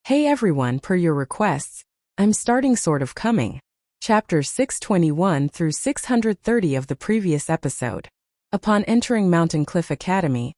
Hey everyone, per your requests, I'm starting Sword of Coming, chapters 621 through 630 of the previous episode. Upon entering Mountain Cliff Academy,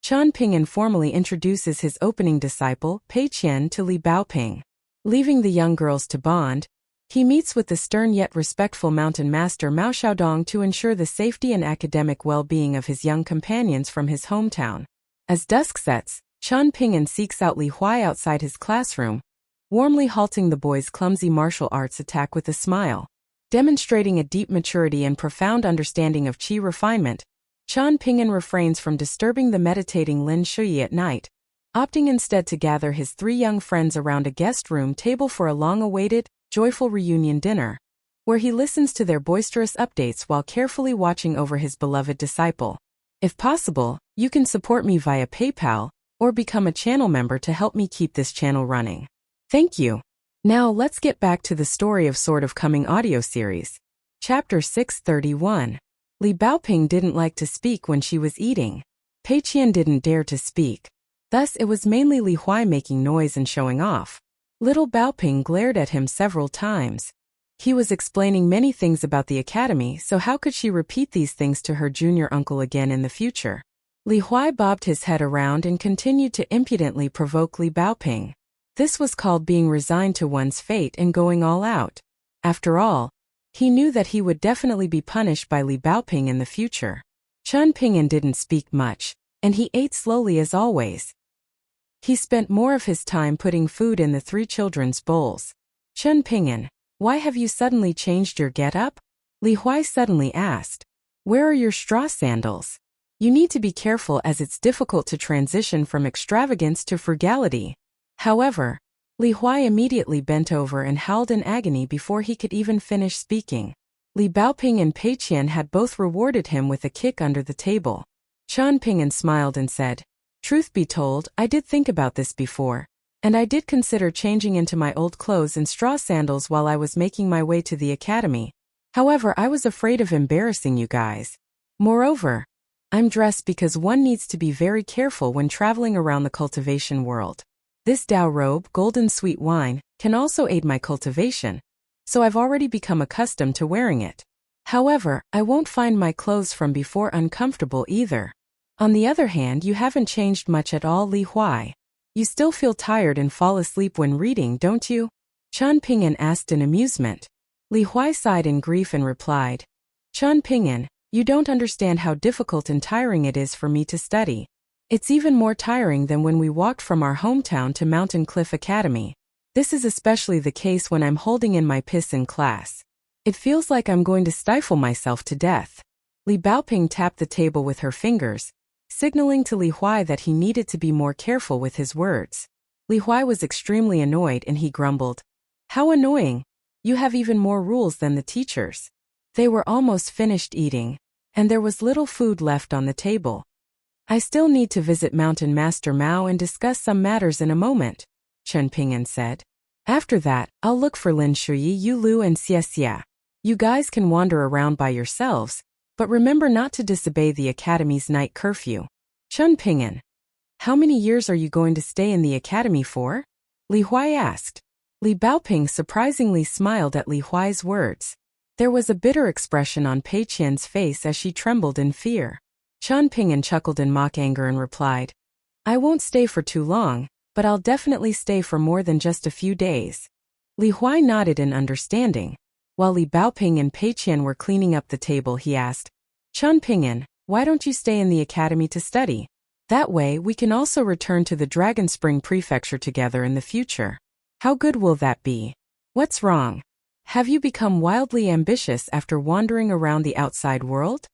Qian Ping informally introduces his opening disciple, Pei Qian, to Li Baoping. Leaving the young girls to bond, he meets with the stern yet respectful mountain master Mao Xiaodong to ensure the safety and academic well-being of his young companions from his hometown. As dusk sets, Qian Ping seeks out Li Huai outside his classroom, warmly halting the boy's clumsy martial arts attack with a smile. Demonstrating a deep maturity and profound understanding of qi refinement, Qian Ping refrains from disturbing the meditating Lin Shuyi at night, opting instead to gather his three young friends around a guest room table for a long-awaited, joyful reunion dinner, where he listens to their boisterous updates while carefully watching over his beloved disciple. If possible, you can support me via PayPal, or become a channel member to help me keep this channel running. Thank you. Now let's get back to the story of Sword of Coming audio series. Chapter 631. Li Baoping didn't like to speak when she was eating. Pei Qian didn't dare to speak. Thus it was mainly Li Huai making noise and showing off. Little Baoping glared at him several times. He was explaining many things about the academy, so how could she repeat these things to her junior uncle again in the future? Li Huai bobbed his head around and continued to impudently provoke Li Baoping. This was called being resigned to one's fate and going all out. After all, he knew that he would definitely be punished by Li Baoping in the future. Qian Ping didn't speak much, and he ate slowly as always. He spent more of his time putting food in the three children's bowls. Qian Ping, why have you suddenly changed your get-up? Li Huai suddenly asked. Where are your straw sandals? You need to be careful as it's difficult to transition from extravagance to frugality. However, Li Huai immediately bent over and howled in agony before he could even finish speaking. Li Baoping and Pei Qian had both rewarded him with a kick under the table. Qian Ping smiled and said, Truth be told, I did think about this before, and I did consider changing into my old clothes and straw sandals while I was making my way to the academy. However, I was afraid of embarrassing you guys. Moreover, I'm dressed because one needs to be very careful when traveling around the cultivation world. This Dao robe, golden sweet wine, can also aid my cultivation, so I've already become accustomed to wearing it. However, I won't find my clothes from before uncomfortable either. On the other hand, you haven't changed much at all, Li Huai. You still feel tired and fall asleep when reading, don't you? Qian Ping asked in amusement. Li Huai sighed in grief and replied, Qian Ping, you don't understand how difficult and tiring it is for me to study. It's even more tiring than when we walked from our hometown to Mountain Cliff Academy. This is especially the case when I'm holding in my piss in class. It feels like I'm going to stifle myself to death. Li Baoping tapped the table with her fingers, signaling to Li Huai that he needed to be more careful with his words. Li Huai was extremely annoyed and he grumbled, How annoying! You have even more rules than the teachers. They were almost finished eating, and there was little food left on the table. I still need to visit Mountain Master Mao and discuss some matters in a moment, Qian Ping said. After that, I'll look for Lin Shuyi, Yu Lu and Xie Xie. You guys can wander around by yourselves, but remember not to disobey the academy's night curfew. Qian Ping, how many years are you going to stay in the academy for? Li Huai asked. Li Baoping surprisingly smiled at Li Huai's words. There was a bitter expression on Pei Qian's face as she trembled in fear. Qian Ping chuckled in mock anger and replied, I won't stay for too long, but I'll definitely stay for more than just a few days. Li Huai nodded in understanding. While Li Baoping and Pei Qian were cleaning up the table, he asked, Qian Ping, why don't you stay in the academy to study? That way we can also return to the Dragon Spring Prefecture together in the future. How good will that be? What's wrong? Have you become wildly ambitious after wandering around the outside world?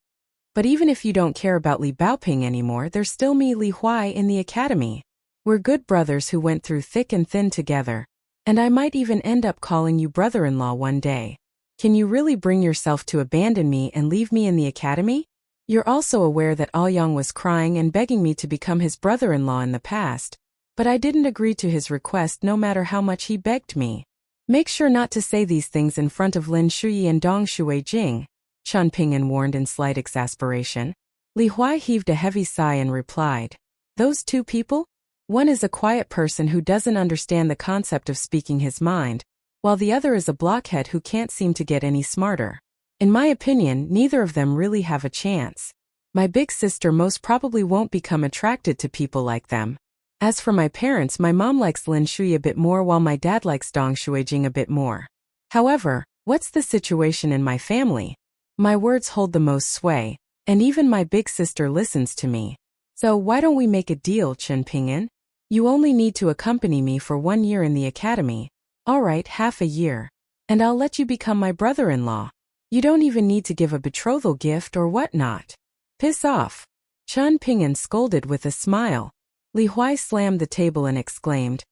But even if you don't care about Li Baoping anymore, there's still me, Li Huai, in the academy. We're good brothers who went through thick and thin together, and I might even end up calling you brother-in-law one day. Can you really bring yourself to abandon me and leave me in the academy? You're also aware that Aoyang was crying and begging me to become his brother-in-law in the past, but I didn't agree to his request no matter how much he begged me. Make sure not to say these things in front of Lin Shuyi and Dong Shuijing, Qian Ping warned in slight exasperation. Li Huai heaved a heavy sigh and replied, Those two people? One is a quiet person who doesn't understand the concept of speaking his mind, while the other is a blockhead who can't seem to get any smarter. In my opinion, neither of them really have a chance. My big sister most probably won't become attracted to people like them. As for my parents, my mom likes Lin Shui a bit more while my dad likes Dong Shuijing a bit more. However, what's the situation in my family? My words hold the most sway, and even my big sister listens to me. So why don't we make a deal, Chen Ping'an? You only need to accompany me for 1 year in the academy. Alright, half a year. And I'll let you become my brother-in-law. You don't even need to give a betrothal gift or whatnot. Piss off. Chen Ping'an scolded with a smile. Li Huai slammed the table and exclaimed,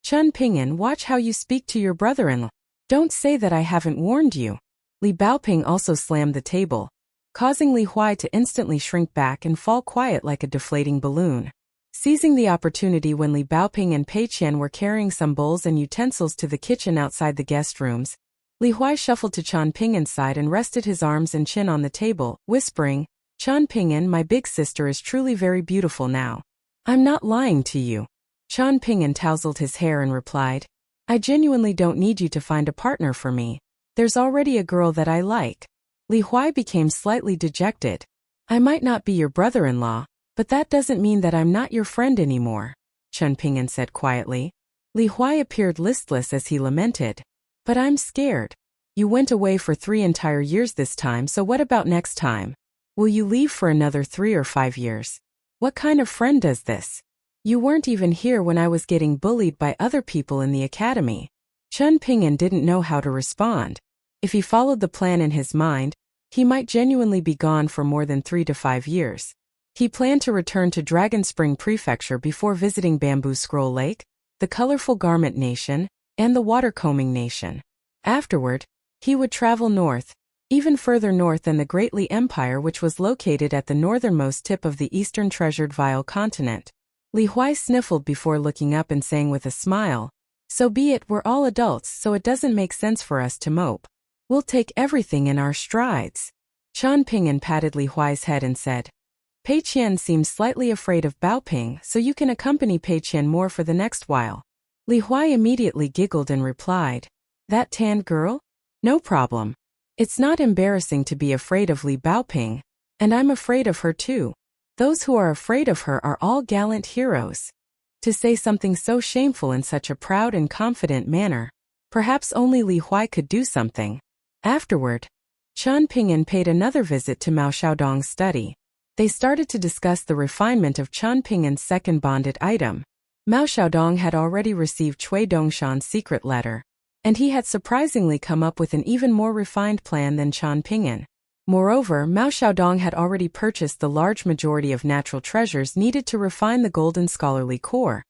Chen Ping'an, watch how you speak to your brother-in-law. Don't say that I haven't warned you. Li Baoping also slammed the table, causing Li Huai to instantly shrink back and fall quiet like a deflating balloon. Seizing the opportunity when Li Baoping and Pei Qian were carrying some bowls and utensils to the kitchen outside the guest rooms, Li Huai shuffled to Chen Ping'an's side and rested his arms and chin on the table, whispering, Chen Ping'an, my big sister is truly very beautiful now. I'm not lying to you. Chen Ping'an tousled his hair and replied, I genuinely don't need you to find a partner for me. There's already a girl that I like. Li Huai became slightly dejected. I might not be your brother-in-law, but that doesn't mean that I'm not your friend anymore, Chen Ping'an said quietly. Li Huai appeared listless as he lamented. But I'm scared. You went away for 3 entire years this time, so what about next time? Will you leave for another 3 or 5 years? What kind of friend does this? You weren't even here when I was getting bullied by other people in the academy. Chen Ping'an didn't know how to respond. If he followed the plan in his mind, he might genuinely be gone for more than 3 to 5 years. He planned to return to Dragon Spring Prefecture before visiting Bamboo Scroll Lake, the Colorful Garment Nation, and the Watercombing Nation. Afterward, he would travel north, even further north than the Great Li Empire, which was located at the northernmost tip of the eastern treasured Vile continent. Li Huai sniffled before looking up and saying with a smile, So be it, we're all adults, so it doesn't make sense for us to mope. We'll take everything in our strides. Chen Ping'an patted Li Huai's head and said, Pei Qian seems slightly afraid of Baoping, so you can accompany Pei Qian more for the next while. Li Huai immediately giggled and replied, That tan girl? No problem. It's not embarrassing to be afraid of Li Baoping, and I'm afraid of her too. Those who are afraid of her are all gallant heroes. To say something so shameful in such a proud and confident manner, perhaps only Li Huai could do something. Afterward, Chen Ping'an paid another visit to Mao Xiaodong's study. They started to discuss the refinement of Chen Ping'an's second bonded item. Mao Xiaodong had already received Cui Dongshan's secret letter, and he had surprisingly come up with an even more refined plan than Chen Ping'an. Moreover, Mao Xiaodong had already purchased the large majority of natural treasures needed to refine the golden scholarly core,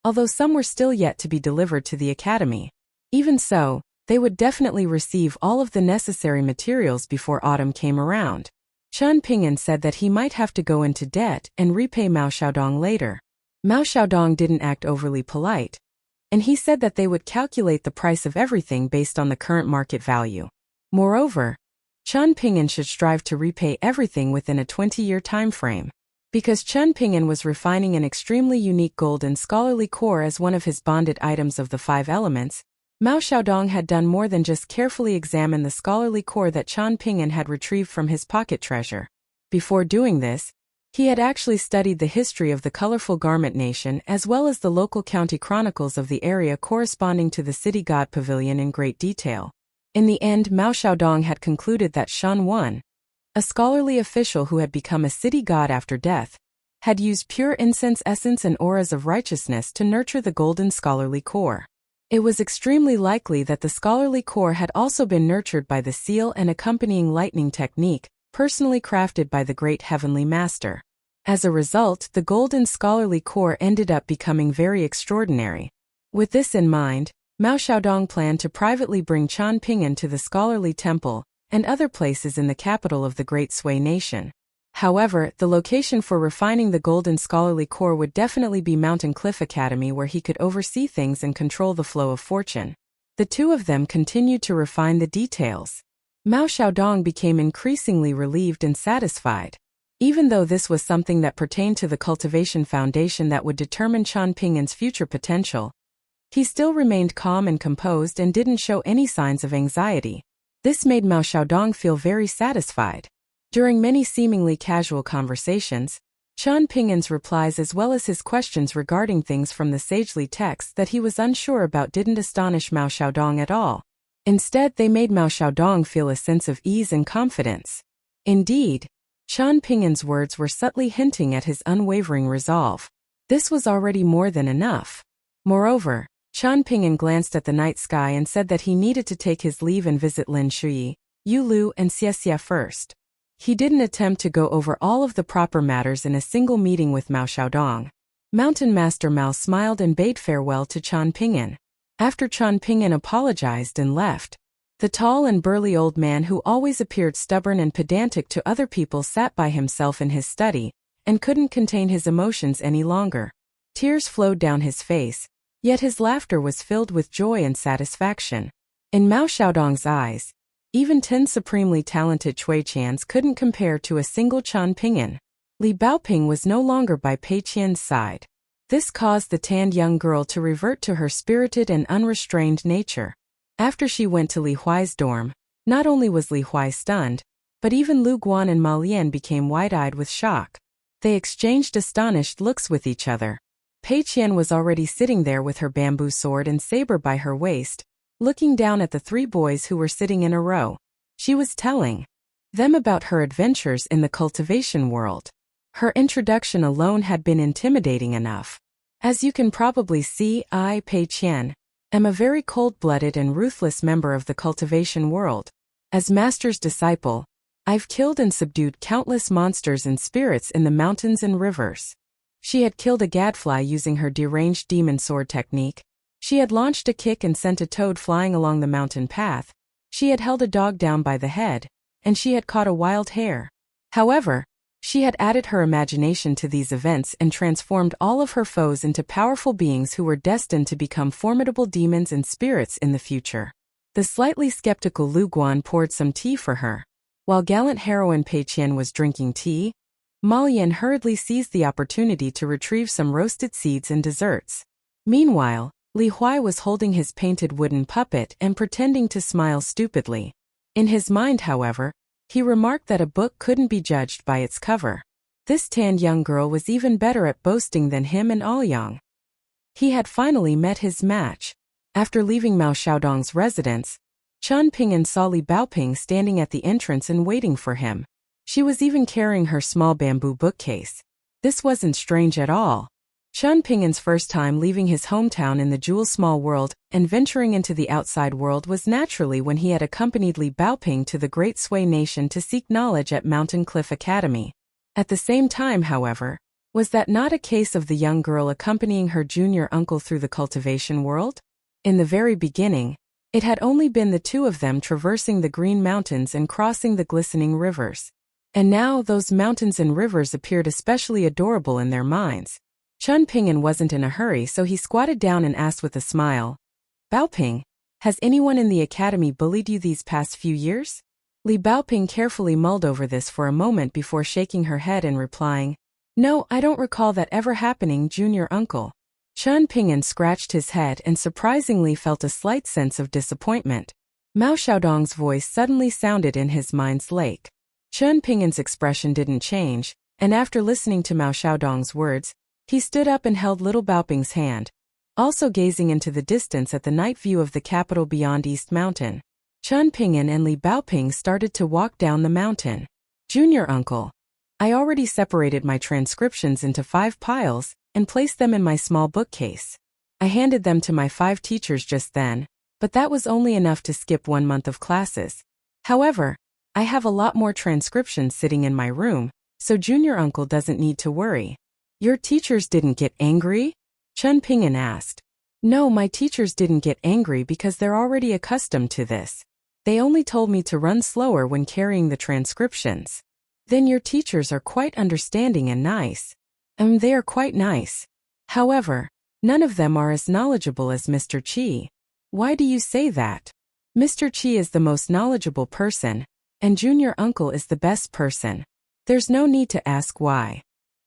although some were still yet to be delivered to the academy. Even so, they would definitely receive all of the necessary materials before autumn came around. Chen Ping'an said that he might have to go into debt and repay Mao Xiaodong later. Mao Xiaodong didn't act overly polite, and he said that they would calculate the price of everything based on the current market value. Moreover, Chen Ping'an should strive to repay everything within a 20-year time frame. Because Chen Ping'an was refining an extremely unique golden scholarly core as one of his bonded items of the 5 elements, Mao Xiaodong had done more than just carefully examine the scholarly core that Chen Ping'an had retrieved from his pocket treasure. Before doing this, he had actually studied the history of the Colorful Garment Nation as well as the local county chronicles of the area corresponding to the city god pavilion in great detail. In the end, Mao Xiaodong had concluded that Shan Wan, a scholarly official who had become a city god after death, had used pure incense essence and auras of righteousness to nurture the golden scholarly core. It was extremely likely that the scholarly core had also been nurtured by the seal and accompanying lightning technique, personally crafted by the great heavenly master. As a result, the golden scholarly core ended up becoming very extraordinary. With this in mind, Mao Xiaodong planned to privately bring Chen Ping'an to the scholarly temple and other places in the capital of the Great Sui Nation. However, the location for refining the golden scholarly core would definitely be Mountain Cliff Academy, where he could oversee things and control the flow of fortune. The two of them continued to refine the details. Mao Xiaodong became increasingly relieved and satisfied. Even though this was something that pertained to the cultivation foundation that would determine Qian Ping'an's future potential, he still remained calm and composed and didn't show any signs of anxiety. This made Mao Xiaodong feel very satisfied. During many seemingly casual conversations, Qian Ping'an's replies as well as his questions regarding things from the sagely text that he was unsure about didn't astonish Mao Xiaodong at all. Instead, they made Mao Xiaodong feel a sense of ease and confidence. Indeed, Qian Ping'an's words were subtly hinting at his unwavering resolve. This was already more than enough. Moreover, Qian Ping'an glanced at the night sky and said that he needed to take his leave and visit Lin Shui, Yu Lu and Xie first. He didn't attempt to go over all of the proper matters in a single meeting with Mao Xiaodong. Mountain Master Mao smiled and bade farewell to Qian Ping'an. After Qian Ping'an apologized and left, the tall and burly old man who always appeared stubborn and pedantic to other people sat by himself in his study and couldn't contain his emotions any longer. Tears flowed down his face, yet his laughter was filled with joy and satisfaction. In Mao Xiaodong's eyes, even 10 supremely talented Cui Qians couldn't compare to a single Qian Ping'an. Li Baoping was no longer by Pei Qian's side. This caused the tanned young girl to revert to her spirited and unrestrained nature. After she went to Li Huai's dorm, not only was Li Huai stunned, but even Lu Guan and Ma Lian became wide-eyed with shock. They exchanged astonished looks with each other. Pei Qian was already sitting there with her bamboo sword and saber by her waist, looking down at the 3 boys who were sitting in a row. She was telling them about her adventures in the cultivation world. Her introduction alone had been intimidating enough. As you can probably see, I, Pei Qian, am a very cold-blooded and ruthless member of the cultivation world. As master's disciple, I've killed and subdued countless monsters and spirits in the mountains and rivers. She had killed a gadfly using her deranged demon sword technique. She had launched a kick and sent a toad flying along the mountain path. She had held a dog down by the head, and she had caught a wild hare. However, she had added her imagination to these events and transformed all of her foes into powerful beings who were destined to become formidable demons and spirits in the future. The slightly skeptical Lu Guan poured some tea for her. While gallant heroine Pei Qian was drinking tea, Ma Lian hurriedly seized the opportunity to retrieve some roasted seeds and desserts. Meanwhile, Li Huai was holding his painted wooden puppet and pretending to smile stupidly. In his mind, however, he remarked that a book couldn't be judged by its cover. This tanned young girl was even better at boasting than him and Aoyang. He had finally met his match. After leaving Mao Xiaodong's residence, Qian Ping'an saw Li Baoping standing at the entrance and waiting for him. She was even carrying her small bamboo bookcase. This wasn't strange at all. Qian Ping'an's first time leaving his hometown in the Jewel Small World and venturing into the outside world was naturally when he had accompanied Li Baoping to the Great Sui Nation to seek knowledge at Mountain Cliff Academy. At the same time, however, was that not a case of the young girl accompanying her junior uncle through the cultivation world? In the very beginning, it had only been the 2 of them traversing the green mountains and crossing the glistening rivers. And now those mountains and rivers appeared especially adorable in their minds. Qian Ping'an wasn't in a hurry, so he squatted down and asked with a smile, "Baoping, has anyone in the academy bullied you these past few years?" Li Baoping carefully mulled over this for a moment before shaking her head and replying, "No, I don't recall that ever happening, junior uncle." Qian Ping'an scratched his head and surprisingly felt a slight sense of disappointment. Mao Xiaodong's voice suddenly sounded in his mind's lake. Qian Ping'an's expression didn't change, and after listening to Mao Xiaodong's words, he stood up and held little Baoping's hand, also gazing into the distance at the night view of the capital beyond East Mountain. Qian Ping'an and Li Baoping started to walk down the mountain. "Junior uncle, I already separated my transcriptions into 5 piles and placed them in my small bookcase. I handed them to my 5 teachers just then, but that was only enough to skip 1 month of classes. However, I have a lot more transcriptions sitting in my room, so junior uncle doesn't need to worry." "Your teachers didn't get angry?" Qian Ping'an asked. "No, my teachers didn't get angry because they're already accustomed to this. They only told me to run slower when carrying the transcriptions." "Then your teachers are quite understanding and nice." They are quite nice. However, none of them are as knowledgeable as Mr. Qi." "Why do you say that?" "Mr. Qi is the most knowledgeable person, and junior uncle is the best person." There's no need to ask why.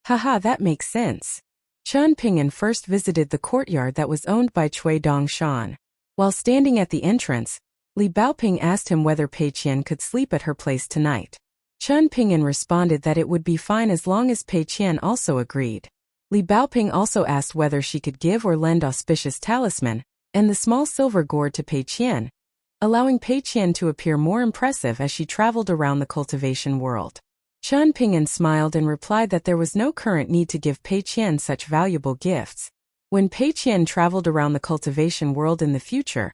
Haha, that makes sense. Chen Ping'an first visited the courtyard that was owned by Cui Dongshan. While standing at the entrance, Li Baoping asked him whether Pei Qian could sleep at her place tonight. Chen Ping'an responded that it would be fine as long as Pei Qian also agreed. Li Baoping also asked whether she could give or lend auspicious talisman and the small silver gourd to Pei Qian, allowing Pei Qian to appear more impressive as she traveled around the cultivation world. Chen Ping'an smiled and replied that there was no current need to give Pei Qian such valuable gifts. When Pei Qian traveled around the cultivation world in the future,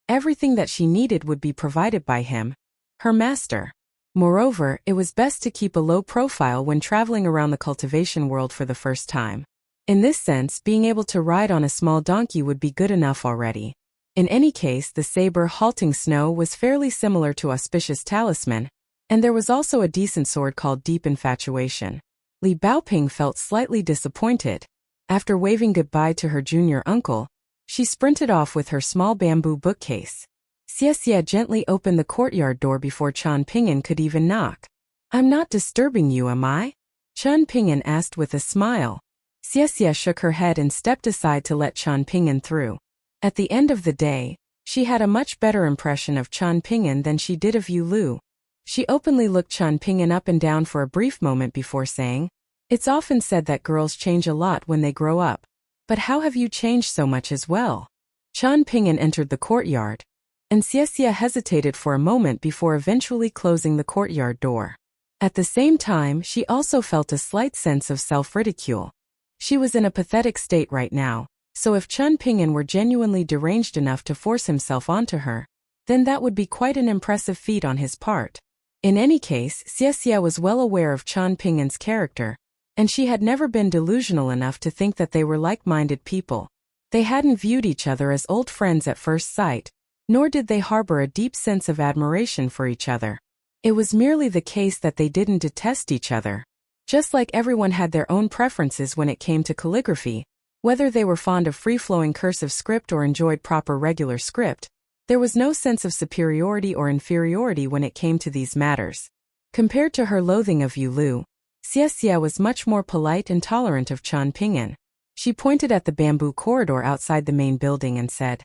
everything that she needed would be provided by him, her master. Moreover, it was best to keep a low profile when traveling around the cultivation world for the first time. In this sense, being able to ride on a small donkey would be good enough already. In any case, the saber halting snow was fairly similar to auspicious talisman, and there was also a decent sword called Deep Infatuation. Li Baoping felt slightly disappointed. After waving goodbye to her junior uncle, she sprinted off with her small bamboo bookcase. Xie gently opened the courtyard door before Chen Ping'an could even knock. "I'm not disturbing you, am I?" Chen Ping'an asked with a smile. Xie shook her head and stepped aside to let Chen Ping'an through. At the end of the day, she had a much better impression of Chen Ping'an than she did of Yu Lu. She openly looked Chen Ping'an up and down for a brief moment before saying, "It's often said that girls change a lot when they grow up. But how have you changed so much as well?" Chen Ping'an entered the courtyard, and Xie hesitated for a moment before eventually closing the courtyard door. At the same time, she also felt a slight sense of self-ridicule. She was in a pathetic state right now, so if Chen Ping'an were genuinely deranged enough to force himself onto her, then that would be quite an impressive feat on his part. In any case, Xie was well aware of Chen Ping'an's character, and she had never been delusional enough to think that they were like-minded people. They hadn't viewed each other as old friends at first sight, nor did they harbor a deep sense of admiration for each other. It was merely the case that they didn't detest each other. Just like everyone had their own preferences when it came to calligraphy, whether they were fond of free-flowing cursive script or enjoyed proper regular script, there was no sense of superiority or inferiority when it came to these matters. Compared to her loathing of Yu Lu, Xie was much more polite and tolerant of Chen Ping'an. She pointed at the bamboo corridor outside the main building and said,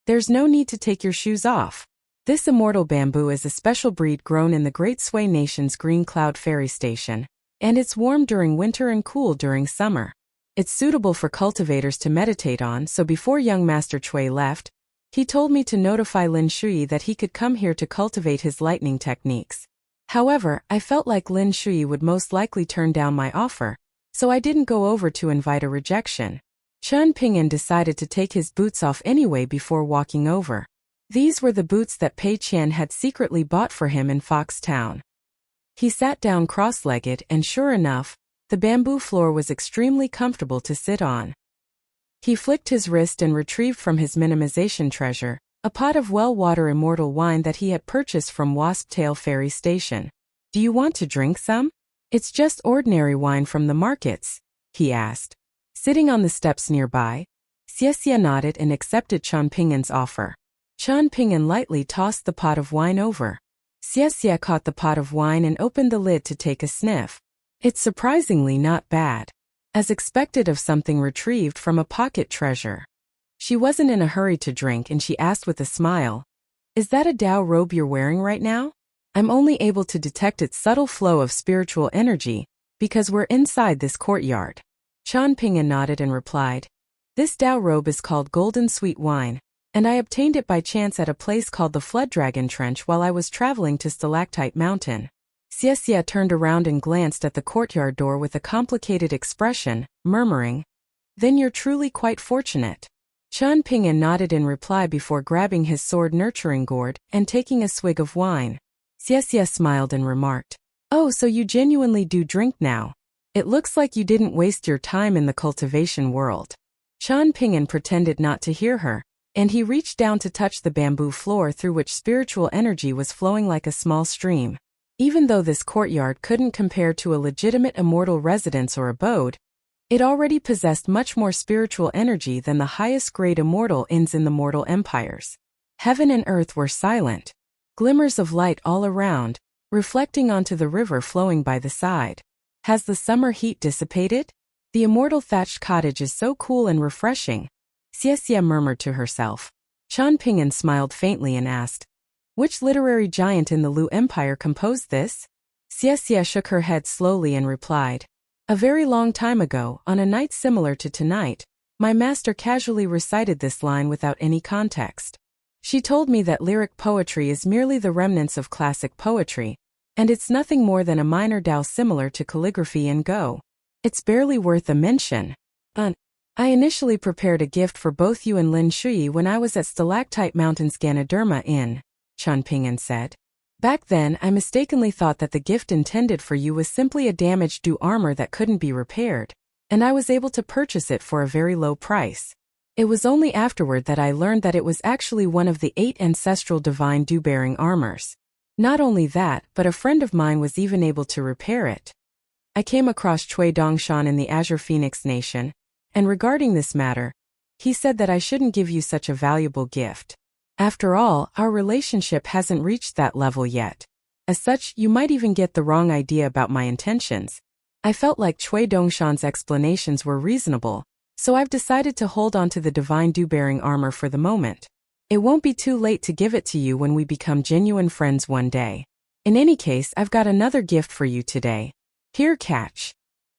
"There's no need to take your shoes off. This immortal bamboo is a special breed grown in the Great Sui Nation's Green Cloud Ferry Station, and it's warm during winter and cool during summer. It's suitable for cultivators to meditate on, so before young Master Cui left, he told me to notify Lin Shui that he could come here to cultivate his lightning techniques. However, I felt like Lin Shui would most likely turn down my offer, so I didn't go over to invite a rejection." Chen Ping'an decided to take his boots off anyway before walking over. These were the boots that Pei Qian had secretly bought for him in Fox Town. He sat down cross-legged and sure enough, the bamboo floor was extremely comfortable to sit on. He flicked his wrist and retrieved from his minimization treasure a pot of well-water immortal wine that he had purchased from Wasptail Ferry Station. "Do you want to drink some? It's just ordinary wine from the markets," he asked. Sitting on the steps nearby, Xie nodded and accepted Chen Ping'an's offer. Chen Ping'an lightly tossed the pot of wine over. Xie caught the pot of wine and opened the lid to take a sniff. It's surprisingly not bad. As expected of something retrieved from a pocket treasure. She wasn't in a hurry to drink and she asked with a smile, "Is that a Dao robe you're wearing right now? I'm only able to detect its subtle flow of spiritual energy, because we're inside this courtyard." Chen Ping'an nodded and replied, "This Dao robe is called Golden Sweet Wine, and I obtained it by chance at a place called the Flood Dragon Trench while I was traveling to Stalactite Mountain." Xie turned around and glanced at the courtyard door with a complicated expression, murmuring, "Then you're truly quite fortunate." Chen Ping'an nodded in reply before grabbing his sword nurturing gourd and taking a swig of wine. Xie smiled and remarked, "Oh, so you genuinely do drink now. It looks like you didn't waste your time in the cultivation world." Chen Ping'an pretended not to hear her, and he reached down to touch the bamboo floor through which spiritual energy was flowing like a small stream. Even though this courtyard couldn't compare to a legitimate immortal residence or abode, it already possessed much more spiritual energy than the highest grade immortal inns in the mortal empires. Heaven and earth were silent. Glimmers of light all around, reflecting onto the river flowing by the side. Has the summer heat dissipated? The immortal thatched cottage is so cool and refreshing, Xie murmured to herself. Qian Ping'an smiled faintly and asked, which literary giant in the Lu Empire composed this? Xie shook her head slowly and replied, a very long time ago, on a night similar to tonight, my master casually recited this line without any context. She told me that lyric poetry is merely the remnants of classic poetry, and it's nothing more than a minor Tao similar to calligraphy and Go. It's barely worth a mention. I initially prepared a gift for both you and Lin Shui when I was at Stalactite Mountain's Ganoderma Inn, Qian Ping'an said. Back then, I mistakenly thought that the gift intended for you was simply a damaged do armor that couldn't be repaired, and I was able to purchase it for a very low price. It was only afterward that I learned that it was actually one of the 8 ancestral divine do-bearing armors. Not only that, but a friend of mine was even able to repair it. I came across Cui Dongshan in the Azure Phoenix Nation, and regarding this matter, he said that I shouldn't give you such a valuable gift. After all, our relationship hasn't reached that level yet. As such, you might even get the wrong idea about my intentions. I felt like Cui Dongshan's explanations were reasonable, so I've decided to hold on to the divine dew-bearing armor for the moment. It won't be too late to give it to you when we become genuine friends one day. In any case, I've got another gift for you today. Here, catch.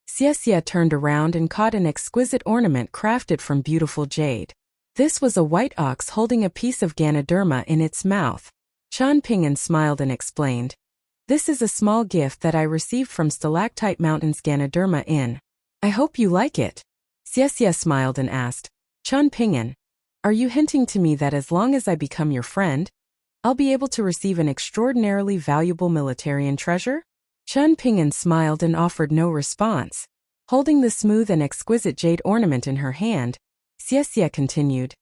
Xie turned around and caught an exquisite ornament crafted from beautiful jade. This was a white ox holding a piece of Ganoderma in its mouth. Qian Ping'an smiled and explained, this is a small gift that I received from Stalactite Mountain's Ganoderma Inn. I hope you like it. Xie smiled and asked, Qian Ping'an, are you hinting to me that as long as I become your friend, I'll be able to receive an extraordinarily valuable military treasure? Qian Ping'an smiled and offered no response. Holding the smooth and exquisite jade ornament in her hand, Xie continued,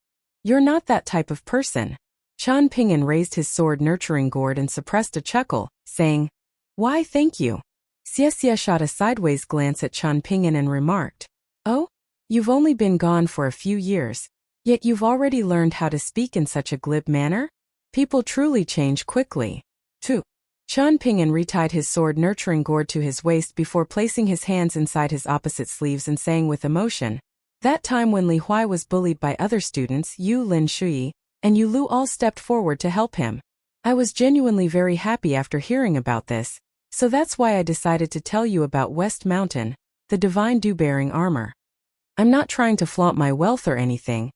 you're not that type of person. Qian Ping'an raised his sword nurturing gourd and suppressed a chuckle, saying, why thank you. Xie shot a sideways glance at Qian Ping'an and remarked, oh? You've only been gone for a few years, yet you've already learned how to speak in such a glib manner? People truly change quickly. 2. Qian Ping'an retied his sword nurturing gourd to his waist before placing his hands inside his opposite sleeves and saying with emotion, that time when Li Huai was bullied by other students, you, Lin Shui, and you Lu all stepped forward to help him. I was genuinely very happy after hearing about this, so that's why I decided to tell you about West Mountain, the divine dew-bearing armor. I'm not trying to flaunt my wealth or anything,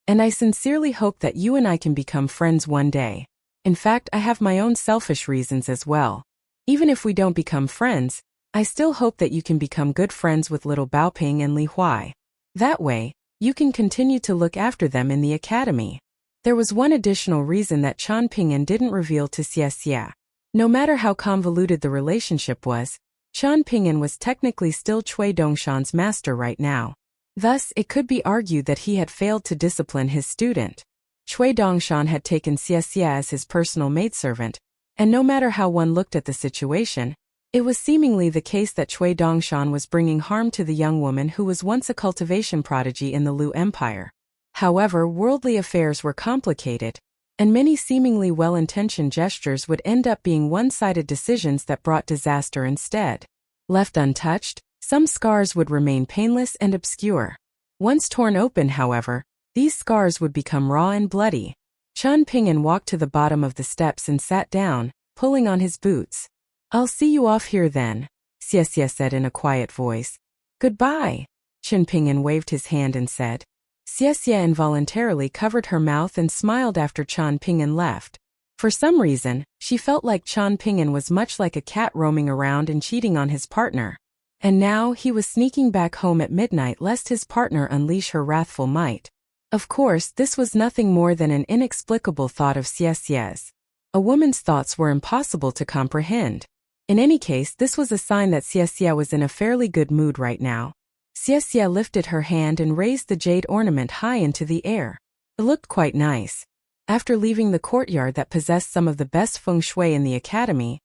and I sincerely hope that you and I can become friends one day. In fact, I have my own selfish reasons as well. Even if we don't become friends, I still hope that you can become good friends with little Baoping and Li Huai. That way, you can continue to look after them in the academy. There was one additional reason that Qian Ping'an didn't reveal to Xie. No matter how convoluted the relationship was, Qian Ping'an was technically still Cui Dongshan's master right now. Thus, it could be argued that he had failed to discipline his student. Cui Dongshan had taken Xie as his personal maidservant, and no matter how one looked at the situation, it was seemingly the case that Cui Dongshan was bringing harm to the young woman who was once a cultivation prodigy in the Lu Empire. However, worldly affairs were complicated, and many seemingly well-intentioned gestures would end up being one-sided decisions that brought disaster instead. Left untouched, some scars would remain painless and obscure. Once torn open, however, these scars would become raw and bloody. Qian Ping'an walked to the bottom of the steps and sat down, pulling on his boots. I'll see you off here then, Xie said in a quiet voice. Goodbye. Qian Ping'an waved his hand and said. Xie involuntarily covered her mouth and smiled after Qian Ping'an left. For some reason, she felt like Qian Ping'an was much like a cat roaming around and cheating on his partner. And now he was sneaking back home at midnight lest his partner unleash her wrathful might. Of course, this was nothing more than an inexplicable thought of Xie's. A woman's thoughts were impossible to comprehend. In any case, this was a sign that Xie was in a fairly good mood right now. Xie lifted her hand and raised the jade ornament high into the air. It looked quite nice. After leaving the courtyard that possessed some of the best feng shui in the academy,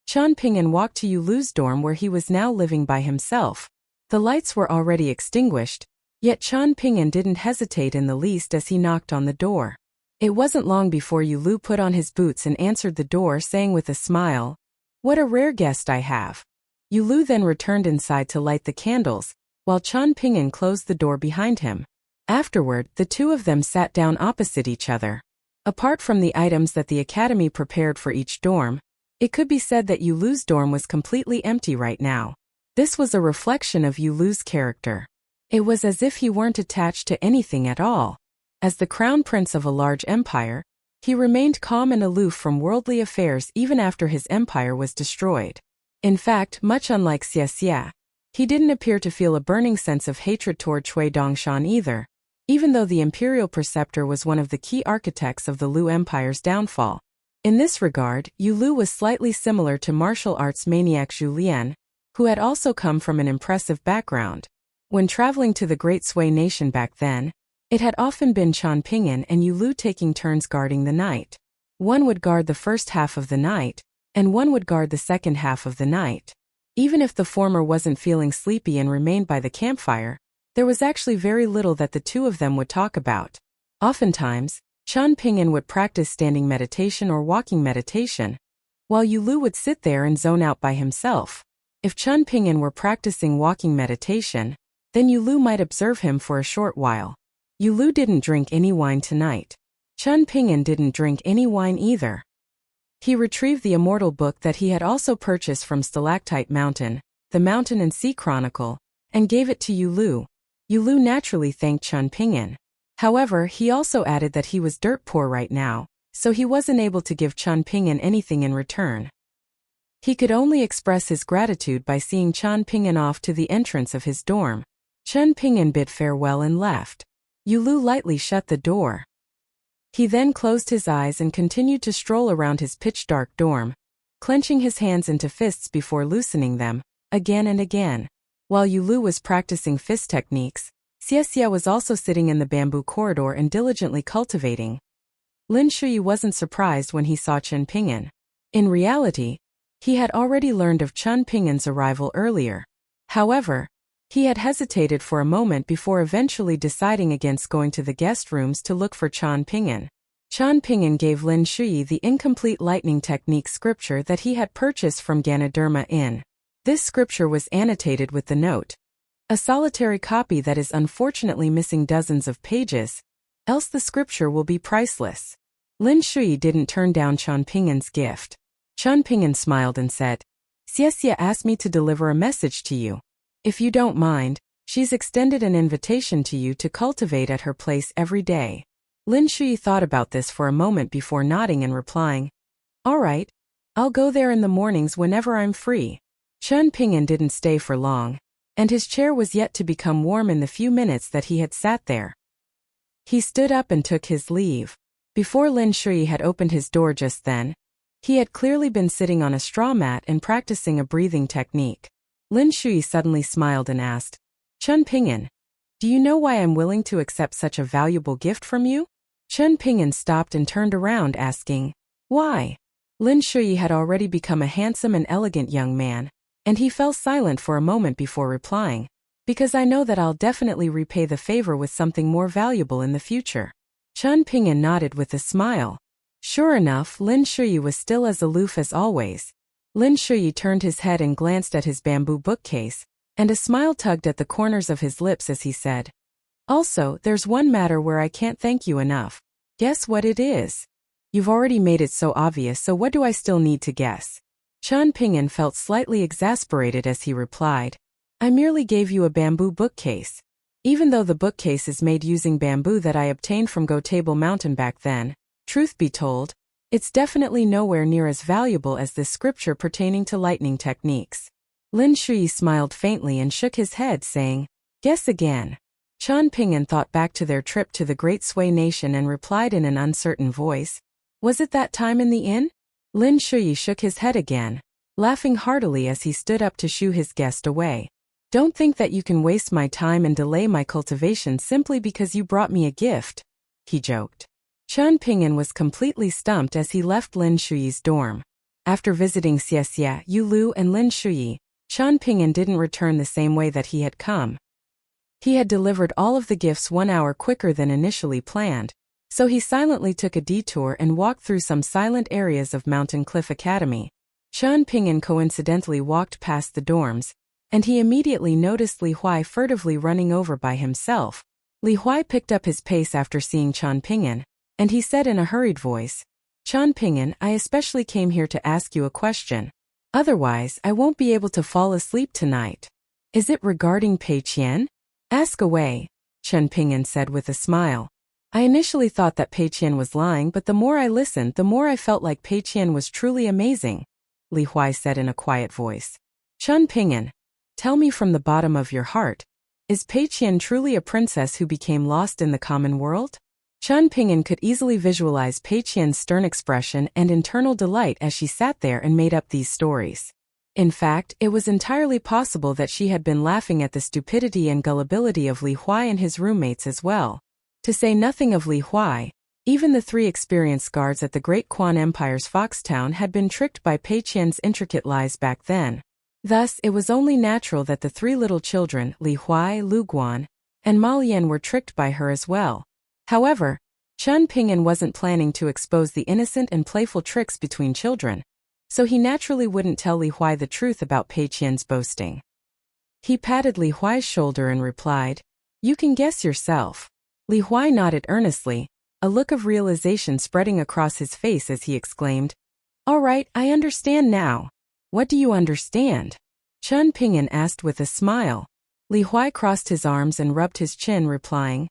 Qian Ping'an walked to Yulu's dorm where he was now living by himself. The lights were already extinguished, yet Qian Ping'an didn't hesitate in the least as he knocked on the door. It wasn't long before Yulu put on his boots and answered the door saying with a smile, What a rare guest I have. Yu Lu then returned inside to light the candles, while Chen Ping'an closed the door behind him. Afterward, the two of them sat down opposite each other. Apart from the items that the academy prepared for each dorm, it could be said that Yu Lu's dorm was completely empty right now. This was a reflection of Yu Lu's character. It was as if he weren't attached to anything at all. As the crown prince of a large empire, he remained calm and aloof from worldly affairs even after his empire was destroyed. In fact, much unlike Xie, he didn't appear to feel a burning sense of hatred toward Cui Dongshan either, even though the imperial preceptor was one of the key architects of the Lu Empire's downfall. In this regard, Yu Lu was slightly similar to martial arts maniac Zhu Lian, who had also come from an impressive background. When traveling to the Great Sui nation back then, it had often been Chen Ping'an and Yu Lu taking turns guarding the night. One would guard the first half of the night, and one would guard the second half of the night. Even if the former wasn't feeling sleepy and remained by the campfire, there was actually very little that the two of them would talk about. Oftentimes, Chen Ping'an would practice standing meditation or walking meditation, while Yu Lu would sit there and zone out by himself. If Chen Ping'an were practicing walking meditation, then Yu Lu might observe him for a short while. Yu Lu didn't drink any wine tonight. Chen Ping'an didn't drink any wine either. He retrieved the immortal book that he had also purchased from Stalactite Mountain, the Mountain and Sea Chronicle, and gave it to Yu Lu. Yu Lu naturally thanked Chen Ping'an. However, he also added that he was dirt poor right now, so he wasn't able to give Chen Ping'an anything in return. He could only express his gratitude by seeing Chen Ping'an off to the entrance of his dorm. Chen Ping'an bid farewell and left. Yu Lu lightly shut the door. He then closed his eyes and continued to stroll around his pitch-dark dorm, clenching his hands into fists before loosening them, again and again. While Yu Lu was practicing fist techniques, Xie was also sitting in the bamboo corridor and diligently cultivating. Lin Shui wasn't surprised when he saw Chen Ping'an. In reality, he had already learned of Chen Ping'an's arrival earlier. However, he had hesitated for a moment before eventually deciding against going to the guest rooms to look for Chen Ping'an. Chen Ping'an gave Lin Shui the incomplete lightning technique scripture that he had purchased from Ganoderma Inn. This scripture was annotated with the note, a solitary copy that is unfortunately missing dozens of pages, else the scripture will be priceless. Lin Shui didn't turn down Chen Ping'an's gift. Chen Ping'an smiled and said, Xie asked me to deliver a message to you. If you don't mind, she's extended an invitation to you to cultivate at her place every day. Lin Shui thought about this for a moment before nodding and replying, all right, I'll go there in the mornings whenever I'm free. Chen Ping'an didn't stay for long, and his chair was yet to become warm in the few minutes that he had sat there. He stood up and took his leave. Before Lin Shui had opened his door just then, he had clearly been sitting on a straw mat and practicing a breathing technique. Lin Shui suddenly smiled and asked, Chen Ping'an, do you know why I'm willing to accept such a valuable gift from you? Chen Ping'an stopped and turned around asking, why? Lin Shui had already become a handsome and elegant young man, and he fell silent for a moment before replying, because I know that I'll definitely repay the favor with something more valuable in the future. Chen Ping'an nodded with a smile. Sure enough, Lin Shui was still as aloof as always. Lin Shui turned his head and glanced at his bamboo bookcase, and a smile tugged at the corners of his lips as he said, also, there's one matter where I can't thank you enough. Guess what it is? You've already made it so obvious, so what do I still need to guess? Chen Ping'an felt slightly exasperated as he replied, I merely gave you a bamboo bookcase. Even though the bookcase is made using bamboo that I obtained from Go Table Mountain back then, truth be told, it's definitely nowhere near as valuable as this scripture pertaining to lightning techniques. Lin Shui smiled faintly and shook his head, saying, guess again. Chen Ping'an thought back to their trip to the Great Sui nation and replied in an uncertain voice, was it that time in the inn? Lin Shui shook his head again, laughing heartily as he stood up to shoo his guest away. Don't think that you can waste my time and delay my cultivation simply because you brought me a gift, he joked. Chen Ping'an was completely stumped as he left Lin Shui's dorm. After visiting Xie, Yu Lu and Lin Shui, Chen Ping'an didn't return the same way that he had come. He had delivered all of the gifts 1 hour quicker than initially planned, so he silently took a detour and walked through some silent areas of Mountain Cliff Academy. Chen Ping'an coincidentally walked past the dorms, and he immediately noticed Li Huai furtively running over by himself. Li Huai picked up his pace after seeing Chen Ping'an, and he said in a hurried voice, "Chen Ping'an, I especially came here to ask you a question. Otherwise, I won't be able to fall asleep tonight." "Is it regarding Pei Qian?" "Ask away," Chen Ping'an said with a smile. "I initially thought that Pei Qian was lying, but the more I listened, the more I felt like Pei Qian was truly amazing," Li Huai said in a quiet voice. "Chen Ping'an, tell me from the bottom of your heart, is Pei Qian truly a princess who became lost in the common world?" Chen Ping'an could easily visualize Pei Qian's stern expression and internal delight as she sat there and made up these stories. In fact, it was entirely possible that she had been laughing at the stupidity and gullibility of Li Huai and his roommates as well. To say nothing of Li Huai, even the 3 experienced guards at the Great Quan Empire's Foxtown had been tricked by Pei Qian's intricate lies back then. Thus, it was only natural that the 3 little children, Li Huai, Lu Guan, and Ma Lian, were tricked by her as well. However, Chen Ping'an wasn't planning to expose the innocent and playful tricks between children, so he naturally wouldn't tell Li Huai the truth about Pei Qian's boasting. He patted Li Huai's shoulder and replied, "You can guess yourself." Li Huai nodded earnestly, a look of realization spreading across his face as he exclaimed, "All right, I understand now." "What do you understand?" Chen Ping'an asked with a smile. Li Huai crossed his arms and rubbed his chin, replying,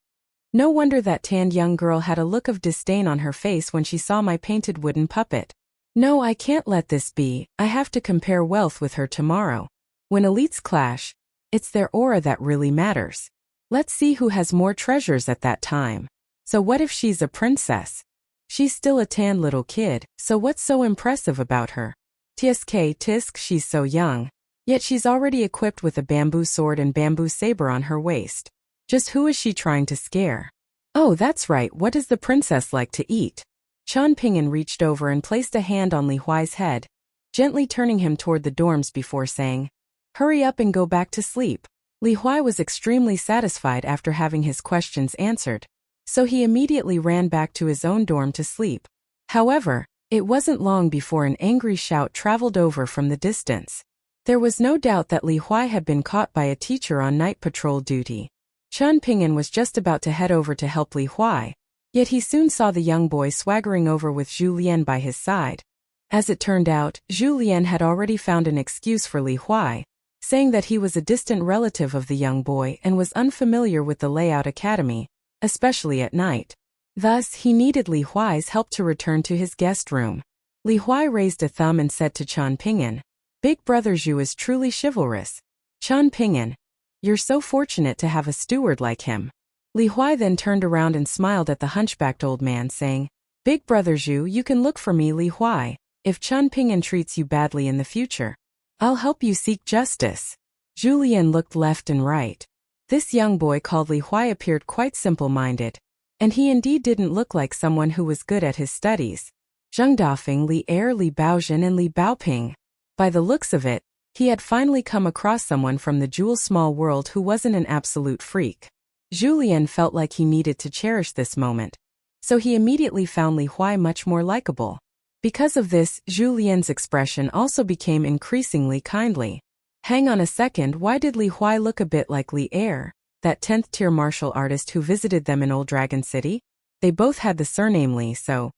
"No wonder that tanned young girl had a look of disdain on her face when she saw my painted wooden puppet. No, I can't let this be. I have to compare wealth with her tomorrow. When elites clash, it's their aura that really matters. Let's see who has more treasures at that time. So what if she's a princess? She's still a tanned little kid, so what's so impressive about her? Tisk, she's so young. Yet she's already equipped with a bamboo sword and bamboo saber on her waist. Just who is she trying to scare? Oh, that's right, what does the princess like to eat?" Chen Ping'an reached over and placed a hand on Li Huai's head, gently turning him toward the dorms before saying, "Hurry up and go back to sleep." Li Huai was extremely satisfied after having his questions answered, so he immediately ran back to his own dorm to sleep. However, it wasn't long before an angry shout traveled over from the distance. There was no doubt that Li Huai had been caught by a teacher on night patrol duty. Chen Ping'an was just about to head over to help Li Huai, yet he soon saw the young boy swaggering over with Zhu Lian by his side. As it turned out, Zhu Lian had already found an excuse for Li Huai, saying that he was a distant relative of the young boy and was unfamiliar with the Layout Academy, especially at night. Thus, he needed Li Huai's help to return to his guest room. Li Huai raised a thumb and said to Chen Ping'an, "Big brother Zhu is truly chivalrous. Chen Ping'an, you're so fortunate to have a steward like him." Li Huai then turned around and smiled at the hunchbacked old man, saying, "Big brother Zhu, you can look for me, Li Huai. If Chen Ping'an treats you badly in the future, I'll help you seek justice." Zhu Lian looked left and right. This young boy called Li Huai appeared quite simple-minded, and he indeed didn't look like someone who was good at his studies. Zheng Dafeng, Li Er, Li Baozhen, and Li Baoping. By the looks of it, he had finally come across someone from the Jewel small world who wasn't an absolute freak. Zhu Lian felt like he needed to cherish this moment, so he immediately found Li Huai much more likable. Because of this, Zhu Lian's expression also became increasingly kindly. Hang on a second, why did Li Huai look a bit like Li Er, that 10th tier martial artist who visited them in Old Dragon City? They both had the surname Li, so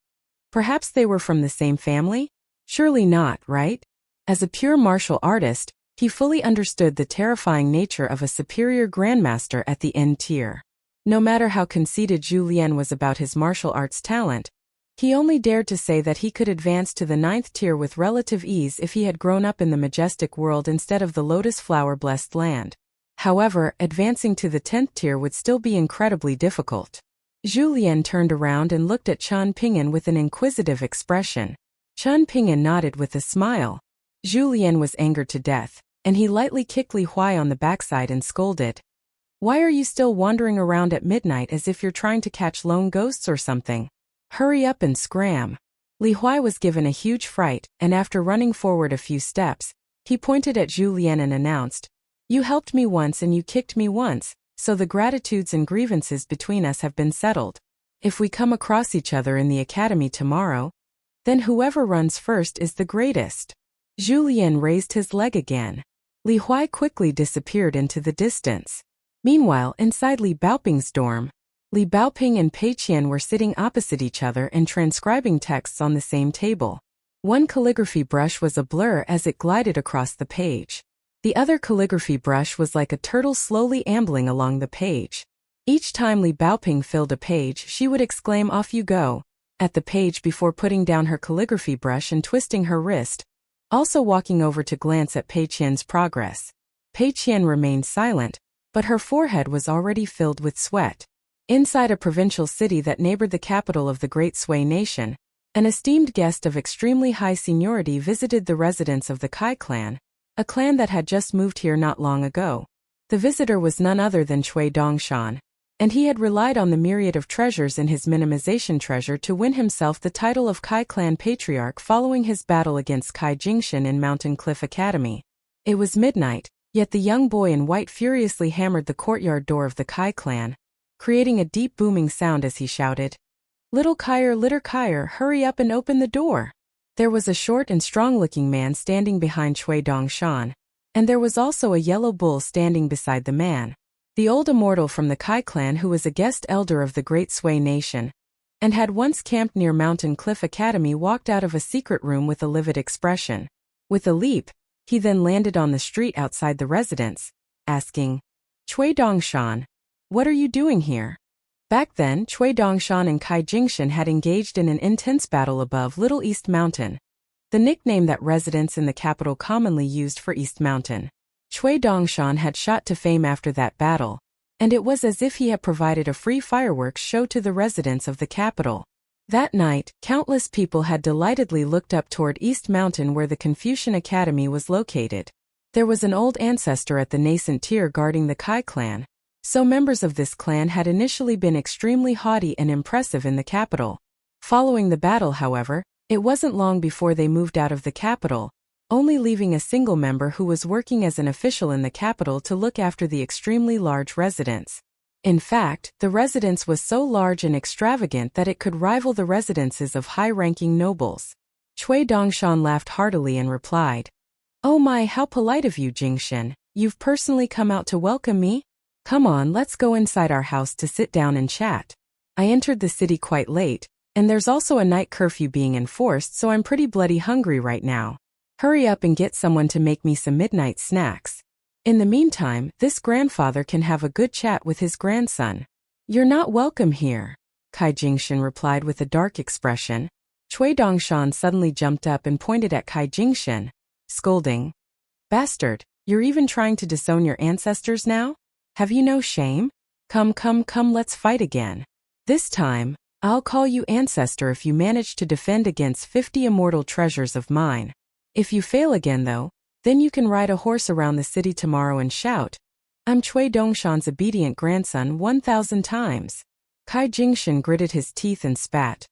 perhaps they were from the same family? Surely not, right? As a pure martial artist, he fully understood the terrifying nature of a superior grandmaster at the N tier. No matter how conceited Zhu Lian was about his martial arts talent, he only dared to say that he could advance to the 9th tier with relative ease if he had grown up in the majestic world instead of the lotus flower-blessed land. However, advancing to the 10th tier would still be incredibly difficult. Zhu Lian turned around and looked at Chen Ping'an with an inquisitive expression. Chen Ping'an nodded with a smile. Zhu Lian was angered to death, and he lightly kicked Li Huai on the backside and scolded, "Why are you still wandering around at midnight as if you're trying to catch lone ghosts or something? Hurry up and scram." Li Huai was given a huge fright, and after running forward a few steps, he pointed at Zhu Lian and announced, "You helped me once and you kicked me once, so the gratitudes and grievances between us have been settled. If we come across each other in the academy tomorrow, then whoever runs first is the greatest." Julien raised his leg again. Li Huai quickly disappeared into the distance. Meanwhile, inside Li Baoping's dorm, Li Baoping and Pei Qian were sitting opposite each other and transcribing texts on the same table. One calligraphy brush was a blur as it glided across the page. The other calligraphy brush was like a turtle slowly ambling along the page. Each time Li Baoping filled a page, she would exclaim, "Off you go," at the page before putting down her calligraphy brush and twisting her wrist, also walking over to glance at Pei Qian's progress. Pei Qian remained silent, but her forehead was already filled with sweat. Inside a provincial city that neighbored the capital of the Great Sui nation, an esteemed guest of extremely high seniority visited the residence of the Kai clan, a clan that had just moved here not long ago. The visitor was none other than Cui Dongshan, and he had relied on the myriad of treasures in his minimization treasure to win himself the title of Kai clan patriarch following his battle against Kai Jingshan in Mountain Cliff Academy. It was midnight, yet the young boy in white furiously hammered the courtyard door of the Kai clan, creating a deep booming sound as he shouted, "Little Kaier, hurry up and open the door." There was a short and strong-looking man standing behind Cui Dongshan, and there was also a yellow bull standing beside the man. The old immortal from the Kai clan who was a guest elder of the Great Sui nation, and had once camped near Mountain Cliff Academy walked out of a secret room with a livid expression. With a leap, he then landed on the street outside the residence, asking, "Cui Dongshan, what are you doing here?" Back then, Cui Dongshan and Kai Jingshan had engaged in an intense battle above Little East Mountain, the nickname that residents in the capital commonly used for East Mountain. Cui Dongshan had shot to fame after that battle, and it was as if he had provided a free fireworks show to the residents of the capital. That night, countless people had delightedly looked up toward East Mountain where the Confucian Academy was located. There was an old ancestor at the nascent tier guarding the Kai clan, so members of this clan had initially been extremely haughty and impressive in the capital. Following the battle, however, it wasn't long before they moved out of the capital, only leaving a single member who was working as an official in the capital to look after the extremely large residence. In fact, the residence was so large and extravagant that it could rival the residences of high-ranking nobles. Cui Dongshan laughed heartily and replied, "Oh my, how polite of you, Jingshan. You've personally come out to welcome me? Come on, let's go inside our house to sit down and chat. I entered the city quite late, and there's also a night curfew being enforced, so I'm pretty bloody hungry right now. Hurry up and get someone to make me some midnight snacks. In the meantime, this grandfather can have a good chat with his grandson." "You're not welcome here," Kai Jingshan replied with a dark expression. Cui Dongshan suddenly jumped up and pointed at Kai Jingshan, scolding, "Bastard, you're even trying to disown your ancestors now? Have you no shame? Come, let's fight again. This time, I'll call you ancestor if you manage to defend against 50 immortal treasures of mine. If you fail again though, then you can ride a horse around the city tomorrow and shout, 'I'm Cui Dongshan's obedient grandson 1,000 times. Kai Jingshan gritted his teeth and spat.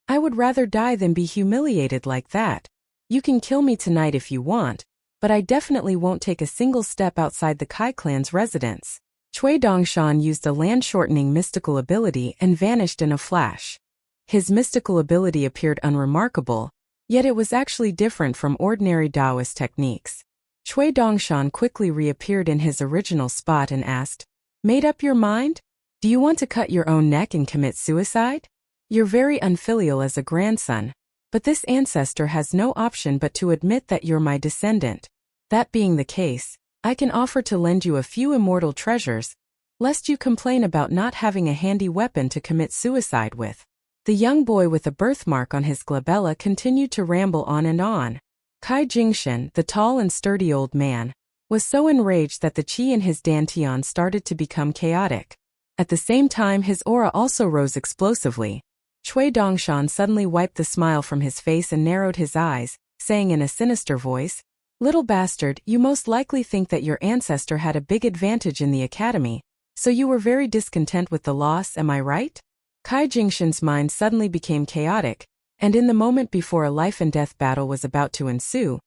"I would rather die than be humiliated like that. You can kill me tonight if you want, but I definitely won't take a single step outside the Kai clan's residence." Cui Dongshan used a land-shortening mystical ability and vanished in a flash. His mystical ability appeared unremarkable, yet it was actually different from ordinary Taoist techniques. Cui Dongshan quickly reappeared in his original spot and asked, "Made up your mind? Do you want to cut your own neck and commit suicide? You're very unfilial as a grandson, but this ancestor has no option but to admit that you're my descendant. That being the case, I can offer to lend you a few immortal treasures, lest you complain about not having a handy weapon to commit suicide with." The young boy with a birthmark on his glabella continued to ramble on and on. Kai Jingshan, the tall and sturdy old man, was so enraged that the qi in his dantian started to become chaotic. At the same time his aura also rose explosively. Cui Dongshan suddenly wiped the smile from his face and narrowed his eyes, saying in a sinister voice, "Little bastard, you most likely think that your ancestor had a big advantage in the academy, so you were very discontent with the loss, am I right?" Kai Jingshan's mind suddenly became chaotic, and in the moment before a life-and-death battle was about to ensue,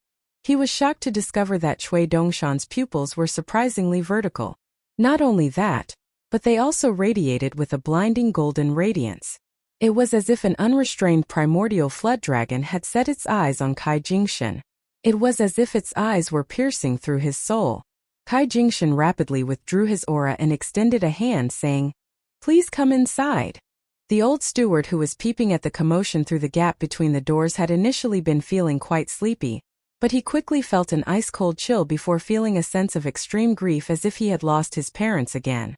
he was shocked to discover that Cui Dongshan's pupils were surprisingly vertical. Not only that, but they also radiated with a blinding golden radiance. It was as if an unrestrained primordial flood dragon had set its eyes on Kai Jingshan. It was as if its eyes were piercing through his soul. Kai Jingshan rapidly withdrew his aura and extended a hand, saying, "Please come inside." The old steward who was peeping at the commotion through the gap between the doors had initially been feeling quite sleepy, but he quickly felt an ice-cold chill before feeling a sense of extreme grief as if he had lost his parents again.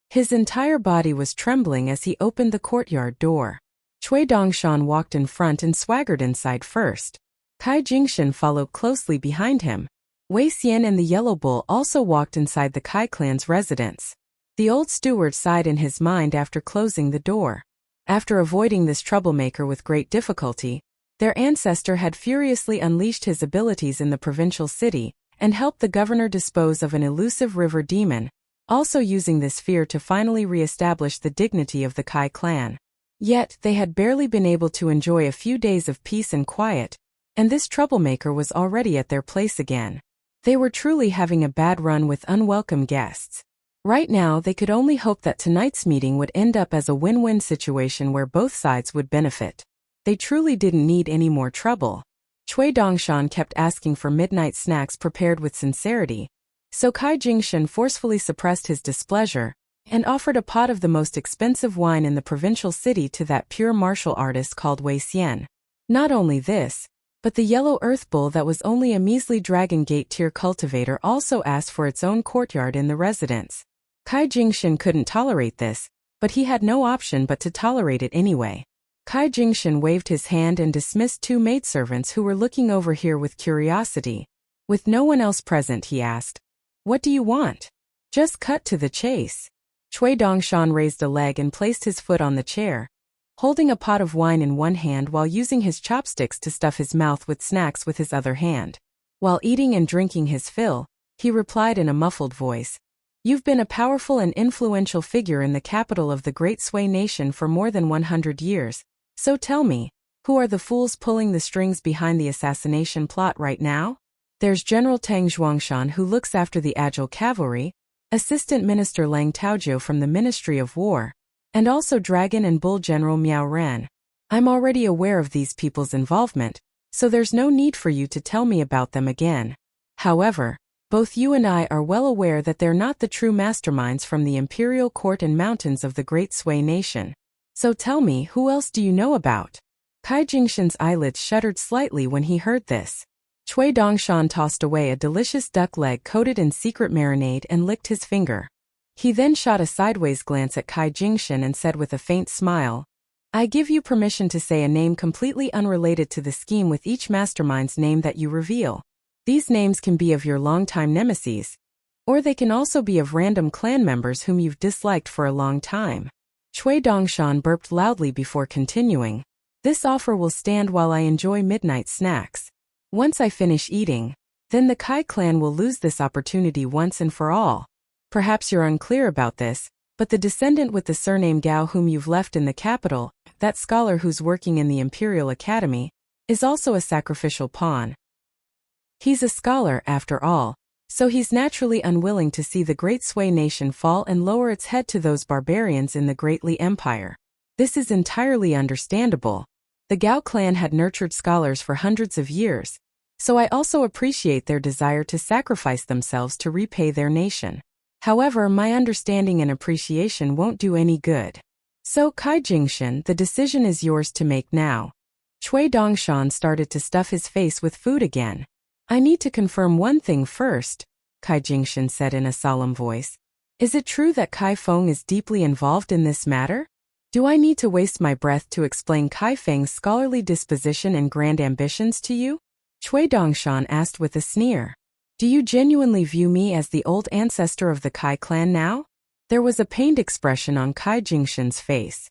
His entire body was trembling as he opened the courtyard door. Cui Dongshan walked in front and swaggered inside first. Kai Jingshan followed closely behind him. Wei Xian and the Yellow Bull also walked inside the Kai clan's residence. The old steward sighed in his mind after closing the door. After avoiding this troublemaker with great difficulty, their ancestor had furiously unleashed his abilities in the provincial city and helped the governor dispose of an elusive river demon, also using this fear to finally re-establish the dignity of the Kai clan. Yet, they had barely been able to enjoy a few days of peace and quiet, and this troublemaker was already at their place again. They were truly having a bad run with unwelcome guests. Right now, they could only hope that tonight's meeting would end up as a win-win situation where both sides would benefit. They truly didn't need any more trouble. Cui Dongshan kept asking for midnight snacks prepared with sincerity, so Kai Jingshan forcefully suppressed his displeasure and offered a pot of the most expensive wine in the provincial city to that pure martial artist called Wei Xian. Not only this, but the yellow earth bull that was only a measly Dragon Gate tier cultivator also asked for its own courtyard in the residence. Kai Jingshan couldn't tolerate this, but he had no option but to tolerate it anyway. Kai Jingshan waved his hand and dismissed two maidservants who were looking over here with curiosity. With no one else present, he asked, "What do you want? Just cut to the chase." Cui Dongshan raised a leg and placed his foot on the chair, holding a pot of wine in one hand while using his chopsticks to stuff his mouth with snacks with his other hand. While eating and drinking his fill, he replied in a muffled voice, "You've been a powerful and influential figure in the capital of the Great Sui nation for more than 100 years, so tell me, who are the fools pulling the strings behind the assassination plot right now?" "There's General Tang Zhuangshan who looks after the Agile Cavalry, Assistant Minister Lang Taojiu from the Ministry of War, and also Dragon and Bull General Miao Ren. I'm already aware of these people's involvement, so there's no need for you to tell me about them again. However, both you and I are well aware that they're not the true masterminds from the imperial court and mountains of the Great Sui nation. So tell me, who else do you know about?" Kai Jingshan's eyelids shuddered slightly when he heard this. Cui Dongshan tossed away a delicious duck leg coated in secret marinade and licked his finger. He then shot a sideways glance at Kai Jingshan and said with a faint smile, "I give you permission to say a name completely unrelated to the scheme with each mastermind's name that you reveal. These names can be of your longtime nemeses, or they can also be of random clan members whom you've disliked for a long time." Cui Dongshan burped loudly before continuing, "This offer will stand while I enjoy midnight snacks. Once I finish eating, then the Kai clan will lose this opportunity once and for all. Perhaps you're unclear about this, but the descendant with the surname Gao whom you've left in the capital, that scholar who's working in the Imperial Academy, is also a sacrificial pawn. He's a scholar, after all, so he's naturally unwilling to see the Great Sui nation fall and lower its head to those barbarians in the Great Li Empire. This is entirely understandable. The Gao clan had nurtured scholars for hundreds of years, so I also appreciate their desire to sacrifice themselves to repay their nation. However, my understanding and appreciation won't do any good. So, Kai Jingshan, the decision is yours to make now." Cui Dongshan started to stuff his face with food again. "I need to confirm one thing first," Kai Jingshan said in a solemn voice. "Is it true that Kai Feng is deeply involved in this matter? Do I need to waste my breath to explain Kai Feng's scholarly disposition and grand ambitions to you?" Cui Dongshan asked with a sneer. "Do you genuinely view me as the old ancestor of the Kai clan now?" There was a pained expression on Kai Jingshan's face.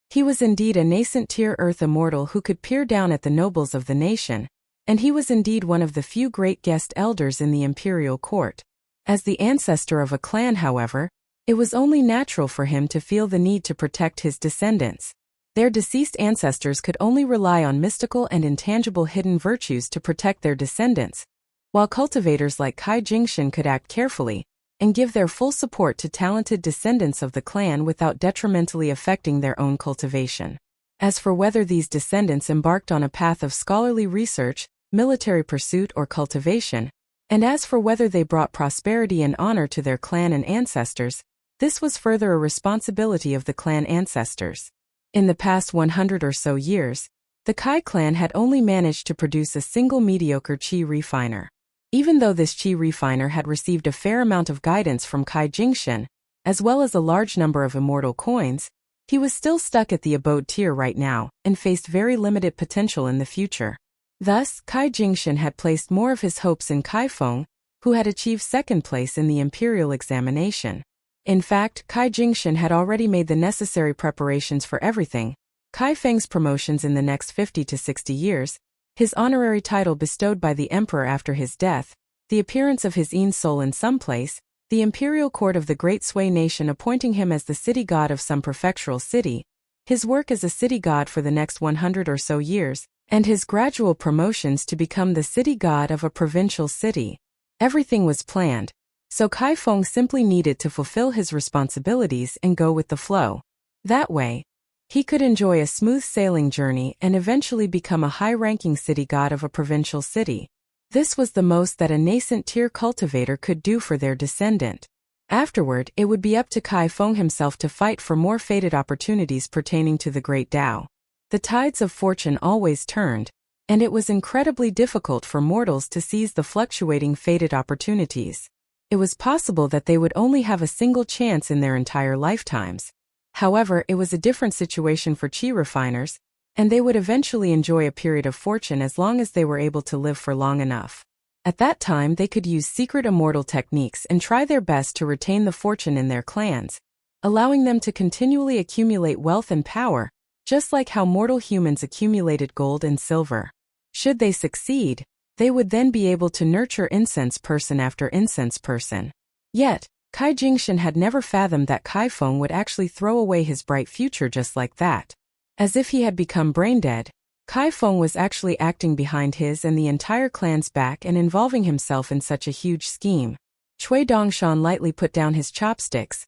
He was indeed a nascent tier earth immortal who could peer down at the nobles of the nation, and he was indeed one of the few great guest elders in the imperial court. As the ancestor of a clan, however, it was only natural for him to feel the need to protect his descendants. Their deceased ancestors could only rely on mystical and intangible hidden virtues to protect their descendants, while cultivators like Kai Jingshan could act carefully and give their full support to talented descendants of the clan without detrimentally affecting their own cultivation. As for whether these descendants embarked on a path of scholarly research, military pursuit, or cultivation, and as for whether they brought prosperity and honor to their clan and ancestors, this was further a responsibility of the clan ancestors. In the past 100 or so years, the Kai clan had only managed to produce a single mediocre qi refiner. Even though this qi refiner had received a fair amount of guidance from Kai Jingshan, as well as a large number of immortal coins, he was still stuck at the abode tier right now and faced very limited potential in the future. Thus, Kai Jingshan had placed more of his hopes in Kai Feng, who had achieved second place in the imperial examination. In fact, Kai Jingshan had already made the necessary preparations for everything: Kai Feng's promotions in the next 50 to 60 years, his honorary title bestowed by the emperor after his death, the appearance of his own soul in some place, the imperial court of the great Sui nation appointing him as the city god of some prefectural city, his work as a city god for the next 100 or so years, and his gradual promotions to become the city god of a provincial city. Everything was planned, so Kai Feng simply needed to fulfill his responsibilities and go with the flow. That way, he could enjoy a smooth sailing journey and eventually become a high-ranking city god of a provincial city. This was the most that a nascent tier cultivator could do for their descendant. Afterward, it would be up to Kai Feng himself to fight for more fated opportunities pertaining to the Great Tao. The tides of fortune always turned, and it was incredibly difficult for mortals to seize the fluctuating fated opportunities. It was possible that they would only have a single chance in their entire lifetimes. However, it was a different situation for qi refiners, and they would eventually enjoy a period of fortune as long as they were able to live for long enough. At that time, they could use secret immortal techniques and try their best to retain the fortune in their clans, allowing them to continually accumulate wealth and power, just like how mortal humans accumulated gold and silver. Should they succeed, they would then be able to nurture incense person after incense person. Yet, Kai Jingshan had never fathomed that Kai Feng would actually throw away his bright future just like that. As if he had become brain-dead, Kai Feng was actually acting behind his and the entire clan's back and involving himself in such a huge scheme. Cui Dongshan lightly put down his chopsticks.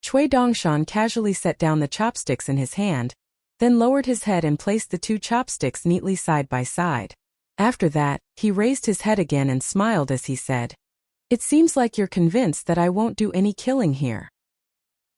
Cui Dongshan casually set down the chopsticks in his hand, then lowered his head and placed the two chopsticks neatly side by side. After that, he raised his head again and smiled as he said, "It seems like you're convinced that I won't do any killing here."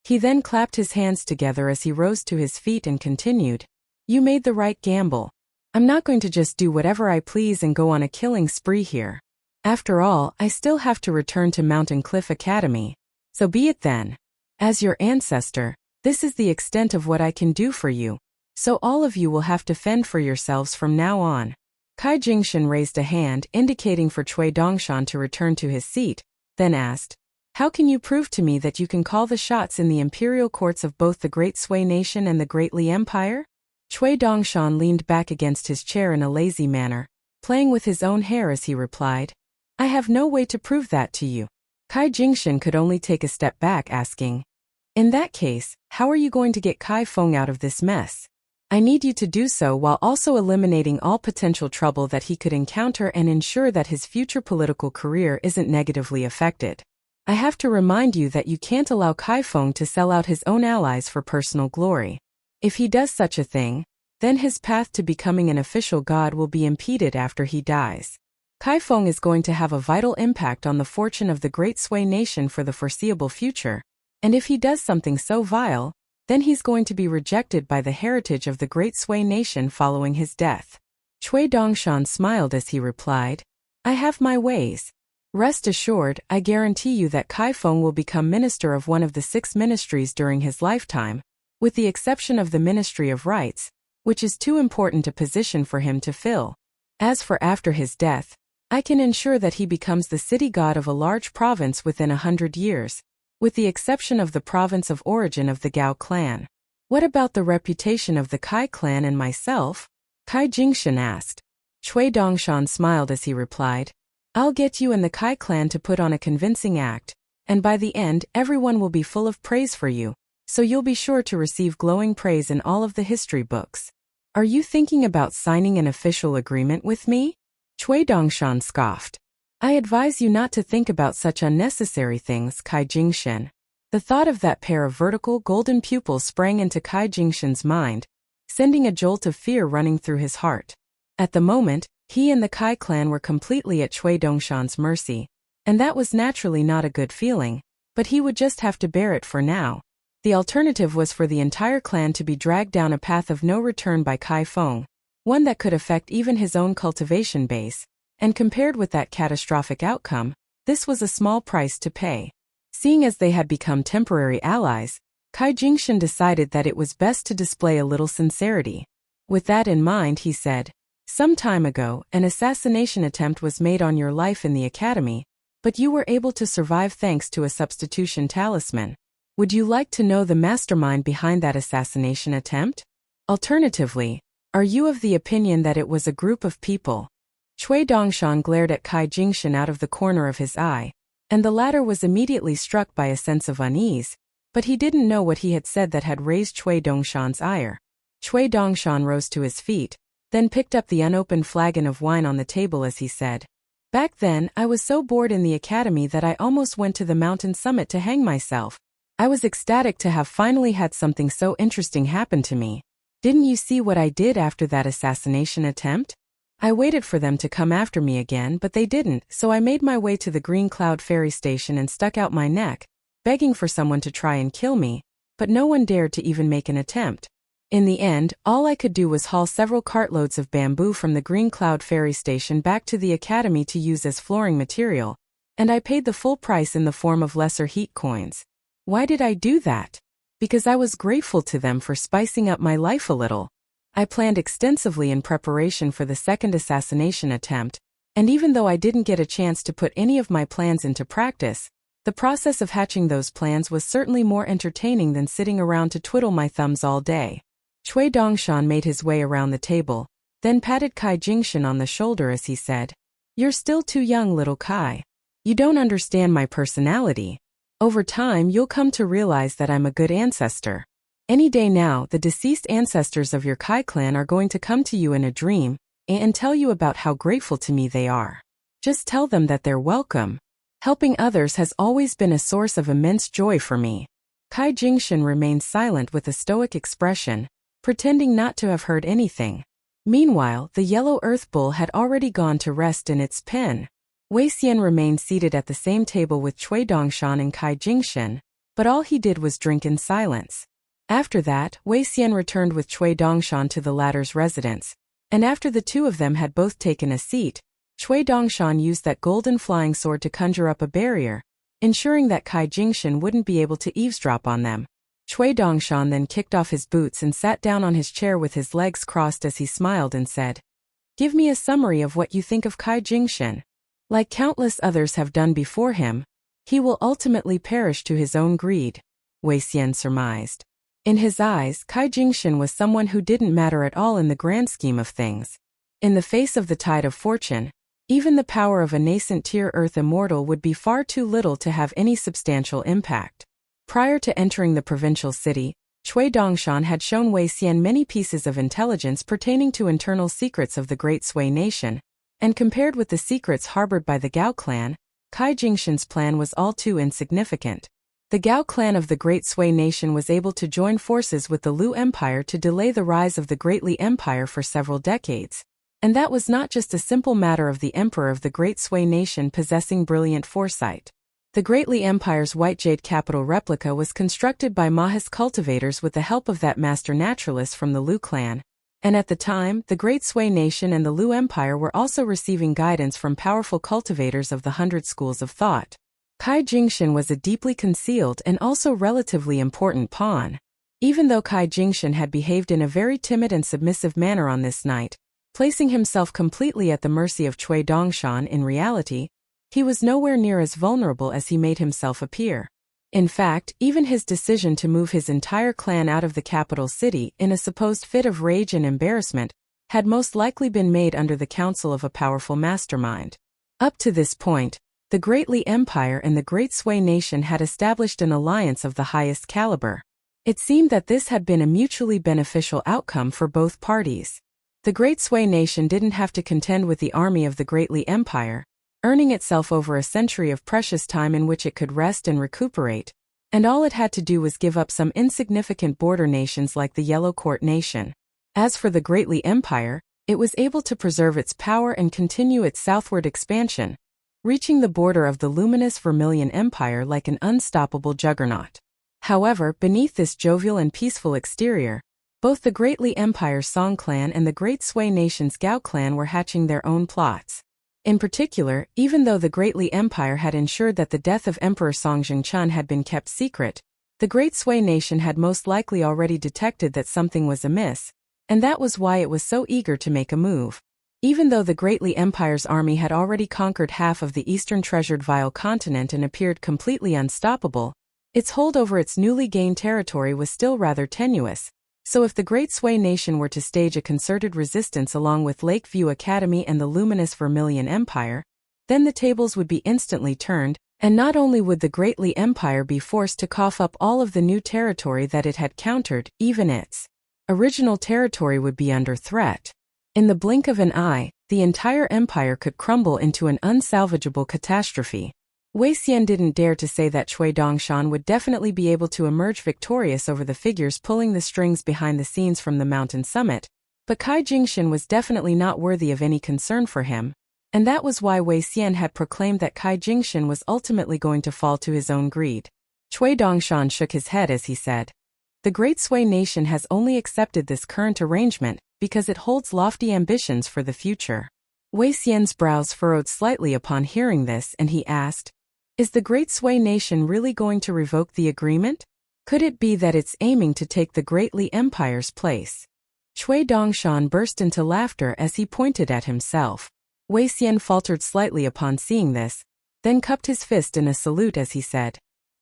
He then clapped his hands together as he rose to his feet and continued, "You made the right gamble. I'm not going to just do whatever I please and go on a killing spree here. After all, I still have to return to Mountain Cliff Academy. So be it then. As your ancestor, this is the extent of what I can do for you. So all of you will have to fend for yourselves from now on." Kai Jingshan raised a hand indicating for Cui Dongshan to return to his seat, then asked, "How can you prove to me that you can call the shots in the imperial courts of both the Great Sui Nation and the Great Li Empire?" Cui Dongshan leaned back against his chair in a lazy manner, playing with his own hair as he replied, "I have no way to prove that to you." Kai Jingshan could only take a step back, asking, "In that case, how are you going to get Kai Feng out of this mess? I need you to do so while also eliminating all potential trouble that he could encounter and ensure that his future political career isn't negatively affected. I have to remind you that you can't allow Kai Feng to sell out his own allies for personal glory. If he does such a thing, then his path to becoming an official god will be impeded after he dies. Kai Feng is going to have a vital impact on the fortune of the Great Sui Nation for the foreseeable future, and if he does something so vile, then he's going to be rejected by the heritage of the Great Sui Nation following his death." Cui Dongshan smiled as he replied, "I have my ways. Rest assured, I guarantee you that Kai Feng will become minister of one of the 6 ministries during his lifetime, with the exception of the Ministry of Rights, which is too important a position for him to fill. As for after his death, I can ensure that he becomes the city god of a large province within 100 years. With the exception of the province of origin of the Gao clan. What about the reputation of the Kai clan and myself?" Kai Jingshan asked. Cui Dongshan smiled as he replied, "I'll get you and the Kai clan to put on a convincing act, and by the end everyone will be full of praise for you, so you'll be sure to receive glowing praise in all of the history books. Are you thinking about signing an official agreement with me?" Cui Dongshan scoffed. "I advise you not to think about such unnecessary things, Kai Jingshan." The thought of that pair of vertical golden pupils sprang into Kai Jingshan's mind, sending a jolt of fear running through his heart. At the moment, He and the Kai clan were completely at Cui Dongshan's mercy, and that was naturally not a good feeling, but he would just have to bear it for now. The alternative was for the entire clan to be dragged down a path of no return by Kai Feng, one that could affect even his own cultivation base, and compared with that catastrophic outcome, this was a small price to pay. Seeing as they had become temporary allies, Kai Jingshan decided that it was best to display a little sincerity. With that in mind, he said, "Some time ago, an assassination attempt was made on your life in the academy, but you were able to survive thanks to a substitution talisman. Would you like to know the mastermind behind that assassination attempt? Alternatively, are you of the opinion that it was a group of people?" Cui Dongshan glared at Kai Jingshan out of the corner of his eye, and the latter was immediately struck by a sense of unease, but he didn't know what he had said that had raised Cui Dongshan's ire. Cui Dongshan rose to his feet, then picked up the unopened flagon of wine on the table as he said, "Back then, I was so bored in the academy that I almost went to the mountain summit to hang myself. I was ecstatic to have finally had something so interesting happen to me. Didn't you see what I did after that assassination attempt? I waited for them to come after me again, but they didn't, so I made my way to the Green Cloud ferry station and stuck out my neck, begging for someone to try and kill me, but no one dared to even make an attempt. In the end, all I could do was haul several cartloads of bamboo from the Green Cloud ferry station back to the academy to use as flooring material, and I paid the full price in the form of lesser heat coins. Why did I do that? Because I was grateful to them for spicing up my life a little. I planned extensively in preparation for the second assassination attempt, and even though I didn't get a chance to put any of my plans into practice, the process of hatching those plans was certainly more entertaining than sitting around to twiddle my thumbs all day." Cui Dongshan made his way around the table, then patted Kai Jingshan on the shoulder as he said, "You're still too young, little Kai. You don't understand my personality. Over time, you'll come to realize that I'm a good ancestor. Any day now, the deceased ancestors of your Kai clan are going to come to you in a dream and tell you about how grateful to me they are. Just tell them that they're welcome. Helping others has always been a source of immense joy for me." Kai Jingshan remained silent with a stoic expression, pretending not to have heard anything. Meanwhile, the yellow earth bull had already gone to rest in its pen. Wei Xian remained seated at the same table with Cui Dongshan and Kai Jingshan, but all he did was drink in silence. After that, Wei Xian returned with Cui Dongshan to the latter's residence, and after the two of them had both taken a seat, Cui Dongshan used that golden flying sword to conjure up a barrier, ensuring that Kai Jingshan wouldn't be able to eavesdrop on them. Cui Dongshan then kicked off his boots and sat down on his chair with his legs crossed as he smiled and said, "Give me a summary of what you think of Kai Jingshan. Like countless others have done before him, he will ultimately perish to his own greed," Wei Xian surmised. In his eyes, Kai Jingshan was someone who didn't matter at all in the grand scheme of things. In the face of the tide of fortune, even the power of a nascent tier Earth immortal would be far too little to have any substantial impact. Prior to entering the provincial city, Cui Dongshan had shown Wei Xian many pieces of intelligence pertaining to internal secrets of the Great Sui nation, and compared with the secrets harbored by the Gao clan, Kai Jingshan's plan was all too insignificant. The Gao clan of the Great Sui nation was able to join forces with the Lu Empire to delay the rise of the Great Li Empire for several decades. And that was not just a simple matter of the emperor of the Great Sui nation possessing brilliant foresight. The Great Li Empire's white jade capital replica was constructed by Mahis cultivators with the help of that master naturalist from the Lu clan. And at the time, the Great Sui nation and the Lu Empire were also receiving guidance from powerful cultivators of the 100 schools of thought. Kai Jingshan was a deeply concealed and also relatively important pawn. Even though Kai Jingshan had behaved in a very timid and submissive manner on this night, placing himself completely at the mercy of Cui Dongshan, in reality, he was nowhere near as vulnerable as he made himself appear. In fact, even his decision to move his entire clan out of the capital city in a supposed fit of rage and embarrassment had most likely been made under the counsel of a powerful mastermind. Up to this point, the Great Li Empire and the Great Sui nation had established an alliance of the highest caliber. It seemed that this had been a mutually beneficial outcome for both parties. The Great Sui nation didn't have to contend with the army of the Great Li Empire, earning itself over a century of precious time in which it could rest and recuperate, and all it had to do was give up some insignificant border nations like the Yellow Court nation. As for the Great Li Empire, it was able to preserve its power and continue its southward expansion, reaching the border of the luminous Vermilion Empire like an unstoppable juggernaut. However, beneath this jovial and peaceful exterior, both the Great Li Empire's Song clan and the Great Sui nation's Gao clan were hatching their own plots. In particular, even though the Great Li Empire had ensured that the death of Emperor Song Jingchun had been kept secret, the Great Sui nation had most likely already detected that something was amiss, and that was why it was so eager to make a move. Even though the Great Li Empire's army had already conquered half of the eastern treasured Vile continent and appeared completely unstoppable, its hold over its newly gained territory was still rather tenuous. So if the Great Sui nation were to stage a concerted resistance along with Lakeview Academy and the luminous Vermilion Empire, then the tables would be instantly turned, and not only would the Great Li Empire be forced to cough up all of the new territory that it had countered, even its original territory would be under threat. In the blink of an eye, the entire empire could crumble into an unsalvageable catastrophe. Wei Xian didn't dare to say that Cui Dongshan would definitely be able to emerge victorious over the figures pulling the strings behind the scenes from the mountain summit, but Kai Jingshan was definitely not worthy of any concern for him, and that was why Wei Xian had proclaimed that Kai Jingshan was ultimately going to fall to his own greed. Cui Dongshan shook his head as he said, "The Great Sui nation has only accepted this current arrangement because it holds lofty ambitions for the future." Wei Xian's brows furrowed slightly upon hearing this, and he asked, "Is the Great Sui nation really going to revoke the agreement? Could it be that it's aiming to take the Great Li Empire's place?" Cui Dongshan burst into laughter as he pointed at himself. Wei Xian faltered slightly upon seeing this, then cupped his fist in a salute as he said,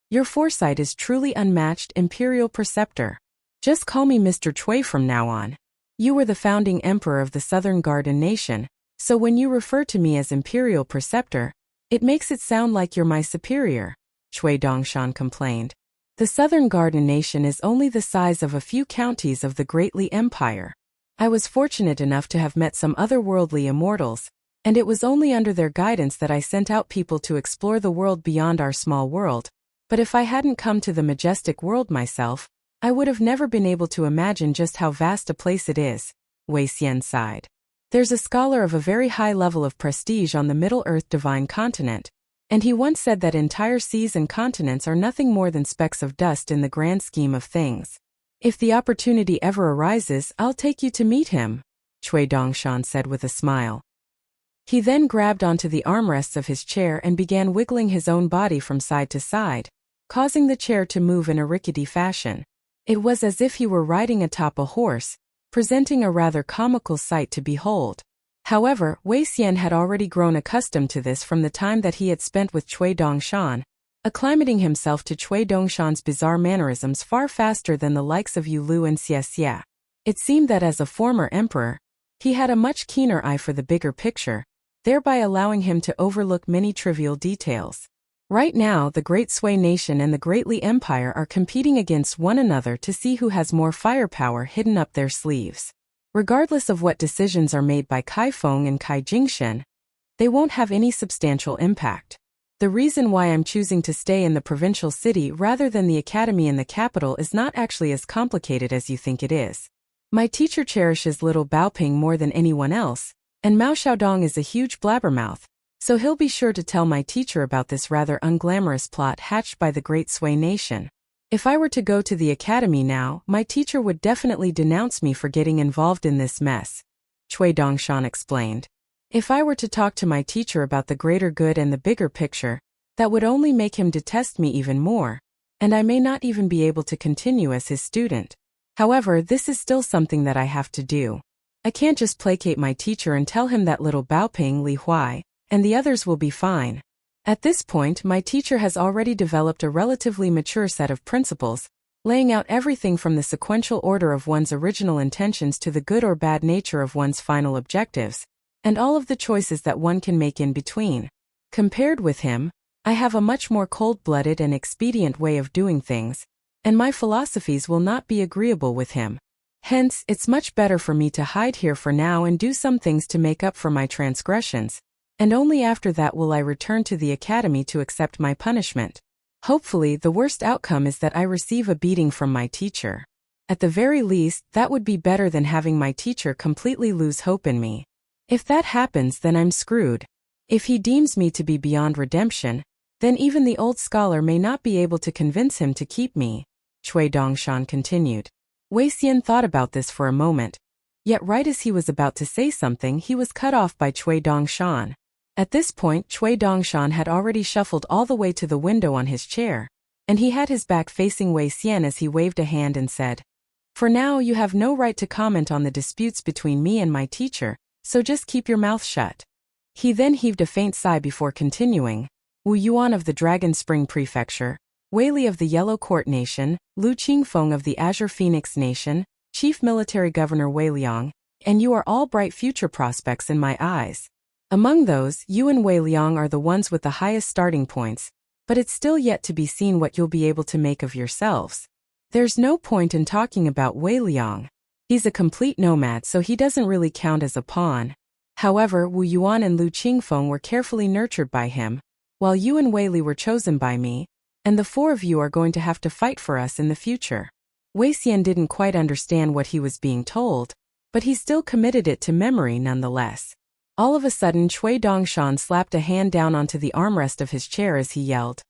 "Your foresight is truly unmatched, Imperial Preceptor. Just call me Mr. Cui from now on. You were the founding emperor of the Southern Garden Nation, so when you refer to me as Imperial Preceptor, it makes it sound like you're my superior," Cui Dongshan complained. "The Southern Garden Nation is only the size of a few counties of the Great Li Empire. I was fortunate enough to have met some otherworldly immortals, and it was only under their guidance that I sent out people to explore the world beyond our small world, but if I hadn't come to the majestic world myself, I would have never been able to imagine just how vast a place it is," Wei Xian sighed. "There's a scholar of a very high level of prestige on the Middle-earth Divine Continent, and he once said that entire seas and continents are nothing more than specks of dust in the grand scheme of things. If the opportunity ever arises, I'll take you to meet him," Cui Dongshan said with a smile. He then grabbed onto the armrests of his chair and began wiggling his own body from side to side, causing the chair to move in a rickety fashion. It was as if he were riding atop a horse, presenting a rather comical sight to behold. However, Wei Xian had already grown accustomed to this from the time that he had spent with Cui Dongshan, acclimating himself to Cui Dongshan's bizarre mannerisms far faster than the likes of Yu Lu and Xie Xie. It seemed that as a former emperor, he had a much keener eye for the bigger picture, thereby allowing him to overlook many trivial details. Right now, the Great Sui nation and the Great Li Empire are competing against one another to see who has more firepower hidden up their sleeves. Regardless of what decisions are made by Kai Feng and Kai Jingshan, they won't have any substantial impact. The reason why I'm choosing to stay in the provincial city rather than the academy in the capital is not actually as complicated as you think it is. My teacher cherishes little Baoping more than anyone else, and Mao Xiaodong is a huge blabbermouth, so he'll be sure to tell my teacher about this rather unglamorous plot hatched by the Great Sui nation. If I were to go to the academy now, my teacher would definitely denounce me for getting involved in this mess," Cui Dongshan explained. "If I were to talk to my teacher about the greater good and the bigger picture, that would only make him detest me even more, and I may not even be able to continue as his student. However, this is still something that I have to do. I can't just placate my teacher and tell him that little Baoping Li Huai and the others will be fine. At this point, my teacher has already developed a relatively mature set of principles, laying out everything from the sequential order of one's original intentions to the good or bad nature of one's final objectives, and all of the choices that one can make in between. Compared with him, I have a much more cold-blooded and expedient way of doing things, and my philosophies will not be agreeable with him. Hence, it's much better for me to hide here for now and do some things to make up for my transgressions, and only after that will I return to the academy to accept my punishment. Hopefully, the worst outcome is that I receive a beating from my teacher." At the very least, that would be better than having my teacher completely lose hope in me. If that happens, then I'm screwed. If he deems me to be beyond redemption, then even the old scholar may not be able to convince him to keep me, Cui Dongshan continued. Wei Xian thought about this for a moment. Yet right as he was about to say something, he was cut off by Cui Dongshan. At this point, Cui Dongshan had already shuffled all the way to the window on his chair, and he had his back facing Wei Xian as he waved a hand and said, "For now you have no right to comment on the disputes between me and my teacher, so just keep your mouth shut." He then heaved a faint sigh before continuing, "Wu Yuan of the Dragon Spring Prefecture, Wei Li of the Yellow Court Nation, Lu Qingfeng of the Azure Phoenix Nation, Chief Military Governor Wei Liang, and you are all bright future prospects in my eyes. Among those, you and Wei Liang are the ones with the highest starting points, but it's still yet to be seen what you'll be able to make of yourselves. There's no point in talking about Wei Liang. He's a complete nomad, so he doesn't really count as a pawn. However, Wu Yuan and Lu Qingfeng were carefully nurtured by him, while you and Wei Li were chosen by me, and the four of you are going to have to fight for us in the future." Wei Xian didn't quite understand what he was being told, but he still committed it to memory nonetheless. All of a sudden, Cui Dongshan slapped a hand down onto the armrest of his chair as he yelled,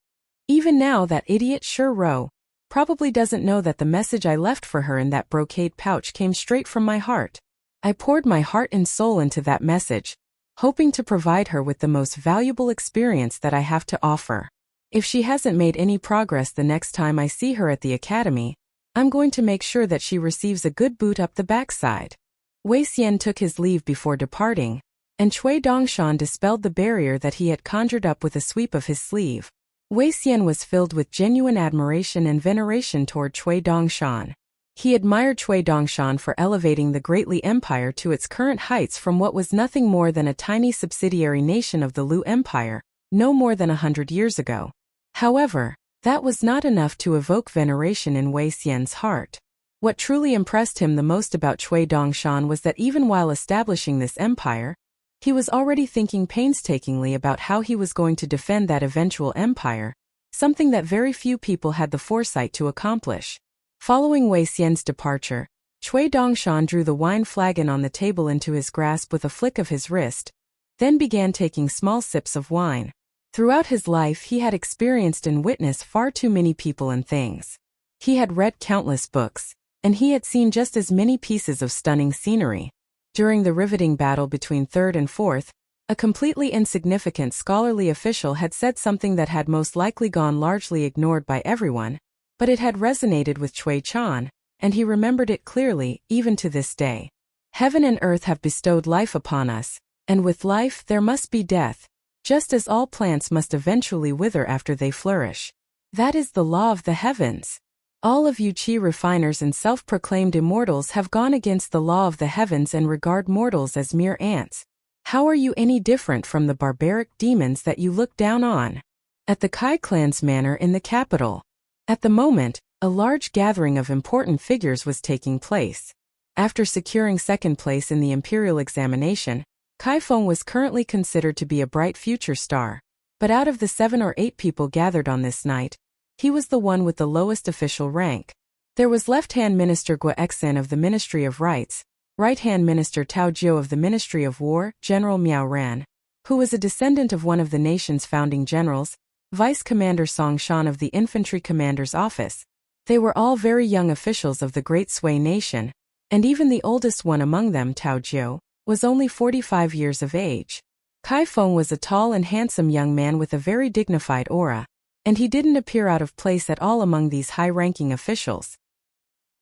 "Even now that idiot Shi Ro probably doesn't know that the message I left for her in that brocade pouch came straight from my heart. I poured my heart and soul into that message, hoping to provide her with the most valuable experience that I have to offer. If she hasn't made any progress the next time I see her at the academy, I'm going to make sure that she receives a good boot up the backside." Wei Xian took his leave before departing, and Cui Dongshan dispelled the barrier that he had conjured up with a sweep of his sleeve. Wei Xian was filled with genuine admiration and veneration toward Cui Dongshan. He admired Cui Dongshan for elevating the Great Li Empire to its current heights from what was nothing more than a tiny subsidiary nation of the Lu Empire, no more than 100 years ago. However, that was not enough to evoke veneration in Wei Xian's heart. What truly impressed him the most about Cui Dongshan was that even while establishing this empire, he was already thinking painstakingly about how he was going to defend that eventual empire, something that very few people had the foresight to accomplish. Following Wei Xian's departure, Cui Dongshan drew the wine flagon on the table into his grasp with a flick of his wrist, then began taking small sips of wine. Throughout his life, he had experienced and witnessed far too many people and things. He had read countless books, and he had seen just as many pieces of stunning scenery. During the riveting battle between Third and Fourth, a completely insignificant scholarly official had said something that had most likely gone largely ignored by everyone, but it had resonated with Cui Chan, and he remembered it clearly, even to this day. "Heaven and earth have bestowed life upon us, and with life there must be death, just as all plants must eventually wither after they flourish. That is the law of the heavens. All of you chi refiners and self-proclaimed immortals have gone against the law of the heavens and regard mortals as mere ants. How are you any different from the barbaric demons that you look down on?" At the Kai clan's manor in the capital. At the moment, a large gathering of important figures was taking place. After securing second place in the imperial examination, Feng was currently considered to be a bright future star, but out of the 7 or 8 people gathered on this night, he was the one with the lowest official rank. There was Left-Hand Minister Guo Exin of the Ministry of Rights, Right-Hand Minister Tao Jiu of the Ministry of War, General Miao Ran, who was a descendant of one of the nation's founding generals, Vice Commander Song Shan of the Infantry Commander's Office. They were all very young officials of the Great Sui Nation, and even the oldest one among them, Tao Jiu, was only 45 years of age. Feng was a tall and handsome young man with a very dignified aura, and he didn't appear out of place at all among these high-ranking officials.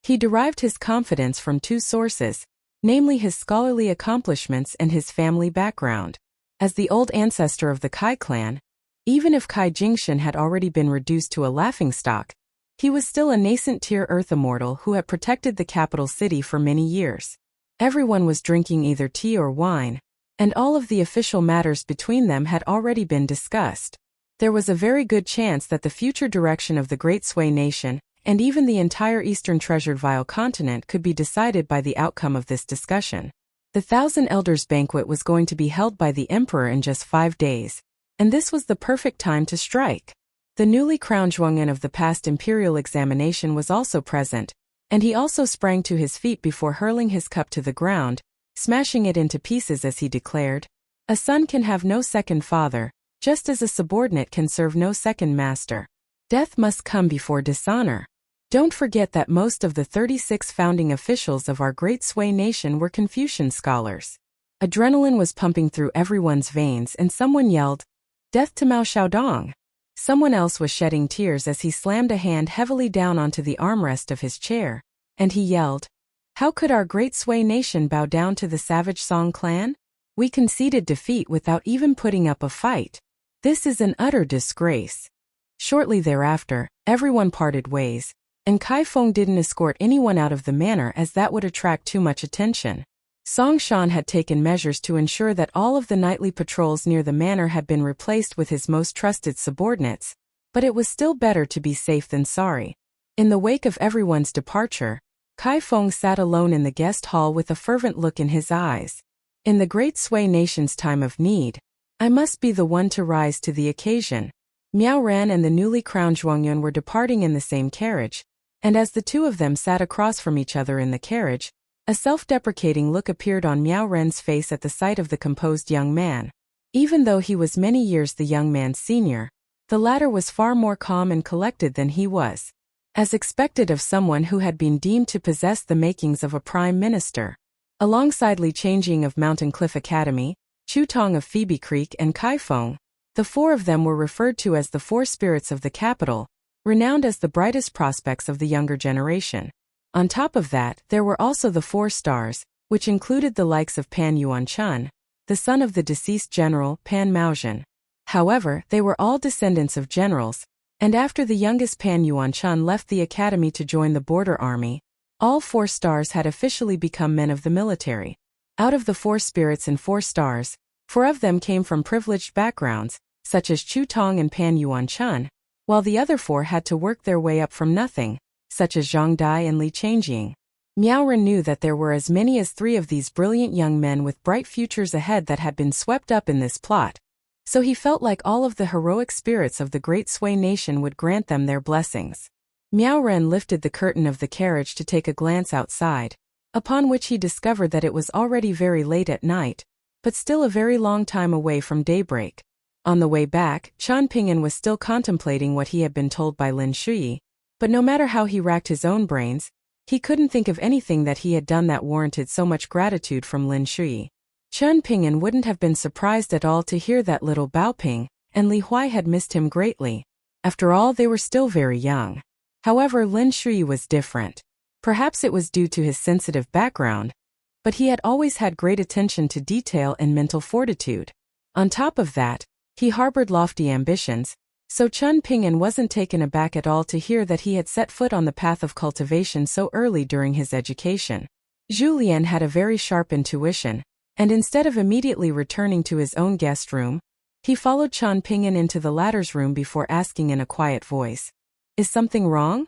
He derived his confidence from 2 sources, namely his scholarly accomplishments and his family background. As the old ancestor of the Kai clan, even if Kai Jingshan had already been reduced to a laughingstock, he was still a nascent tier earth immortal who had protected the capital city for many years. Everyone was drinking either tea or wine, and all of the official matters between them had already been discussed. There was a very good chance that the future direction of the Great Sui Nation, and even the entire Eastern Treasured Vile continent, could be decided by the outcome of this discussion. The Thousand Elders banquet was going to be held by the Emperor in just 5 days, and this was the perfect time to strike. The newly crowned Zhuangyan of the past imperial examination was also present, And he also sprang to his feet before hurling his cup to the ground, smashing it into pieces as he declared, "A son can have no second father, just as a subordinate can serve no second master. Death must come before dishonor. Don't forget that most of the 36 founding officials of our great Sui nation were Confucian scholars." Adrenaline was pumping through everyone's veins and someone yelled, "Death to Mao Xiaodong!" Someone else was shedding tears as he slammed a hand heavily down onto the armrest of his chair, and he yelled, "How could our great Sui nation bow down to the savage Song clan? We conceded defeat without even putting up a fight. This is an utter disgrace." Shortly thereafter, everyone parted ways, and Feng didn't escort anyone out of the manor as that would attract too much attention. Song Shan had taken measures to ensure that all of the nightly patrols near the manor had been replaced with his most trusted subordinates, but it was still better to be safe than sorry. In the wake of everyone's departure, Feng sat alone in the guest hall with a fervent look in his eyes. In the great Sui nation's time of need, I must be the one to rise to the occasion. Miao Ran and the newly crowned Zhuangyun were departing in the same carriage, and as the two of them sat across from each other in the carriage, a self-deprecating look appeared on Miao Ren's face at the sight of the composed young man. Even though he was many years the young man's senior, the latter was far more calm and collected than he was, as expected of someone who had been deemed to possess the makings of a prime minister. Alongside Li Changjing of Mountain Cliff Academy, Chu Tong of Phoebe Creek and Feng, the four of them were referred to as the four spirits of the capital, renowned as the brightest prospects of the younger generation. On top of that, there were also the 4 stars, which included the likes of Pan Yuanchun, the son of the deceased general Pan Maozhen. However, they were all descendants of generals, and after the youngest Pan Yuanchun left the academy to join the border army, all 4 stars had officially become men of the military. Out of the 4 spirits and 4 stars, 4 of them came from privileged backgrounds, such as Chu Tong and Pan Yuanchun, while the other 4 had to work their way up from nothing, such as Zhang Dai and Li Changjing. Miao Ren knew that there were as many as 3 of these brilliant young men with bright futures ahead that had been swept up in this plot, so he felt like all of the heroic spirits of the great Sui nation would grant them their blessings. Miao Ren lifted the curtain of the carriage to take a glance outside, upon which he discovered that it was already very late at night, but still a very long time away from daybreak. On the way back, Chan Ping'an was still contemplating what he had been told by Lin Shuyi, but no matter how he racked his own brains, he couldn't think of anything that he had done that warranted so much gratitude from Lin Shuyi. Chen Ping'an wouldn't have been surprised at all to hear that little Baoping and Li Huai had missed him greatly. After all, they were still very young. However, Lin Shuyi was different. Perhaps it was due to his sensitive background, but he had always had great attention to detail and mental fortitude. On top of that, he harbored lofty ambitions, so Chen Ping'an wasn't taken aback at all to hear that he had set foot on the path of cultivation so early during his education. Zhu Lian had a very sharp intuition, and instead of immediately returning to his own guest room, he followed Chen Ping'an into the latter's room before asking in a quiet voice, "Is something wrong?"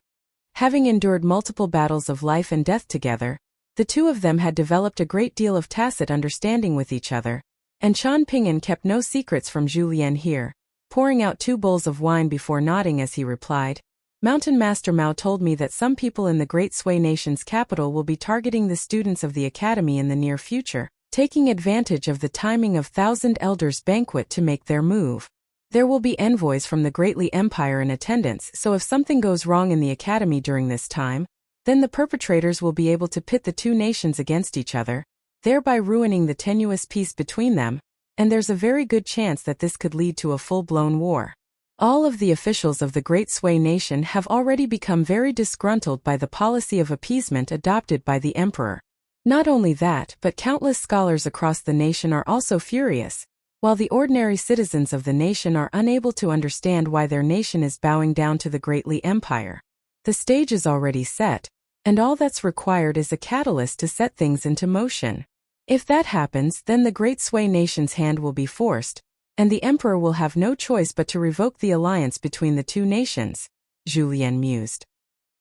Having endured multiple battles of life and death together, the two of them had developed a great deal of tacit understanding with each other, and Chen Ping'an kept no secrets from Zhu Lian here, pouring out 2 bowls of wine before nodding as he replied, "Mountain Master Mao told me that some people in the Great Sui Nation's capital will be targeting the students of the academy in the near future, taking advantage of the timing of Thousand Elders' banquet to make their move. There will be envoys from the Great Li Empire in attendance, so if something goes wrong in the academy during this time, then the perpetrators will be able to pit the 2 nations against each other, thereby ruining the tenuous peace between them, and there's a very good chance that this could lead to a full-blown war. All of the officials of the Great Sui Nation have already become very disgruntled by the policy of appeasement adopted by the emperor. Not only that, but countless scholars across the nation are also furious, while the ordinary citizens of the nation are unable to understand why their nation is bowing down to the Great Li Empire. The stage is already set, and all that's required is a catalyst to set things into motion. If that happens, then the Great Sui Nation's hand will be forced, and the emperor will have no choice but to revoke the alliance between the 2 nations," Zhu Lian mused.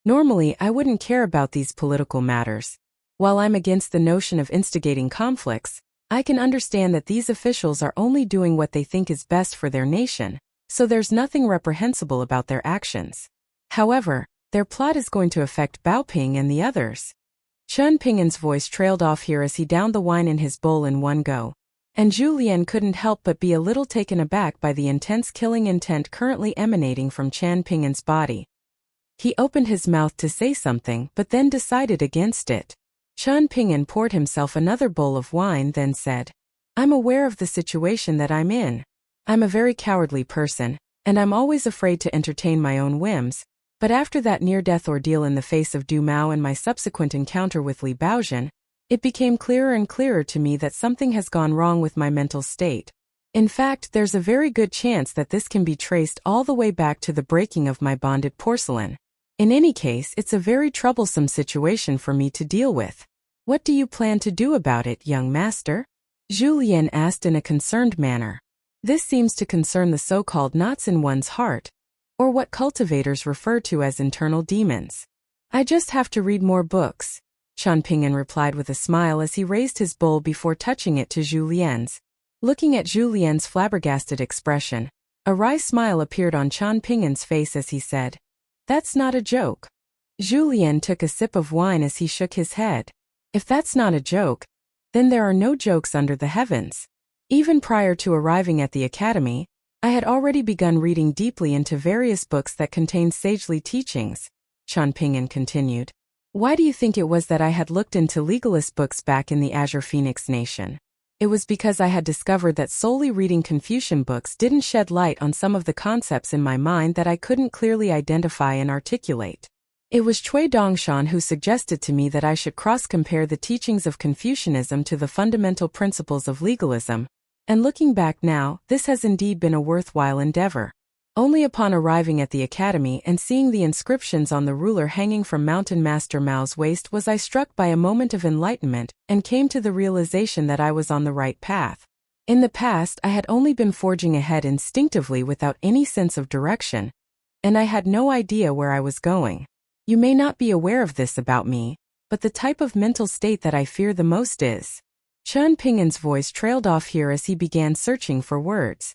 "Normally, I wouldn't care about these political matters. While I'm against the notion of instigating conflicts, I can understand that these officials are only doing what they think is best for their nation, so there's nothing reprehensible about their actions. However, Their plot is going to affect Baoping and the others. Chen Ping'an's voice trailed off here as he downed the wine in his bowl in one go, and Zhu Lian couldn't help but be a little taken aback by the intense killing intent currently emanating from Chen Ping'an's body. He opened his mouth to say something but then decided against it. Chen Ping'an poured himself another bowl of wine, then said, "I'm aware of the situation that I'm in. I'm a very cowardly person, and I'm always afraid to entertain my own whims, but after that near-death ordeal in the face of Du Mao and my subsequent encounter with Li Baozhen, it became clearer and clearer to me that something has gone wrong with my mental state. In fact, there's a very good chance that this can be traced all the way back to the breaking of my bonded porcelain. In any case, it's a very troublesome situation for me to deal with. What do you plan to do about it, young master?" Zhu Lian asked in a concerned manner. This seems to concern the so-called knots in one's heart, or what cultivators refer to as internal demons. "I just have to read more books," Chen Ping'an replied with a smile as he raised his bowl before touching it to Zhu Lian's. Looking at Zhu Lian's flabbergasted expression, a wry smile appeared on Chen Ping'an's face as he said, "That's not a joke." Zhu Lian took a sip of wine as he shook his head. "If that's not a joke, then there are no jokes under the heavens. Even prior to arriving at the academy, I had already begun reading deeply into various books that contained sagely teachings," Chen Ping'an continued. "Why do you think it was that I had looked into legalist books back in the Azure Phoenix Nation? It was because I had discovered that solely reading Confucian books didn't shed light on some of the concepts in my mind that I couldn't clearly identify and articulate. It was Cui Dongshan who suggested to me that I should cross-compare the teachings of Confucianism to the fundamental principles of legalism, and looking back now, this has indeed been a worthwhile endeavor. Only upon arriving at the academy and seeing the inscriptions on the ruler hanging from Mountain Master Mao's waist was I struck by a moment of enlightenment and came to the realization that I was on the right path. In the past, I had only been forging ahead instinctively without any sense of direction, and I had no idea where I was going. You may not be aware of this about me, but the type of mental state that I fear the most is..." Chen Ping'an's voice trailed off here as he began searching for words.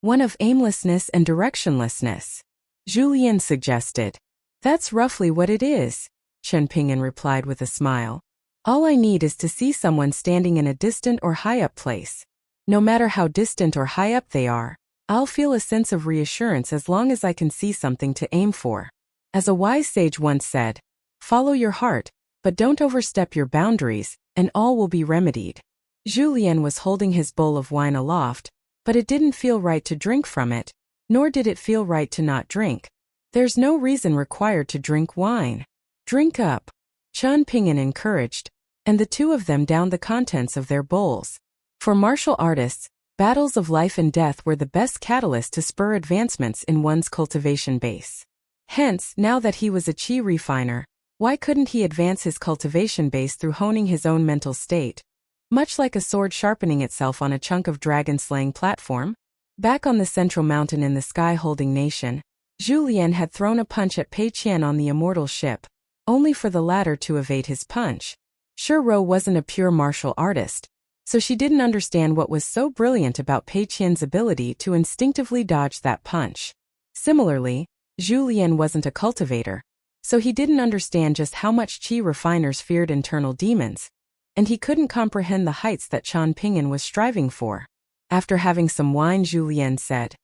"One of aimlessness and directionlessness," Zhu Lian suggested. "That's roughly what it is," Chen Ping'an replied with a smile. "All I need is to see someone standing in a distant or high-up place. No matter how distant or high up they are, I'll feel a sense of reassurance as long as I can see something to aim for. As a wise sage once said, follow your heart, but don't overstep your boundaries, and all will be remedied." Zhu Lian was holding his bowl of wine aloft, but it didn't feel right to drink from it, nor did it feel right to not drink. There's no reason required to drink wine. "Drink up," Chen Ping'an encouraged, and the two of them downed the contents of their bowls. For martial artists, battles of life and death were the best catalyst to spur advancements in one's cultivation base. Hence, now that he was a qi refiner, why couldn't he advance his cultivation base through honing his own mental state? Much like a sword sharpening itself on a chunk of dragon-slaying platform? Back on the central mountain in the sky-holding nation, Zhu Lian had thrown a punch at Pei Qian on the immortal ship, only for the latter to evade his punch. Shi Ro wasn't a pure martial artist, so she didn't understand what was so brilliant about Pei Qian's ability to instinctively dodge that punch. Similarly, Zhu Lian wasn't a cultivator, so he didn't understand just how much qi refiners feared internal demons, and he couldn't comprehend the heights that Chen Ping'an was striving for. After having some wine, Zhu Lian said,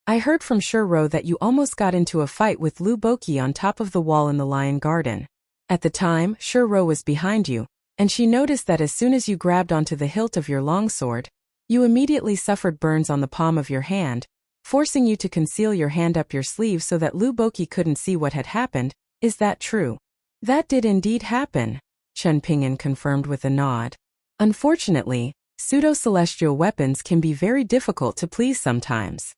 "I heard from Shi Ro that you almost got into a fight with Lu Boqi on top of the wall in the Lion Garden. At the time, Shi Ro was behind you, and she noticed that as soon as you grabbed onto the hilt of your longsword, you immediately suffered burns on the palm of your hand, forcing you to conceal your hand up your sleeve so that Lu Boqi couldn't see what had happened. Is that true?" "That did indeed happen," Chen Ping'an confirmed with a nod. "Unfortunately, pseudo-celestial weapons can be very difficult to please sometimes."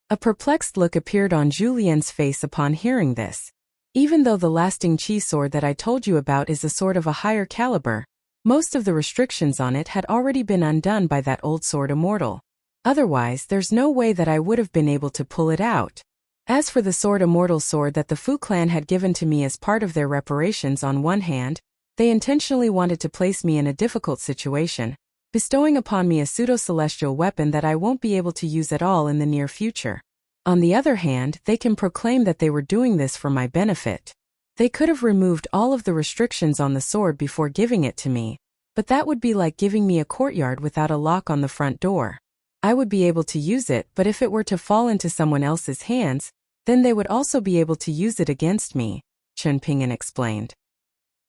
A perplexed look appeared on Zhu Lian's face upon hearing this. Even though the lasting qi sword that I told you about is a sword of a higher caliber, most of the restrictions on it had already been undone by that old sword immortal. Otherwise, there's no way that I would have been able to pull it out. As for the sword immortal sword that the Fu clan had given to me as part of their reparations, on one hand, they intentionally wanted to place me in a difficult situation, bestowing upon me a pseudo-celestial weapon that I won't be able to use at all in the near future. On the other hand, they can proclaim that they were doing this for my benefit. They could have removed all of the restrictions on the sword before giving it to me, but that would be like giving me a courtyard without a lock on the front door. I would be able to use it, but if it were to fall into someone else's hands, then they would also be able to use it against me, Chen Ping'an explained.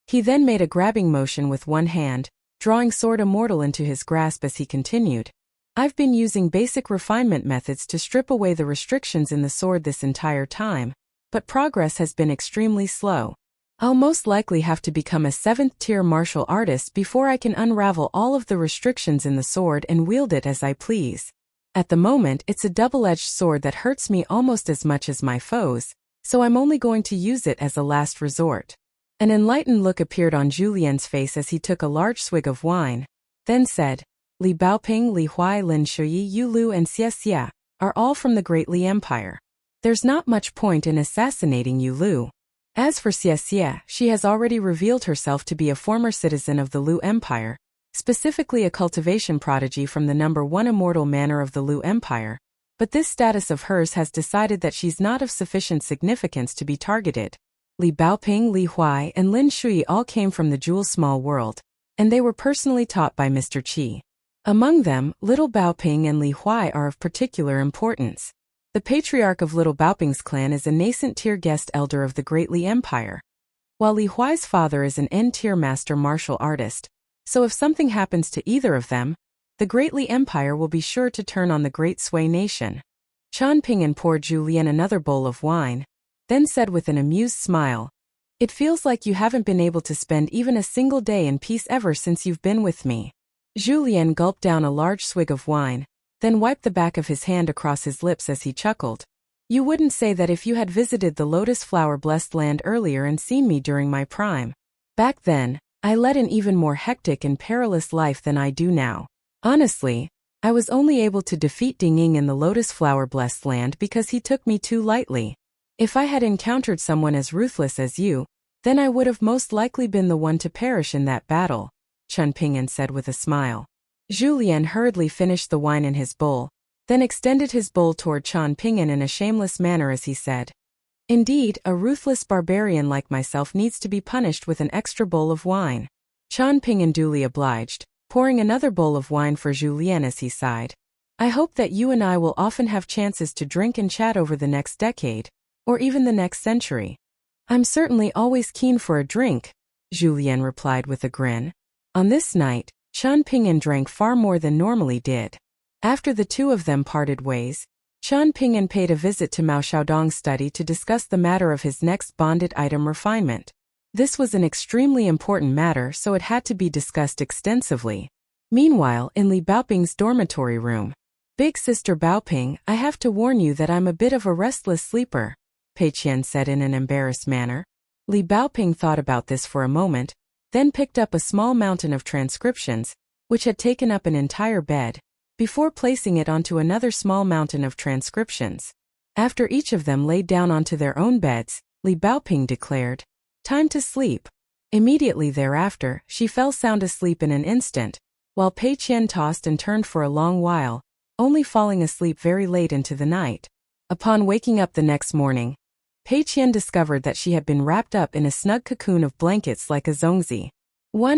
He then made a grabbing motion with one hand, drawing Sword Immortal into his grasp as he continued. I've been using basic refinement methods to strip away the restrictions in the sword this entire time, but progress has been extremely slow. I'll most likely have to become a 7th-tier martial artist before I can unravel all of the restrictions in the sword and wield it as I please. At the moment, it's a double-edged sword that hurts me almost as much as my foes, so I'm only going to use it as a last resort. An enlightened look appeared on Julian's face as he took a large swig of wine, then said, Li Baoping, Li Huai, Lin Shuyi, Yu Lu and Xie Xie are all from the Great Li Empire. There's not much point in assassinating Yu Lu. As for Xie Xie, she has already revealed herself to be a former citizen of the Lu Empire, specifically a cultivation prodigy from the number 1 immortal manor of the Lu Empire, but this status of hers has decided that she's not of sufficient significance to be targeted. Li Baoping, Li Huai and Lin Shui all came from the Jewel Small World, and they were personally taught by Mr. Qi. Among them, Little Baoping and Li Huai are of particular importance. The patriarch of Little Baoping's clan is a nascent-tier guest elder of the Great Li Empire, while Li Huai's father is an N-tier master martial artist, so if something happens to either of them, the Great Li Empire will be sure to turn on the Great Sui nation. Chen Ping'an poured Julian another bowl of wine, then said with an amused smile, It feels like you haven't been able to spend even a single day in peace ever since you've been with me. Julien gulped down a large swig of wine, then wiped the back of his hand across his lips as he chuckled. You wouldn't say that if you had visited the lotus flower-blessed land earlier and seen me during my prime. Back then, I led an even more hectic and perilous life than I do now. Honestly, I was only able to defeat Ding Ying in the lotus flower-blessed land because he took me too lightly. If I had encountered someone as ruthless as you, then I would have most likely been the one to perish in that battle, Chen Ping'an said with a smile. Julien hurriedly finished the wine in his bowl, then extended his bowl toward Chen Ping'an in a shameless manner as he said, Indeed, a ruthless barbarian like myself needs to be punished with an extra bowl of wine. Chen Ping'an duly obliged, pouring another bowl of wine for Julien as he sighed. I hope that you and I will often have chances to drink and chat over the next decade, or even the next century. I'm certainly always keen for a drink, Julien replied with a grin. On this night, Chen Ping'an drank far more than normally did. After the two of them parted ways, Chen Ping'an paid a visit to Mao Xiaodong's study to discuss the matter of his next bonded item refinement. This was an extremely important matter, so it had to be discussed extensively. Meanwhile, in Li Baoping's dormitory room, Big Sister Baoping, I have to warn you that I'm a bit of a restless sleeper, Pei Qian said in an embarrassed manner. Li Baoping thought about this for a moment, then picked up a small mountain of transcriptions, which had taken up an entire bed, before placing it onto another small mountain of transcriptions. After each of them laid down onto their own beds, Li Baoping declared, Time to sleep. Immediately thereafter, she fell sound asleep in an instant, while Pei Qian tossed and turned for a long while, only falling asleep very late into the night. Upon waking up the next morning, Pei Qian discovered that she had been wrapped up in a snug cocoon of blankets like a zongzi.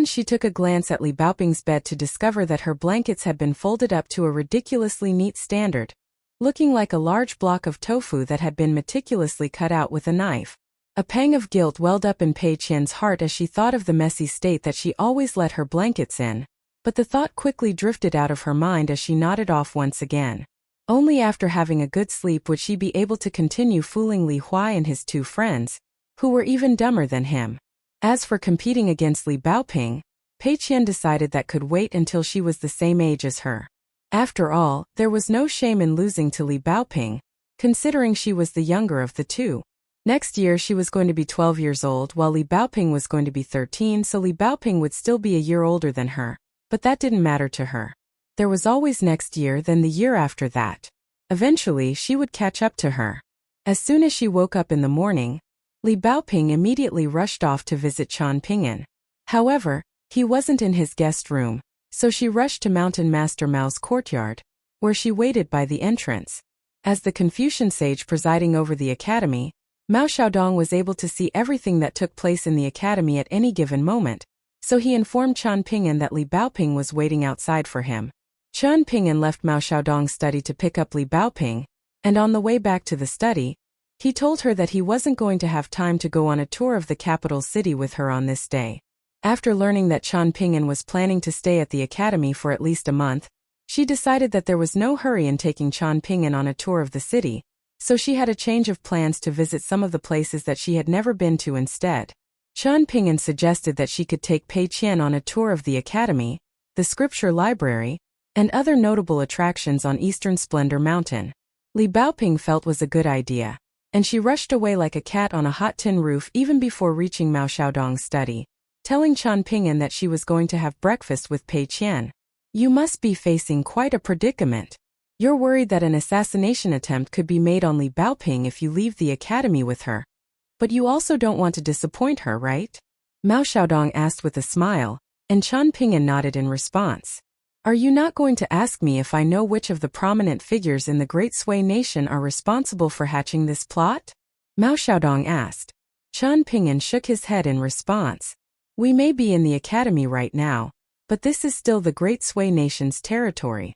She took a glance at Li Baoping's bed to discover that her blankets had been folded up to a ridiculously neat standard, looking like a large block of tofu that had been meticulously cut out with a knife. A pang of guilt welled up in Pei Qian's heart as she thought of the messy state that she always let her blankets in, but the thought quickly drifted out of her mind as she nodded off once again. Only after having a good sleep would she be able to continue fooling Li Huai and his two friends, who were even dumber than him. As for competing against Li Baoping, Pei Qian decided that could wait until she was the same age as her. After all, there was no shame in losing to Li Baoping, considering she was the younger of the two. Next year she was going to be 12 years old while Li Baoping was going to be 13, so Li Baoping would still be a year older than her, but that didn't matter to her. There was always next year, then the year after that. Eventually she would catch up to her. As soon as she woke up in the morning, Li Baoping immediately rushed off to visit Chen Ping'an. However, he wasn't in his guest room, so she rushed to Mountain Master Mao's courtyard, where she waited by the entrance. As the Confucian sage presiding over the academy, Mao Xiaodong was able to see everything that took place in the academy at any given moment, so he informed Chen Ping'an that Li Baoping was waiting outside for him. Chen Ping'an left Mao Xiaodong's study to pick up Li Baoping, and on the way back to the study, he told her that he wasn't going to have time to go on a tour of the capital city with her on this day. After learning that Chen Ping'an was planning to stay at the academy for at least a month, she decided that there was no hurry in taking Chen Ping'an on a tour of the city, so she had a change of plans to visit some of the places that she had never been to instead. Chen Ping'an suggested that she could take Pei Qian on a tour of the academy, the scripture library, and other notable attractions on Eastern Splendor Mountain. Li Baoping felt was a good idea, and she rushed away like a cat on a hot tin roof even before reaching Mao Xiaodong's study, telling Chen Ping'an that she was going to have breakfast with Pei Qian. You must be facing quite a predicament. You're worried that an assassination attempt could be made on Li Baoping if you leave the academy with her. But you also don't want to disappoint her, right? Mao Xiaodong asked with a smile, and Chen Ping'an nodded in response. Are you not going to ask me if I know which of the prominent figures in the Great Sui nation are responsible for hatching this plot? Mao Xiaodong asked. Chen Ping'an shook his head in response. We may be in the academy right now, but this is still the Great Sui nation's territory.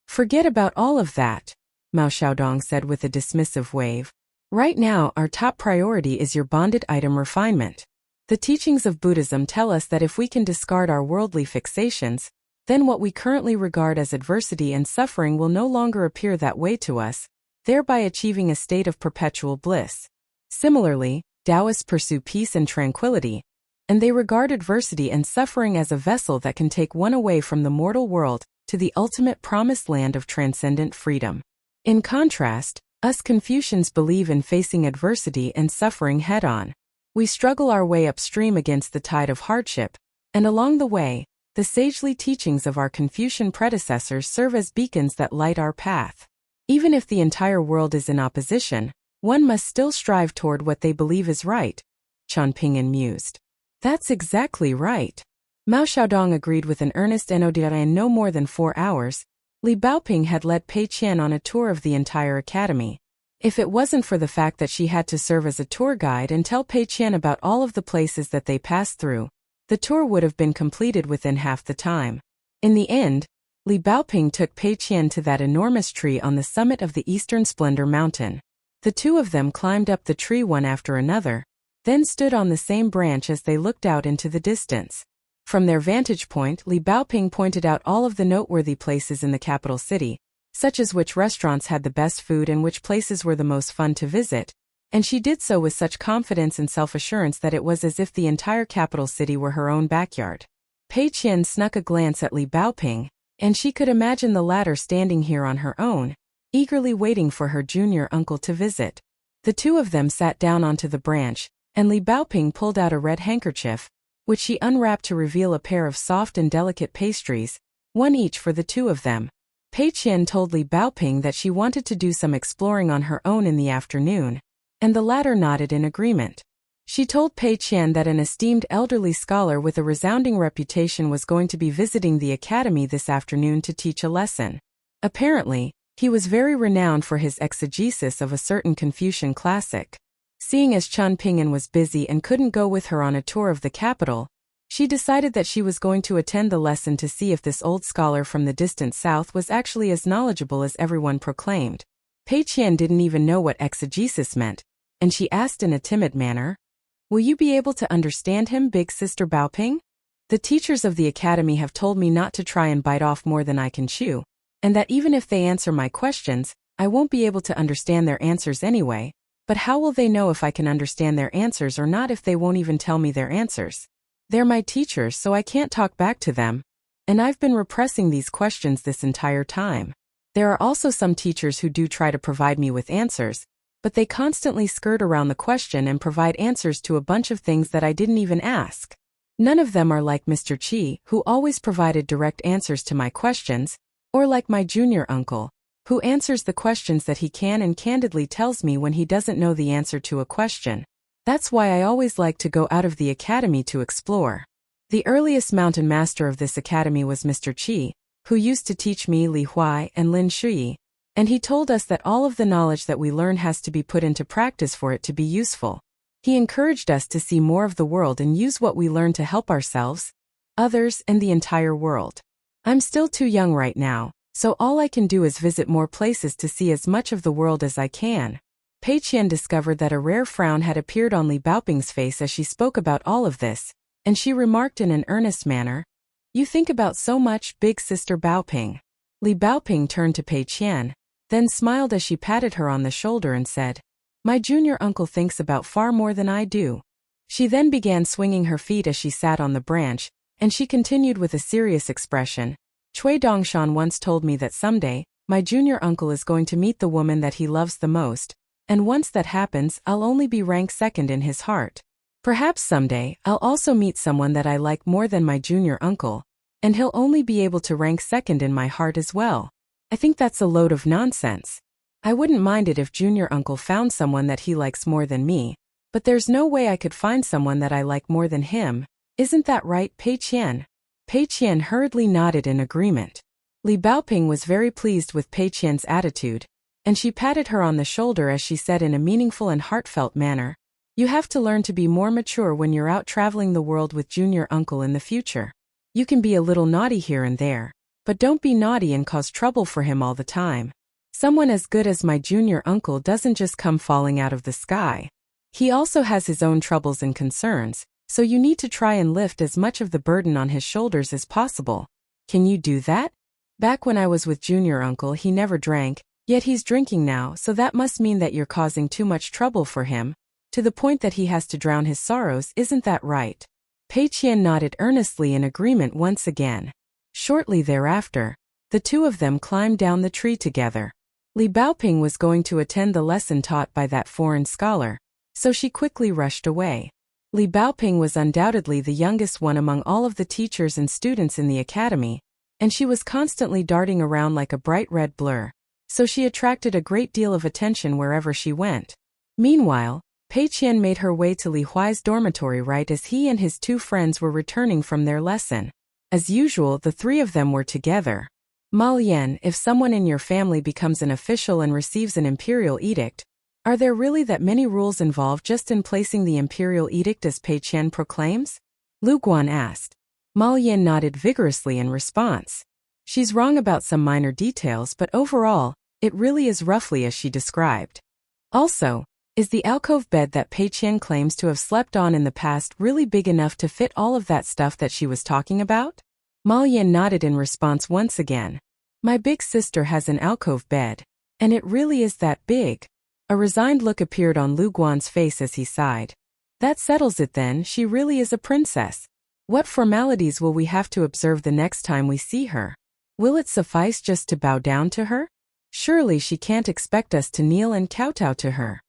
Forget about all of that, Mao Xiaodong said with a dismissive wave. Right now, our top priority is your bonded item refinement. The teachings of Buddhism tell us that if we can discard our worldly fixations, then what we currently regard as adversity and suffering will no longer appear that way to us, thereby achieving a state of perpetual bliss. Similarly, Taoists pursue peace and tranquility, and they regard adversity and suffering as a vessel that can take one away from the mortal world to the ultimate promised land of transcendent freedom. In contrast, us Confucians believe in facing adversity and suffering head-on. We struggle our way upstream against the tide of hardship, and along the way, the sagely teachings of our Confucian predecessors serve as beacons that light our path. Even if the entire world is in opposition, one must still strive toward what they believe is right, Chen Ping'an mused. That's exactly right. Mao Xiaodong agreed with an earnest nod. In no more than 4 hours, Li Baoping had led Pei Qian on a tour of the entire academy. If it wasn't for the fact that she had to serve as a tour guide and tell Pei Qian about all of the places that they passed through, the tour would have been completed within half the time. In the end, Li Baoping took Pei Qian to that enormous tree on the summit of the Eastern Splendor Mountain. The two of them climbed up the tree one after another, then stood on the same branch as they looked out into the distance. From their vantage point, Li Baoping pointed out all of the noteworthy places in the capital city, such as which restaurants had the best food and which places were the most fun to visit, and she did so with such confidence and self-assurance that it was as if the entire capital city were her own backyard. Pei Qian snuck a glance at Li Baoping, and she could imagine the latter standing here on her own, eagerly waiting for her junior uncle to visit. The two of them sat down onto the branch, and Li Baoping pulled out a red handkerchief, which she unwrapped to reveal a pair of soft and delicate pastries, one each for the two of them. Pei Qian told Li Baoping that she wanted to do some exploring on her own in the afternoon, and the latter nodded in agreement. She told Pei Qian that an esteemed elderly scholar with a resounding reputation was going to be visiting the academy this afternoon to teach a lesson. Apparently, he was very renowned for his exegesis of a certain Confucian classic. Seeing as Chen Ping'an was busy and couldn't go with her on a tour of the capital, she decided that she was going to attend the lesson to see if this old scholar from the distant south was actually as knowledgeable as everyone proclaimed. Pei Qian didn't even know what exegesis meant, and she asked in a timid manner, "Will you be able to understand him, big sister Baoping? The teachers of the academy have told me not to try and bite off more than I can chew, and that even if they answer my questions, I won't be able to understand their answers anyway. But how will they know if I can understand their answers or not if they won't even tell me their answers? They're my teachers, so I can't talk back to them. And I've been repressing these questions this entire time. There are also some teachers who do try to provide me with answers, but they constantly skirt around the question and provide answers to a bunch of things that I didn't even ask. None of them are like Mr. Qi, who always provided direct answers to my questions, or like my junior uncle, who answers the questions that he can and candidly tells me when he doesn't know the answer to a question. That's why I always like to go out of the academy to explore. The earliest mountain master of this academy was Mr. Qi, who used to teach me Li Huai and Lin Shui, And he told us that all of the knowledge that we learn has to be put into practice for it to be useful. He encouraged us to see more of the world and use what we learn to help ourselves, others, and the entire world. I'm still too young right now, so all I can do is visit more places to see as much of the world as I can. Pei Qian discovered that a rare frown had appeared on Li Baoping's face as she spoke about all of this, and she remarked in an earnest manner, "You think about so much, big sister Baoping." Li Baoping turned to Pei Qian, then smiled as she patted her on the shoulder and said, "My junior uncle thinks about far more than I do." She then began swinging her feet as she sat on the branch, and she continued with a serious expression, "Cui Dongshan once told me that someday, my junior uncle is going to meet the woman that he loves the most, and once that happens, I'll only be ranked second in his heart. Perhaps someday, I'll also meet someone that I like more than my junior uncle, and he'll only be able to rank second in my heart as well. I think that's a load of nonsense. I wouldn't mind it if junior uncle found someone that he likes more than me, but there's no way I could find someone that I like more than him. Isn't that right, Pei Qian?" Pei Qian hurriedly nodded in agreement. Li Baoping was very pleased with Pei Qian's attitude, and she patted her on the shoulder as she said in a meaningful and heartfelt manner, "You have to learn to be more mature when you're out traveling the world with junior uncle in the future. You can be a little naughty here and there, but don't be naughty and cause trouble for him all the time. Someone as good as my junior uncle doesn't just come falling out of the sky. He also has his own troubles and concerns, so you need to try and lift as much of the burden on his shoulders as possible. Can you do that? Back when I was with junior uncle he never drank, yet he's drinking now, so that must mean that you're causing too much trouble for him, to the point that he has to drown his sorrows, isn't that right?" Pei Qian nodded earnestly in agreement once again. Shortly thereafter, the two of them climbed down the tree together. Li Baoping was going to attend the lesson taught by that foreign scholar, so she quickly rushed away. Li Baoping was undoubtedly the youngest one among all of the teachers and students in the academy, and she was constantly darting around like a bright red blur, so she attracted a great deal of attention wherever she went. Meanwhile, Pei Qian made her way to Li Huai's dormitory right as he and his two friends were returning from their lesson. As usual, the three of them were together. "Ma Yan, if someone in your family becomes an official and receives an imperial edict, are there really that many rules involved just in placing the imperial edict as Pei Qian proclaims?" Lu Guan asked. Ma Yan nodded vigorously in response. "She's wrong about some minor details, but overall, it really is roughly as she described. Also, is the alcove bed that Pei Qian claims to have slept on in the past really big enough to fit all of that stuff that she was talking about?" Ma Yan nodded in response once again. "My big sister has an alcove bed, and it really is that big." A resigned look appeared on Lu Guan's face as he sighed. "That settles it then, she really is a princess. What formalities will we have to observe the next time we see her? Will it suffice just to bow down to her? Surely she can't expect us to kneel and kowtow to her.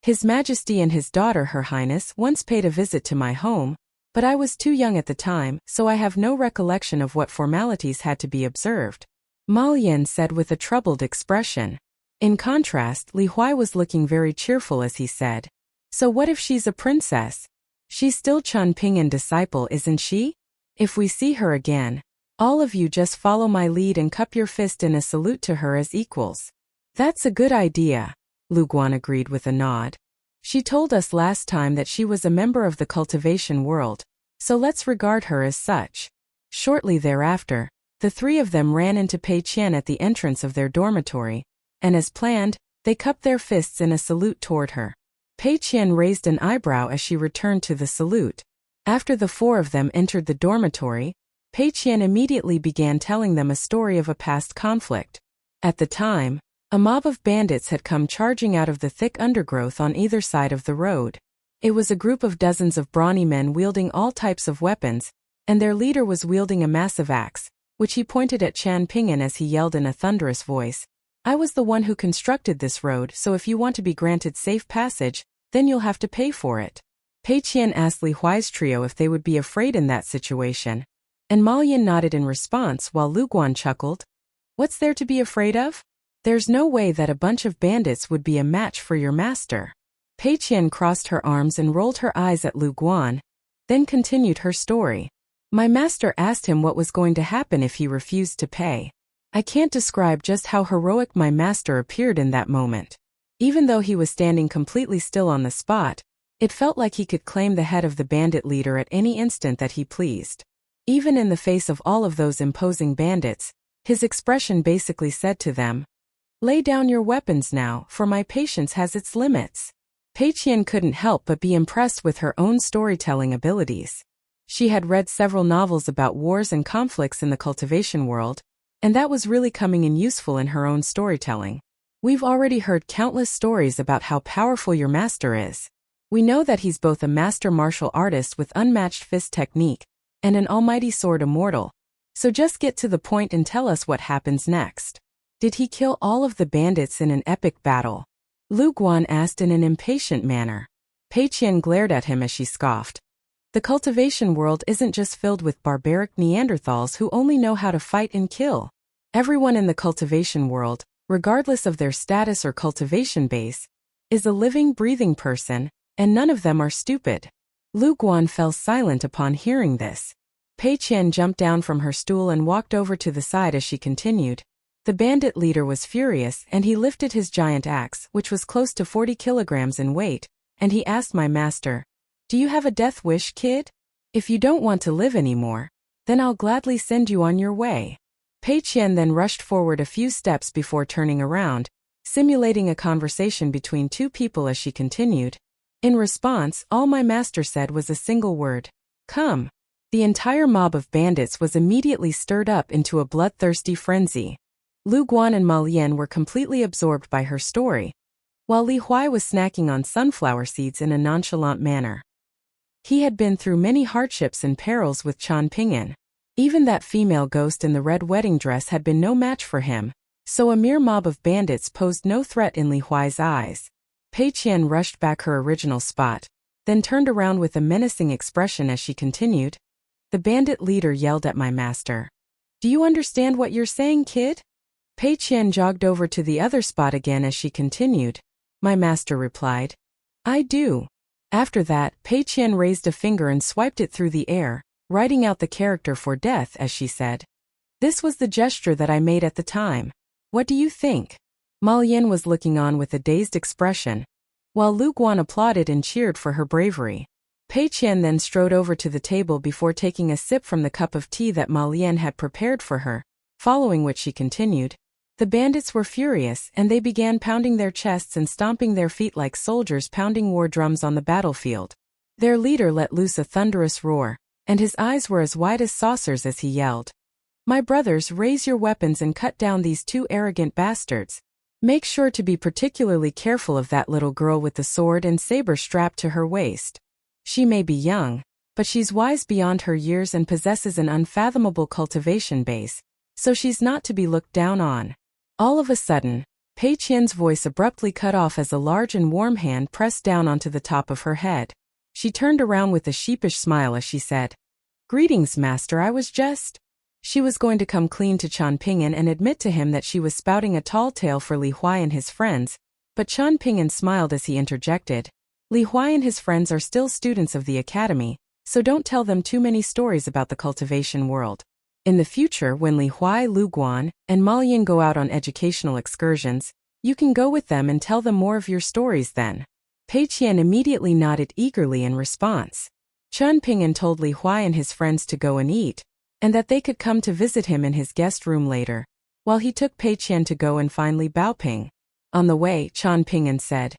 His Majesty and his daughter Her Highness once paid a visit to my home, but I was too young at the time, so I have no recollection of what formalities had to be observed," Ma Yan said with a troubled expression. In contrast, Li Huai was looking very cheerful as he said, "So what if she's a princess? She's still Chun Ping and disciple, isn't she? If we see her again, all of you just follow my lead and cup your fist in a salute to her as equals." "That's a good idea," Lu Guan agreed with a nod. "She told us last time that she was a member of the cultivation world, so let's regard her as such." Shortly thereafter, the three of them ran into Pei Qian at the entrance of their dormitory, and as planned, they cupped their fists in a salute toward her. Pei Qian raised an eyebrow as she returned to the salute. After the four of them entered the dormitory, Pei Qian immediately began telling them a story of a past conflict. At the time, a mob of bandits had come charging out of the thick undergrowth on either side of the road. It was a group of dozens of brawny men wielding all types of weapons, and their leader was wielding a massive axe, which he pointed at Chan Ping'an as he yelled in a thunderous voice, "I was the one who constructed this road, so if you want to be granted safe passage, then you'll have to pay for it." Pei Qian asked Li Huai's trio if they would be afraid in that situation, and Ma Yan nodded in response while Lu Guan chuckled. "What's there to be afraid of? There's no way that a bunch of bandits would be a match for your master." Pei Qian crossed her arms and rolled her eyes at Lu Guan, then continued her story. "My master asked him what was going to happen if he refused to pay. I can't describe just how heroic my master appeared in that moment. Even though he was standing completely still on the spot, it felt like he could claim the head of the bandit leader at any instant that he pleased. Even in the face of all of those imposing bandits, his expression basically said to them, "Lay down your weapons now, for my patience has its limits." Pei Qian couldn't help but be impressed with her own storytelling abilities. She had read several novels about wars and conflicts in the cultivation world, and that was really coming in useful in her own storytelling. We've already heard countless stories about how powerful your master is. We know that he's both a master martial artist with unmatched fist technique and an almighty sword immortal. So just get to the point and tell us what happens next. Did he kill all of the bandits in an epic battle? Lu Guan asked in an impatient manner. Pei Qian glared at him as she scoffed. The cultivation world isn't just filled with barbaric Neanderthals who only know how to fight and kill. Everyone in the cultivation world, regardless of their status or cultivation base, is a living, breathing person, and none of them are stupid. Lu Guan fell silent upon hearing this. Pei Qian jumped down from her stool and walked over to the side as she continued. The bandit leader was furious and he lifted his giant axe, which was close to 40 kilograms in weight, and he asked my master, "Do you have a death wish, kid? If you don't want to live anymore, then I'll gladly send you on your way." Pei Qian then rushed forward a few steps before turning around, simulating a conversation between two people as she continued. In response, all my master said was a single word, "Come." The entire mob of bandits was immediately stirred up into a bloodthirsty frenzy. Lu Guan and Ma Lian were completely absorbed by her story, while Li Huai was snacking on sunflower seeds in a nonchalant manner. He had been through many hardships and perils with Chan Ping'an. Even that female ghost in the red wedding dress had been no match for him, so a mere mob of bandits posed no threat in Li Huai's eyes. Pei Qian rushed back her original spot, then turned around with a menacing expression as she continued. The bandit leader yelled at my master, "Do you understand what you're saying, kid?" Pei Qian jogged over to the other spot again as she continued. My master replied, "I do." After that, Pei Qian raised a finger and swiped it through the air, writing out the character for death as she said. "This was the gesture that I made at the time. What do you think?" Ma Lian was looking on with a dazed expression, while Lu Guan applauded and cheered for her bravery. Pei Qian then strode over to the table before taking a sip from the cup of tea that Ma Lian had prepared for her, following which she continued. The bandits were furious and they began pounding their chests and stomping their feet like soldiers pounding war drums on the battlefield. Their leader let loose a thunderous roar, and his eyes were as wide as saucers as he yelled, "My brothers, raise your weapons and cut down these two arrogant bastards. Make sure to be particularly careful of that little girl with the sword and saber strapped to her waist. She may be young, but she's wise beyond her years and possesses an unfathomable cultivation base, so she's not to be looked down on." All of a sudden, Pei Qian's voice abruptly cut off as a large and warm hand pressed down onto the top of her head. She turned around with a sheepish smile as she said, "Greetings, master, I was just..." She was going to come clean to Chan Ping'an and admit to him that she was spouting a tall tale for Li Huai and his friends, but Chan Ping'an smiled as he interjected, "Li Huai and his friends are still students of the academy, so don't tell them too many stories about the cultivation world. In the future, when Li Huai, Lu Guan, and Ma Lian go out on educational excursions, you can go with them and tell them more of your stories then." Pei Qian immediately nodded eagerly in response. Chan Ping'an told Li Huai and his friends to go and eat, and that they could come to visit him in his guest room later, while he took Pei Qian to go and find Li Baoping. On the way, Chan Ping'an said,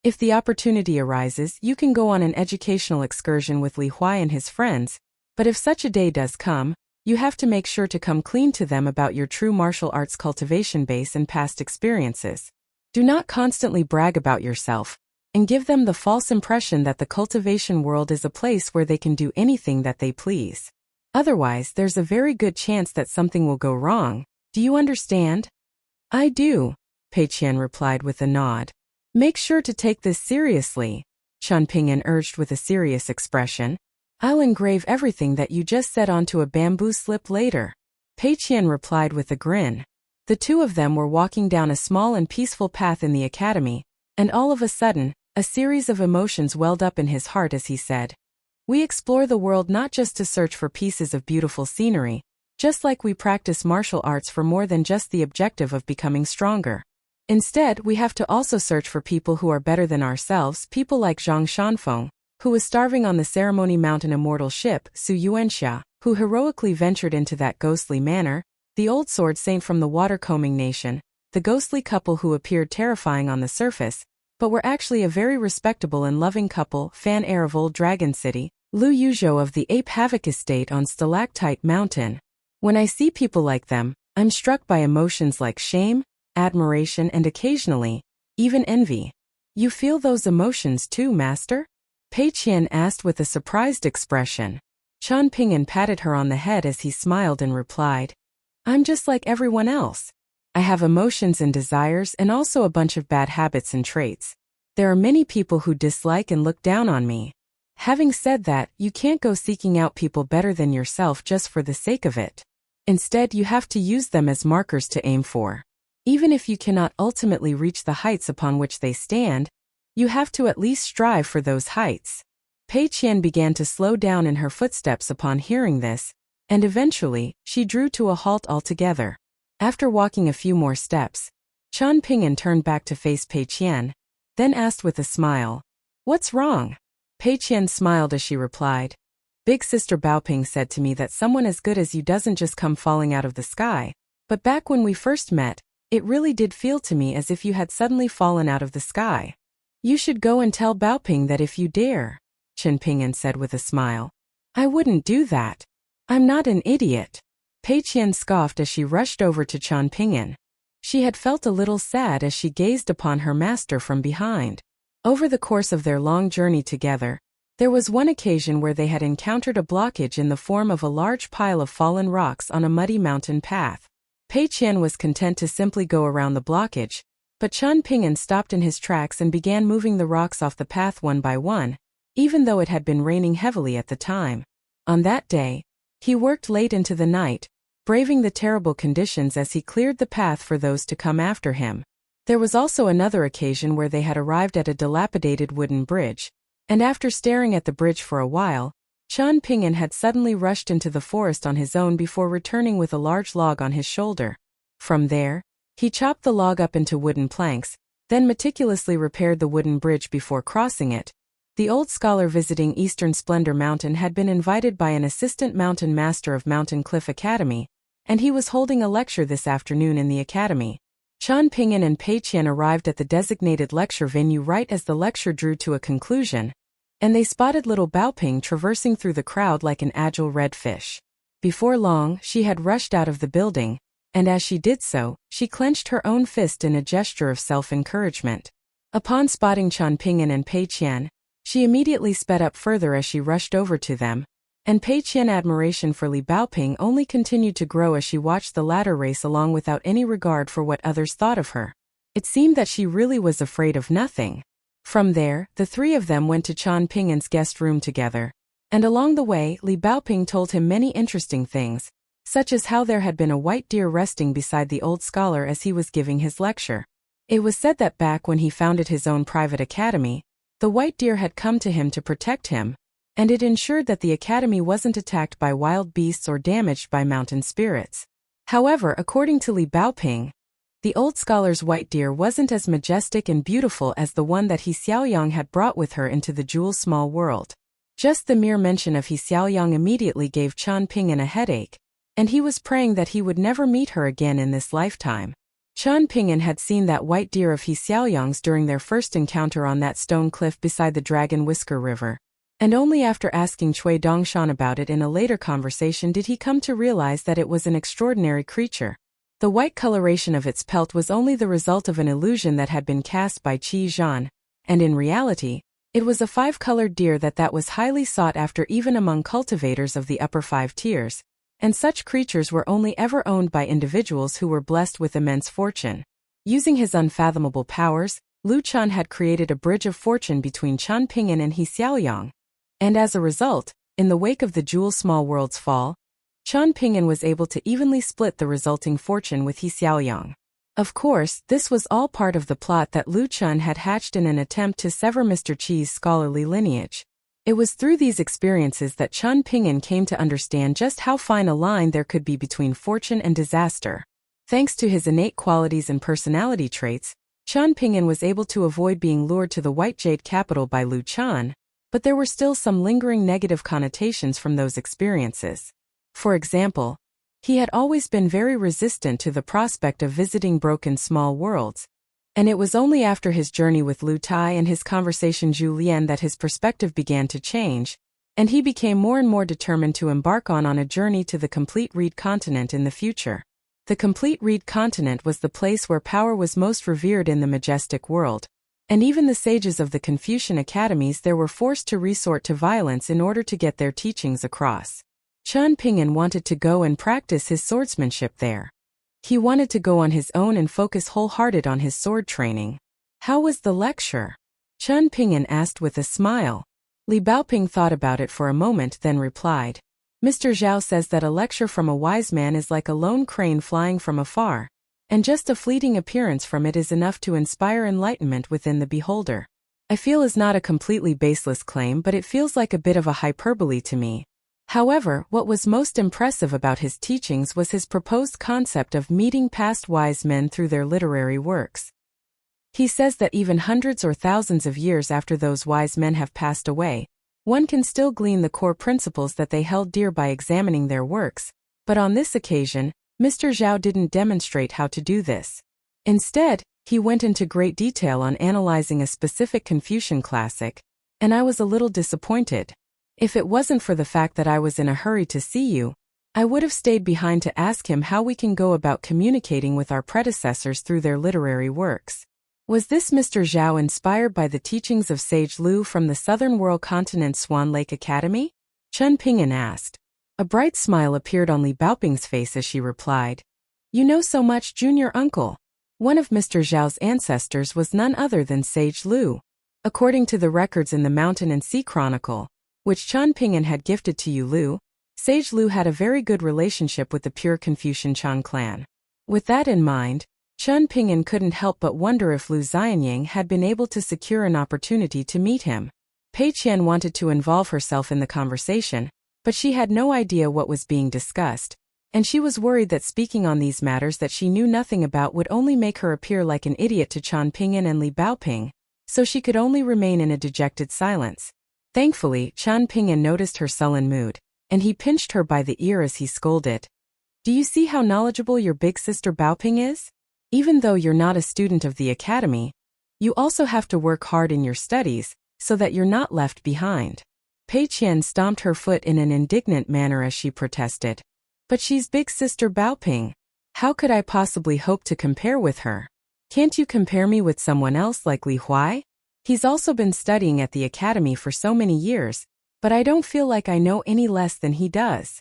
"If the opportunity arises, you can go on an educational excursion with Li Huai and his friends, but if such a day does come, you have to make sure to come clean to them about your true martial arts cultivation base and past experiences. Do not constantly brag about yourself, and give them the false impression that the cultivation world is a place where they can do anything that they please. Otherwise, there's a very good chance that something will go wrong. Do you understand?" "I do," Pei Qian replied with a nod. "Make sure to take this seriously," Chan Ping'an urged with a serious expression. "I'll engrave everything that you just said onto a bamboo slip later." Pei Qian replied with a grin. The two of them were walking down a small and peaceful path in the academy, and all of a sudden, a series of emotions welled up in his heart as he said, "We explore the world not just to search for pieces of beautiful scenery, Just like we practice martial arts for more than just the objective of becoming stronger. Instead, we have to also search for people who are better than ourselves, people like Zhang Shanfeng, who was starving on the Ceremony Mountain immortal ship, Su Yuanxia, who heroically ventured into that ghostly manor, the old sword saint from the watercombing nation, the ghostly couple who appeared terrifying on the surface, but were actually a very respectable and loving couple, Fan Heir of Old Dragon City, Lu Yuzhou of the Ape Havoc Estate on Stalactite Mountain. When I see people like them, I'm struck by emotions like shame, admiration and occasionally, even envy. You feel those emotions too, master? Pei Qian asked with a surprised expression. Chen Ping'an patted her on the head as he smiled and replied, I'm just like everyone else. I have emotions and desires and also a bunch of bad habits and traits. There are many people who dislike and look down on me. Having said that, you can't go seeking out people better than yourself just for the sake of it. Instead, you have to use them as markers to aim for. Even if you cannot ultimately reach the heights upon which they stand, you have to at least strive for those heights. Pei Qian began to slow down in her footsteps upon hearing this, and eventually, she drew to a halt altogether. After walking a few more steps, Chen Ping'an turned back to face Pei Qian, then asked with a smile, What's wrong? Pei Qian smiled as she replied, Big Sister Baoping said to me that someone as good as you doesn't just come falling out of the sky, but back when we first met, it really did feel to me as if you had suddenly fallen out of the sky. You should go and tell Baoping that if you dare, Chen Ping'an said with a smile. I wouldn't do that. I'm not an idiot. Pei Qian scoffed as she rushed over to Chen Ping'an. She had felt a little sad as she gazed upon her master from behind. Over the course of their long journey together, there was one occasion where they had encountered a blockage in the form of a large pile of fallen rocks on a muddy mountain path. Pei Qian was content to simply go around the blockage, but Chen Ping'an stopped in his tracks and began moving the rocks off the path one by one, even though it had been raining heavily at the time. On that day, he worked late into the night, braving the terrible conditions as he cleared the path for those to come after him. There was also another occasion where they had arrived at a dilapidated wooden bridge, and after staring at the bridge for a while, Chen Ping'an had suddenly rushed into the forest on his own before returning with a large log on his shoulder. From there, he chopped the log up into wooden planks, then meticulously repaired the wooden bridge before crossing it. The old scholar visiting Eastern Splendor Mountain had been invited by an assistant mountain master of Mountain Cliff Academy, and he was holding a lecture this afternoon in the academy. Chen Ping'an and Pei Qian arrived at the designated lecture venue right as the lecture drew to a conclusion, and they spotted little Baoping traversing through the crowd like an agile red fish. Before long, she had rushed out of the building, and as she did so, she clenched her own fist in a gesture of self-encouragement. Upon spotting Chen Ping'an and Pei Qian, she immediately sped up further as she rushed over to them, and Pei Qian's admiration for Li Baoping only continued to grow as she watched the latter race along without any regard for what others thought of her. It seemed that she really was afraid of nothing. From there, the three of them went to Chen Ping'an's guest room together, and along the way, Li Baoping told him many interesting things, such as how there had been a white deer resting beside the old scholar as he was giving his lecture. It was said that back when he founded his own private academy, the white deer had come to him to protect him, and it ensured that the academy wasn't attacked by wild beasts or damaged by mountain spirits. However, according to Li Baoping, the old scholar's white deer wasn't as majestic and beautiful as the one that He Xiaoyang had brought with her into the Jewel Small World. Just the mere mention of He Xiaoyang immediately gave Chen Ping'an a headache, and he was praying that he would never meet her again in this lifetime. Chen Ping'an had seen that white deer of He Xiaoyang's during their first encounter on that stone cliff beside the Dragon Whisker River, and only after asking Cui Dongshan about it in a later conversation did he come to realize that it was an extraordinary creature. The white coloration of its pelt was only the result of an illusion that had been cast by Qi Zhan, and in reality, it was a five-colored deer that was highly sought after even among cultivators of the upper 5 tiers, and such creatures were only ever owned by individuals who were blessed with immense fortune. Using his unfathomable powers, Lu Chen had created a bridge of fortune between Chen Ping'an and He Xiaoyang, and as a result, in the wake of the Jewel Small World's fall, Chen Ping'an was able to evenly split the resulting fortune with He Xiaoyang. Of course, this was all part of the plot that Lu Chen had hatched in an attempt to sever Mr. Qi's scholarly lineage. It was through these experiences that Chen Ping'an came to understand just how fine a line there could be between fortune and disaster. Thanks to his innate qualities and personality traits, Chen Ping'an was able to avoid being lured to the White Jade capital by Lu Chan, but there were still some lingering negative connotations from those experiences. For example, he had always been very resistant to the prospect of visiting broken small worlds, and it was only after his journey with Lu Tai and his conversation Zhu Lian that his perspective began to change, and he became more and more determined to embark on a journey to the complete Reed continent in the future. The complete Reed continent was the place where power was most revered in the majestic world, and even the sages of the Confucian academies there were forced to resort to violence in order to get their teachings across. Chen Ping'an wanted to go and practice his swordsmanship there. He wanted to go on his own and focus wholehearted on his sword training. How was the lecture? Chen Ping'an asked with a smile. Li Baoping thought about it for a moment, then replied. Mr. Zhao says that a lecture from a wise man is like a lone crane flying from afar, and just a fleeting appearance from it is enough to inspire enlightenment within the beholder. I feel is not a completely baseless claim, but it feels like a bit of a hyperbole to me. However, what was most impressive about his teachings was his proposed concept of meeting past wise men through their literary works. He says that even hundreds or thousands of years after those wise men have passed away, one can still glean the core principles that they held dear by examining their works, but on this occasion, Mr. Zhao didn't demonstrate how to do this. Instead, he went into great detail on analyzing a specific Confucian classic, and I was a little disappointed. If it wasn't for the fact that I was in a hurry to see you, I would have stayed behind to ask him how we can go about communicating with our predecessors through their literary works. Was this Mr. Zhao inspired by the teachings of Sage Lu from the Southern World Continent Swan Lake Academy? Chen Ping'an asked. A bright smile appeared on Li Baoping's face as she replied. You know so much, junior uncle. One of Mr. Zhao's ancestors was none other than Sage Lu. According to the records in the Mountain and Sea Chronicle, which Chen Ping'an had gifted to Yu Lu, Sage Lu had a very good relationship with the pure Confucian Chang clan. With that in mind, Chen Ping'an couldn't help but wonder if Lu Xianying had been able to secure an opportunity to meet him. Pei Qian wanted to involve herself in the conversation, but she had no idea what was being discussed, and she was worried that speaking on these matters that she knew nothing about would only make her appear like an idiot to Chen Ping'an and Li Baoping, so she could only remain in a dejected silence. Thankfully, Chen Ping'an noticed her sullen mood, and he pinched her by the ear as he scolded. Do you see how knowledgeable your big sister Baoping is? Even though you're not a student of the academy, you also have to work hard in your studies, so that you're not left behind. Pei Qian stomped her foot in an indignant manner as she protested. But she's big sister Baoping. How could I possibly hope to compare with her? Can't you compare me with someone else like Li Huai? He's also been studying at the academy for so many years, but I don't feel like I know any less than he does.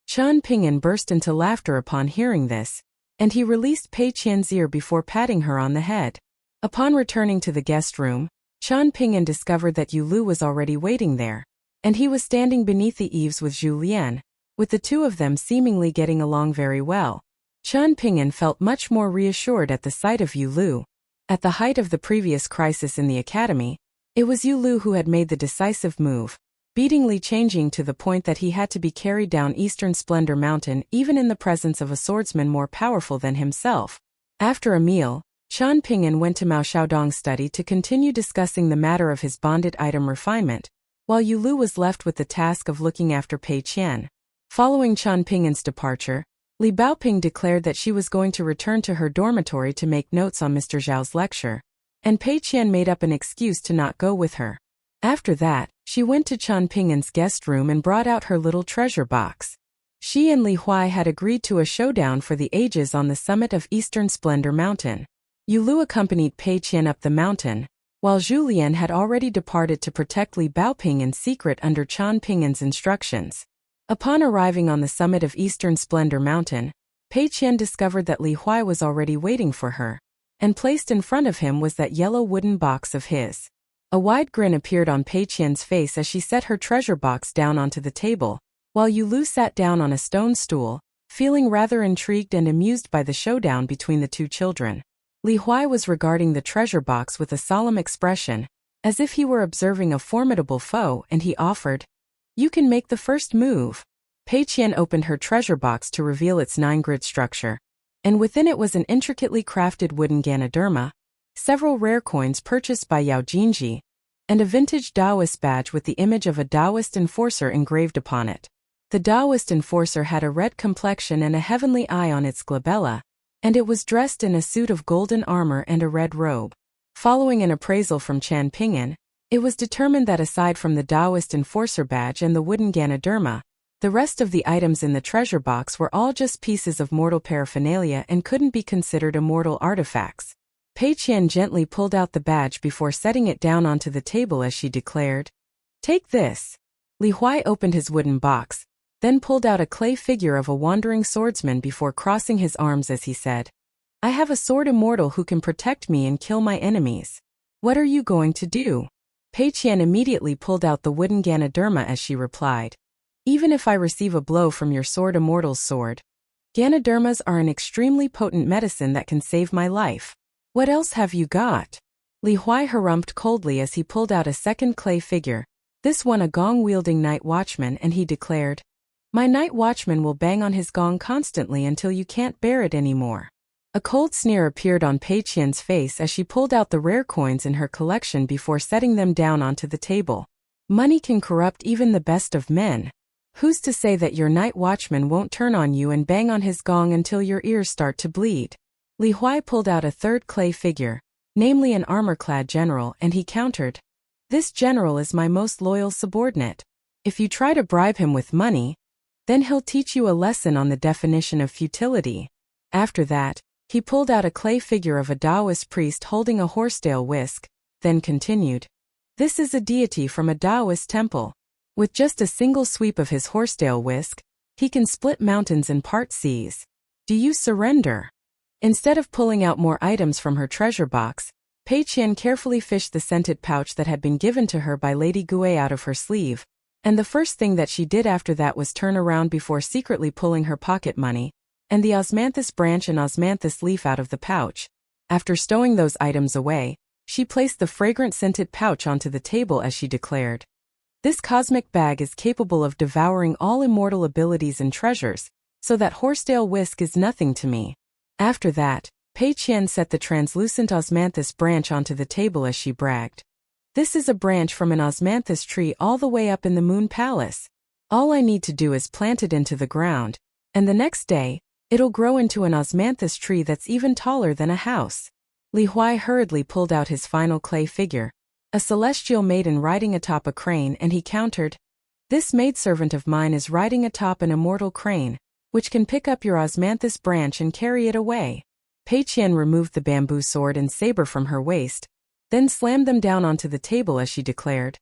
Chen Ping'an burst into laughter upon hearing this, and he released Pei Qian's ear before patting her on the head. Upon returning to the guest room, Chen Ping'an discovered that Yu Lu was already waiting there, and he was standing beneath the eaves with Zhu Lian, with the two of them seemingly getting along very well. Chen Ping'an felt much more reassured at the sight of Yu Lu. At the height of the previous crisis in the academy, it was Yu Lu who had made the decisive move, beating Li Changjing to the point that he had to be carried down Eastern Splendor Mountain even in the presence of a swordsman more powerful than himself. After a meal, Chen Ping'an went to Mao Xiaodong's study to continue discussing the matter of his bonded item refinement, while Yu Lu was left with the task of looking after Pei Qian. Following Chen Ping'an's departure, Li Baoping declared that she was going to return to her dormitory to make notes on Mr. Zhao's lecture, and Pei Qian made up an excuse to not go with her. After that, she went to Chen Ping'an's guest room and brought out her little treasure box. She and Li Huai had agreed to a showdown for the ages on the summit of Eastern Splendor Mountain. Yu Lu accompanied Pei Qian up the mountain, while Zhu Lian had already departed to protect Li Baoping in secret under Chen Ping'an's instructions. Upon arriving on the summit of Eastern Splendor Mountain, Pei Qian discovered that Li Huai was already waiting for her, and placed in front of him was that yellow wooden box of his. A wide grin appeared on Pei Qian's face as she set her treasure box down onto the table, while Yu Lu sat down on a stone stool, feeling rather intrigued and amused by the showdown between the two children. Li Huai was regarding the treasure box with a solemn expression, as if he were observing a formidable foe, and he offered, "You can make the first move." Pei Qian opened her treasure box to reveal its 9-grid structure, and within it was an intricately crafted wooden Ganoderma, several rare coins purchased by Yao Jinji, and a vintage Taoist badge with the image of a Taoist enforcer engraved upon it. The Taoist enforcer had a red complexion and a heavenly eye on its glabella, and it was dressed in a suit of golden armor and a red robe. Following an appraisal from Chan Ping'an, it was determined that aside from the Taoist enforcer badge and the wooden Ganoderma, the rest of the items in the treasure box were all just pieces of mortal paraphernalia and couldn't be considered immortal artifacts. Pei Qian gently pulled out the badge before setting it down onto the table as she declared, "Take this." Li Huai opened his wooden box, then pulled out a clay figure of a wandering swordsman before crossing his arms as he said, "I have a sword immortal who can protect me and kill my enemies. What are you going to do?" Pei Qian immediately pulled out the wooden Ganoderma as she replied, "Even if I receive a blow from your sword immortal's sword, Ganodermas are an extremely potent medicine that can save my life. What else have you got?" Li Huai harumphed coldly as he pulled out a second clay figure, this one a gong-wielding night watchman, and he declared, "My night watchman will bang on his gong constantly until you can't bear it anymore." A cold sneer appeared on Pei Qian's face as she pulled out the rare coins in her collection before setting them down onto the table. "Money can corrupt even the best of men. Who's to say that your night watchman won't turn on you and bang on his gong until your ears start to bleed?" Li Huai pulled out a third clay figure, namely an armor-clad general, and he countered, "This general is my most loyal subordinate. If you try to bribe him with money, then he'll teach you a lesson on the definition of futility." After that, he pulled out a clay figure of a Taoist priest holding a horsetail whisk, then continued, "This is a deity from a Taoist temple. With just a single sweep of his horsetail whisk, he can split mountains and part seas. Do you surrender?" Instead of pulling out more items from her treasure box, Pei Qian carefully fished the scented pouch that had been given to her by Lady Gui out of her sleeve, and the first thing that she did after that was turn around before secretly pulling her pocket money and the osmanthus branch and osmanthus leaf out of the pouch. After stowing those items away, she placed the fragrant scented pouch onto the table as she declared, "This cosmic bag is capable of devouring all immortal abilities and treasures, so that horsetail whisk is nothing to me." After that, Pei Qian set the translucent osmanthus branch onto the table as she bragged, "This is a branch from an osmanthus tree all the way up in the Moon Palace. All I need to do is plant it into the ground, and the next day, it'll grow into an osmanthus tree that's even taller than a house." Li Huai hurriedly pulled out his final clay figure, a celestial maiden riding atop a crane, and he countered, "This maidservant of mine is riding atop an immortal crane, which can pick up your osmanthus branch and carry it away." Pei Qian removed the bamboo sword and saber from her waist, then slammed them down onto the table as she declared,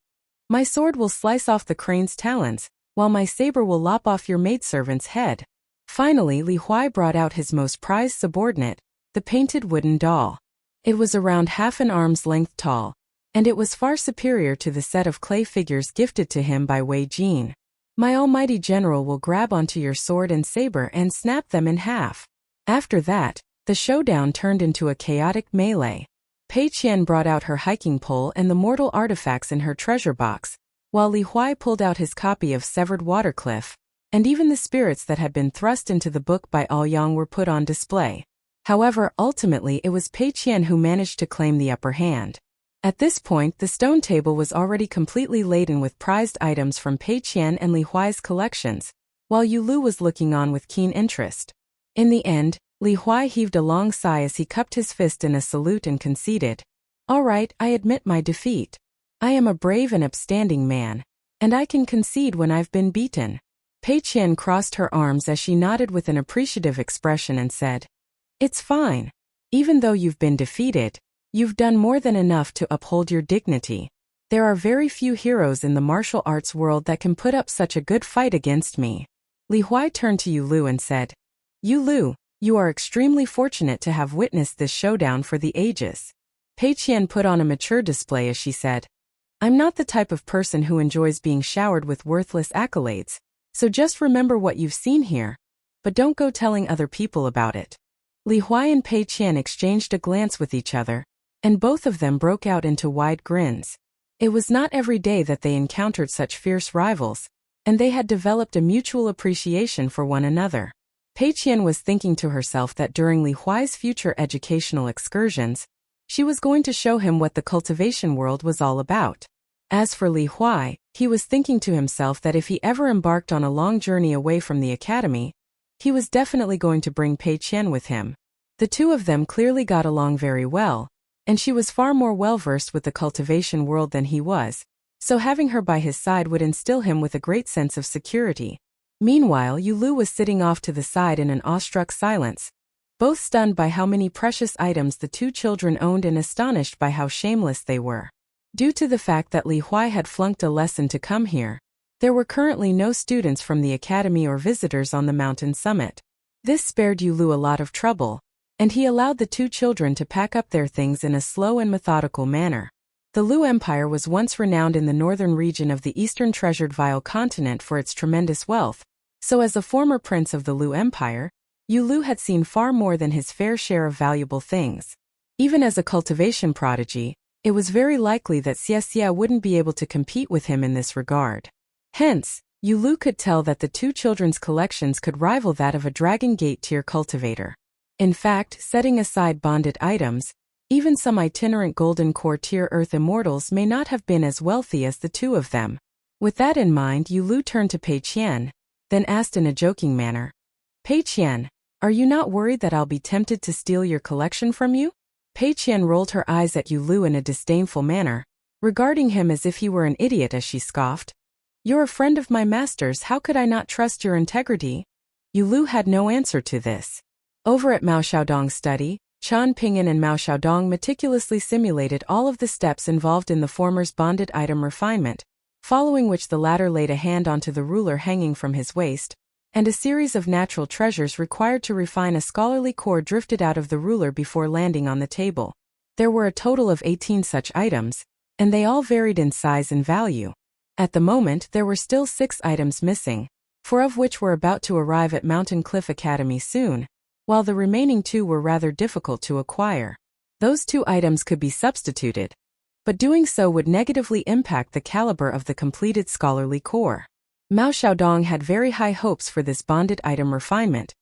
"My sword will slice off the crane's talons, while my saber will lop off your maidservant's head." Finally, Li Huai brought out his most prized subordinate, the painted wooden doll. It was around half an arm's length tall, and it was far superior to the set of clay figures gifted to him by Wei Jin. "My almighty general will grab onto your sword and saber and snap them in half." After that, the showdown turned into a chaotic melee. Pei Qian brought out her hiking pole and the mortal artifacts in her treasure box, while Li Huai pulled out his copy of Severed Watercliff, and even the spirits that had been thrust into the book by Aoyang were put on display. However, ultimately it was Pei Qian who managed to claim the upper hand. At this point, the stone table was already completely laden with prized items from Pei Qian and Li Huai's collections, while Yu Lu was looking on with keen interest. In the end, Li Huai heaved a long sigh as he cupped his fist in a salute and conceded, "All right, I admit my defeat. I am a brave and upstanding man, and I can concede when I've been beaten." Pei Qian crossed her arms as she nodded with an appreciative expression and said, "It's fine. Even though you've been defeated, you've done more than enough to uphold your dignity. There are very few heroes in the martial arts world that can put up such a good fight against me." Li Huai turned to Yu Lu and said, "Yu Lu, you are extremely fortunate to have witnessed this showdown for the ages." Pei Qian put on a mature display as she said, "I'm not the type of person who enjoys being showered with worthless accolades, so just remember what you've seen here, but don't go telling other people about it." Li Huai and Pei Qian exchanged a glance with each other, and both of them broke out into wide grins. It was not every day that they encountered such fierce rivals, and they had developed a mutual appreciation for one another. Pei Qian was thinking to herself that during Li Huai's future educational excursions, she was going to show him what the cultivation world was all about. As for Li Huai, he was thinking to himself that if he ever embarked on a long journey away from the academy, he was definitely going to bring Pei Qian with him. The two of them clearly got along very well, and she was far more well-versed with the cultivation world than he was, so having her by his side would instill him with a great sense of security. Meanwhile, Yu Lu was sitting off to the side in an awestruck silence, both stunned by how many precious items the two children owned and astonished by how shameless they were. Due to the fact that Li Huai had flunked a lesson to come here, there were currently no students from the academy or visitors on the mountain summit. This spared Yu Lu a lot of trouble, and he allowed the two children to pack up their things in a slow and methodical manner. The Lu Empire was once renowned in the northern region of the eastern treasured Vile continent for its tremendous wealth, so as a former prince of the Lu Empire, Yu Lu had seen far more than his fair share of valuable things. Even as a cultivation prodigy, it was very likely that Xie wouldn't be able to compete with him in this regard. Hence, Yu Lu could tell that the two children's collections could rival that of a Dragon Gate tier cultivator. In fact, setting aside bonded items, even some itinerant golden core tier earth immortals may not have been as wealthy as the two of them. With that in mind, Yu Lu turned to Pei Qian, then asked in a joking manner, "Pei Qian, are you not worried that I'll be tempted to steal your collection from you?" Pei Qian rolled her eyes at Yu Lu in a disdainful manner, regarding him as if he were an idiot as she scoffed. "You're a friend of my master's, how could I not trust your integrity?" Yu Lu had no answer to this. Over at Mao Xiaodong's study, Qian Pingyan and Mao Xiaodong meticulously simulated all of the steps involved in the former's bonded item refinement, following which the latter laid a hand onto the ruler hanging from his waist, and a series of natural treasures required to refine a scholarly core drifted out of the ruler before landing on the table. There were a total of 18 such items, and they all varied in size and value. At the moment, there were still 6 items missing, 4 of which were about to arrive at Mountain Cliff Academy soon, while the remaining 2 were rather difficult to acquire. Those 2 items could be substituted, but doing so would negatively impact the caliber of the completed scholarly core. Mao Xiaodong had very high hopes for this bonded item refinement,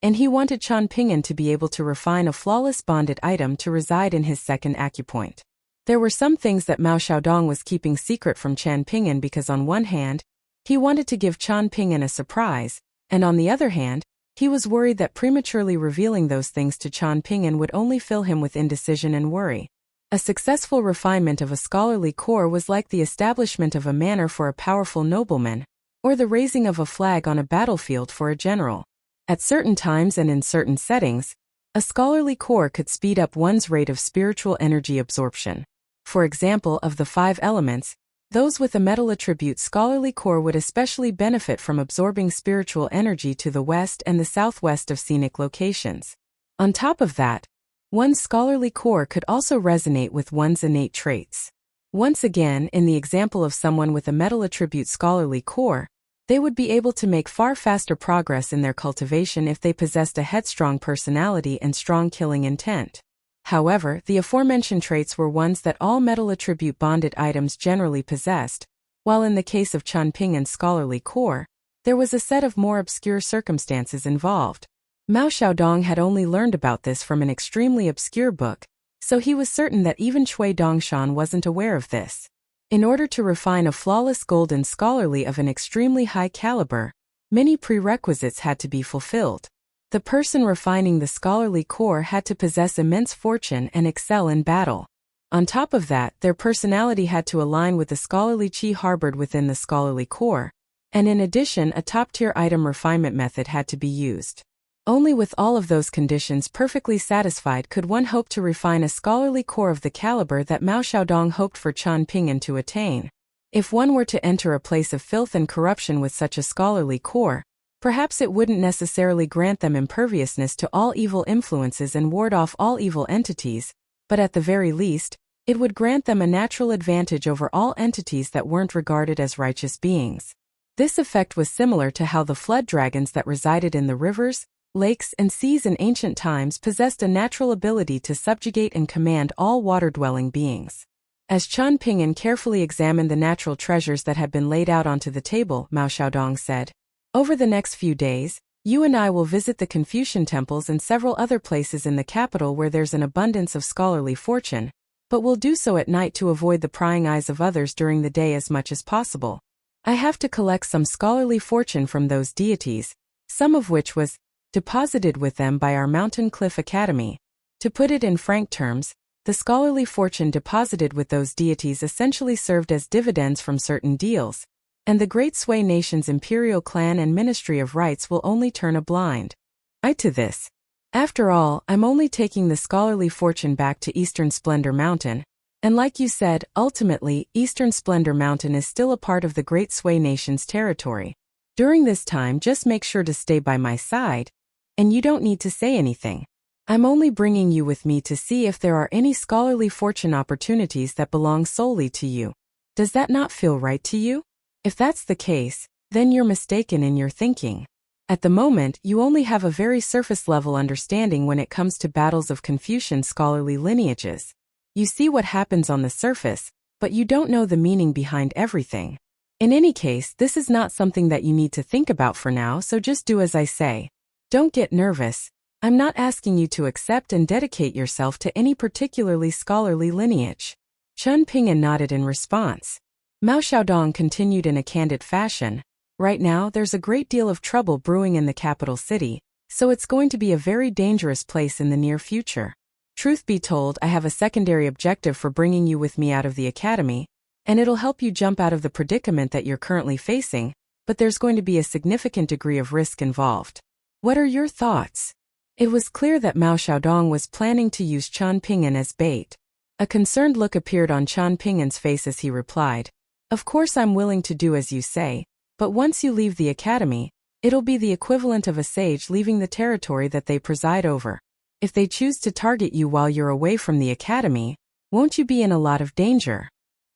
and he wanted Qian Pingyan to be able to refine a flawless bonded item to reside in his second acupoint. There were some things that Mao Xiaodong was keeping secret from Qian Pingyan because on one hand, he wanted to give Qian Pingyan a surprise, and on the other hand, he was worried that prematurely revealing those things to Qian Pingyan would only fill him with indecision and worry. A successful refinement of a scholarly core was like the establishment of a manor for a powerful nobleman, or the raising of a flag on a battlefield for a general. At certain times and in certain settings, a scholarly core could speed up one's rate of spiritual energy absorption. For example, of the 5 elements, those with a metal attribute scholarly core would especially benefit from absorbing spiritual energy to the west and the southwest of scenic locations. On top of that, one's scholarly core could also resonate with one's innate traits. Once again, in the example of someone with a metal attribute scholarly core, they would be able to make far faster progress in their cultivation if they possessed a headstrong personality and strong killing intent. However, the aforementioned traits were ones that all metal attribute bonded items generally possessed, while in the case of Qian Pingyan's scholarly core, there was a set of more obscure circumstances involved. Mao Xiaodong had only learned about this from an extremely obscure book, so he was certain that even Cui Dongshan wasn't aware of this. In order to refine a flawless golden scholarly of an extremely high caliber, many prerequisites had to be fulfilled. The person refining the scholarly core had to possess immense fortune and excel in battle. On top of that, their personality had to align with the scholarly chi harbored within the scholarly core, and in addition, a top-tier item refinement method had to be used. Only with all of those conditions perfectly satisfied could one hope to refine a scholarly core of the caliber that Mao Xiaodong hoped for Qian Pingyan to attain. If one were to enter a place of filth and corruption with such a scholarly core, perhaps it wouldn't necessarily grant them imperviousness to all evil influences and ward off all evil entities, but at the very least, it would grant them a natural advantage over all entities that weren't regarded as righteous beings. This effect was similar to how the flood dragons that resided in the rivers, lakes, and seas in ancient times possessed a natural ability to subjugate and command all water-dwelling beings. As Chen Ping'an carefully examined the natural treasures that had been laid out onto the table, Mao Xiaodong said, "Over the next few days, you and I will visit the Confucian temples and several other places in the capital where there's an abundance of scholarly fortune, but we'll do so at night to avoid the prying eyes of others during the day as much as possible. I have to collect some scholarly fortune from those deities, some of which was deposited with them by our Mountain Cliff Academy. To put it in frank terms, the scholarly fortune deposited with those deities essentially served as dividends from certain deals, and the Great Sui Nation's imperial clan and Ministry of Rights will only turn a blind eye to this. After all, I'm only taking the scholarly fortune back to Eastern Splendor Mountain, and like you said, ultimately, Eastern Splendor Mountain is still a part of the Great Sui Nation's territory. During this time, just make sure to stay by my side, and you don't need to say anything. I'm only bringing you with me to see if there are any scholarly fortune opportunities that belong solely to you. Does that not feel right to you? If that's the case, then you're mistaken in your thinking. At the moment, you only have a very surface-level understanding when it comes to battles of Confucian scholarly lineages. You see what happens on the surface, but you don't know the meaning behind everything. In any case, this is not something that you need to think about for now, so just do as I say. Don't get nervous. I'm not asking you to accept and dedicate yourself to any particularly scholarly lineage." Chen Ping'an nodded in response. Mao Xiaodong continued in a candid fashion. "Right now, there's a great deal of trouble brewing in the capital city, so it's going to be a very dangerous place in the near future. Truth be told, I have a secondary objective for bringing you with me out of the academy, and it'll help you jump out of the predicament that you're currently facing, but there's going to be a significant degree of risk involved. What are your thoughts?" It was clear that Mao Xiaodong was planning to use Chen Ping'an as bait. A concerned look appeared on Chen Ping'an's face as he replied, "Of course I'm willing to do as you say, but once you leave the academy, it'll be the equivalent of a sage leaving the territory that they preside over. If they choose to target you while you're away from the academy, won't you be in a lot of danger?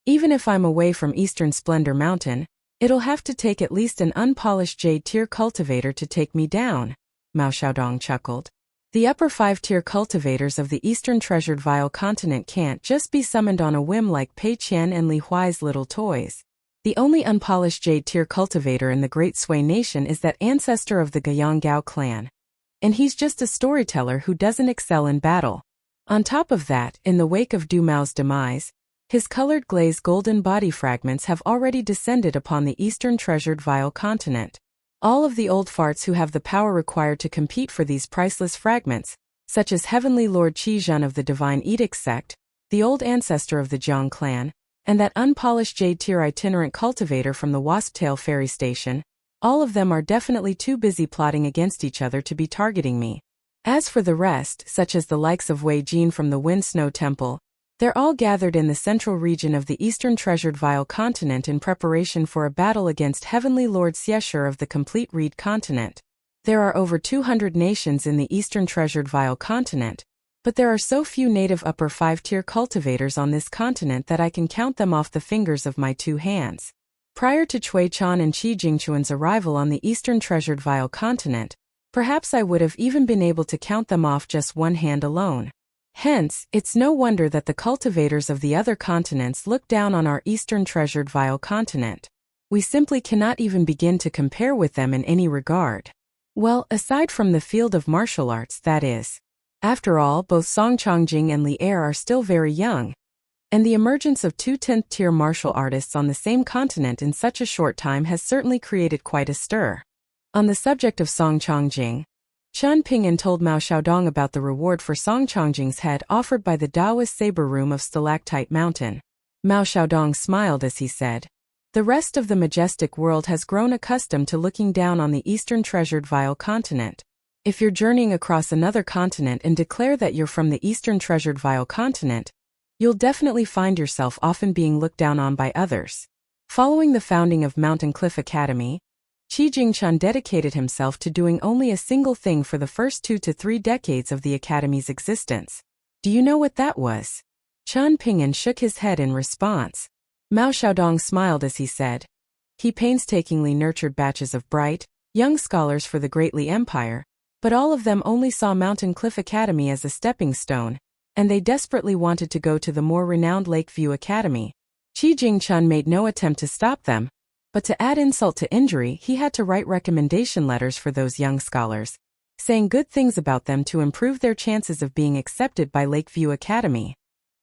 Even if I'm away from Eastern Splendor Mountain, it'll have to take at least an unpolished jade-tier cultivator to take me down." Mao Xiaodong chuckled. "The upper 5-tier cultivators of the Eastern Treasured Vial continent can't just be summoned on a whim like Pei Qian and Li Huai's little toys. The only unpolished jade-tier cultivator in the Great Sui Nation is that ancestor of the Guyangao clan. And he's just a storyteller who doesn't excel in battle. On top of that, in the wake of Du Mao's demise, his colored glazed golden body fragments have already descended upon the Eastern Treasured Vial continent. All of the old farts who have the power required to compete for these priceless fragments, such as Heavenly Lord Qi Zhen of the Divine Edict sect, the old ancestor of the Jiang clan, and that unpolished jade-tier itinerant cultivator from the Wasptail Ferry Station, all of them are definitely too busy plotting against each other to be targeting me. As for the rest, such as the likes of Wei Jin from the Wind Snow Temple, they're all gathered in the central region of the Eastern Treasured Vial continent in preparation for a battle against Heavenly Lord Xieshur of the Complete Reed continent. There are over 200 nations in the Eastern Treasured Vial continent, but there are so few native upper 5-tier cultivators on this continent that I can count them off the fingers of my two hands. Prior to Cui Chan and Qi Jingchuan's arrival on the Eastern Treasured Vial continent, perhaps I would have even been able to count them off just one hand alone. Hence, it's no wonder that the cultivators of the other continents look down on our Eastern Treasured Vial continent. We simply cannot even begin to compare with them in any regard. Well, aside from the field of martial arts, that is. After all, both Song Chongjing and Li Er are still very young, and the emergence of two 10th-tier martial artists on the same continent in such a short time has certainly created quite a stir. On the subject of Song Chongjing, Chen Ping'an told Mao Xiaodong about the reward for Song Chongjing's head offered by the Taoist Saber Room of Stalactite Mountain. Mao Xiaodong smiled as he said, "The rest of the majestic world has grown accustomed to looking down on the Eastern Treasured Vial continent. If you're journeying across another continent and declare that you're from the Eastern Treasured Vial continent, you'll definitely find yourself often being looked down on by others." Following the founding of Mountain Cliff Academy, Qi Jingchuan dedicated himself to doing only a single thing for the first 2 to 3 decades of the Academy's existence. Do you know what that was? Chen Ping'an shook his head in response. Mao Xiaodong smiled as he said, "He painstakingly nurtured batches of bright, young scholars for the Great Li Empire, but all of them only saw Mountain Cliff Academy as a stepping stone, and they desperately wanted to go to the more renowned Lakeview Academy. Qi Jingchun made no attempt to stop them, but to add insult to injury, he had to write recommendation letters for those young scholars, saying good things about them to improve their chances of being accepted by Lakeview Academy.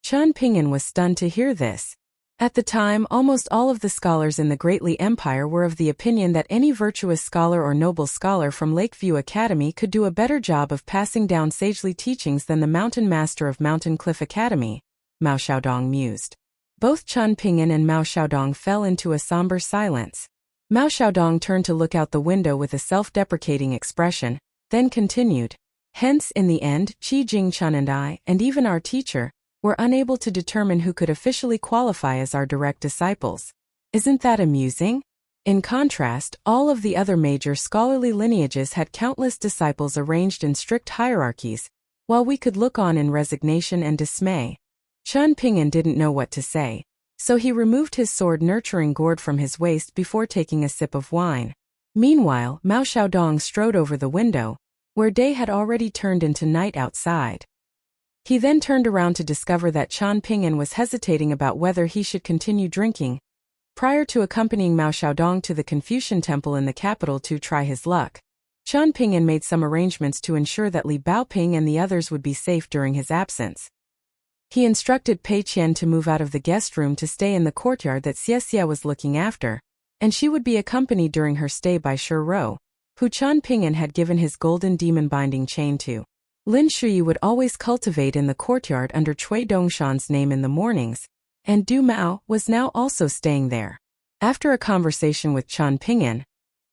Chen Ping'an was stunned to hear this. At the time, almost all of the scholars in the Great Li Empire were of the opinion that any virtuous scholar or noble scholar from Lakeview Academy could do a better job of passing down sagely teachings than the mountain master of Mountain Cliff Academy, Mao Xiaodong mused. Both Chen Ping'an and Mao Xiaodong fell into a somber silence. Mao Xiaodong turned to look out the window with a self-deprecating expression, then continued. Hence, in the end, Qi Jingchun and I, and even our teacher, were unable to determine who could officially qualify as our direct disciples. Isn't that amusing? In contrast, all of the other major scholarly lineages had countless disciples arranged in strict hierarchies, while we could look on in resignation and dismay. Chen Ping'an didn't know what to say, so he removed his sword-nurturing gourd from his waist before taking a sip of wine. Meanwhile, Mao Xiaodong strode over the window, where day had already turned into night outside. He then turned around to discover that Chen Ping'an was hesitating about whether he should continue drinking. Prior to accompanying Mao Xiaodong to the Confucian temple in the capital to try his luck, Chen Ping'an made some arrangements to ensure that Li Baoping and the others would be safe during his absence. He instructed Pei Qian to move out of the guest room to stay in the courtyard that Xie was looking after, and she would be accompanied during her stay by Shi Rou, who Chen Ping'an had given his golden demon binding chain to. Lin Shui would always cultivate in the courtyard under Cui Dongshan's name in the mornings, and Du Mao was now also staying there. After a conversation with Chen Ping'an,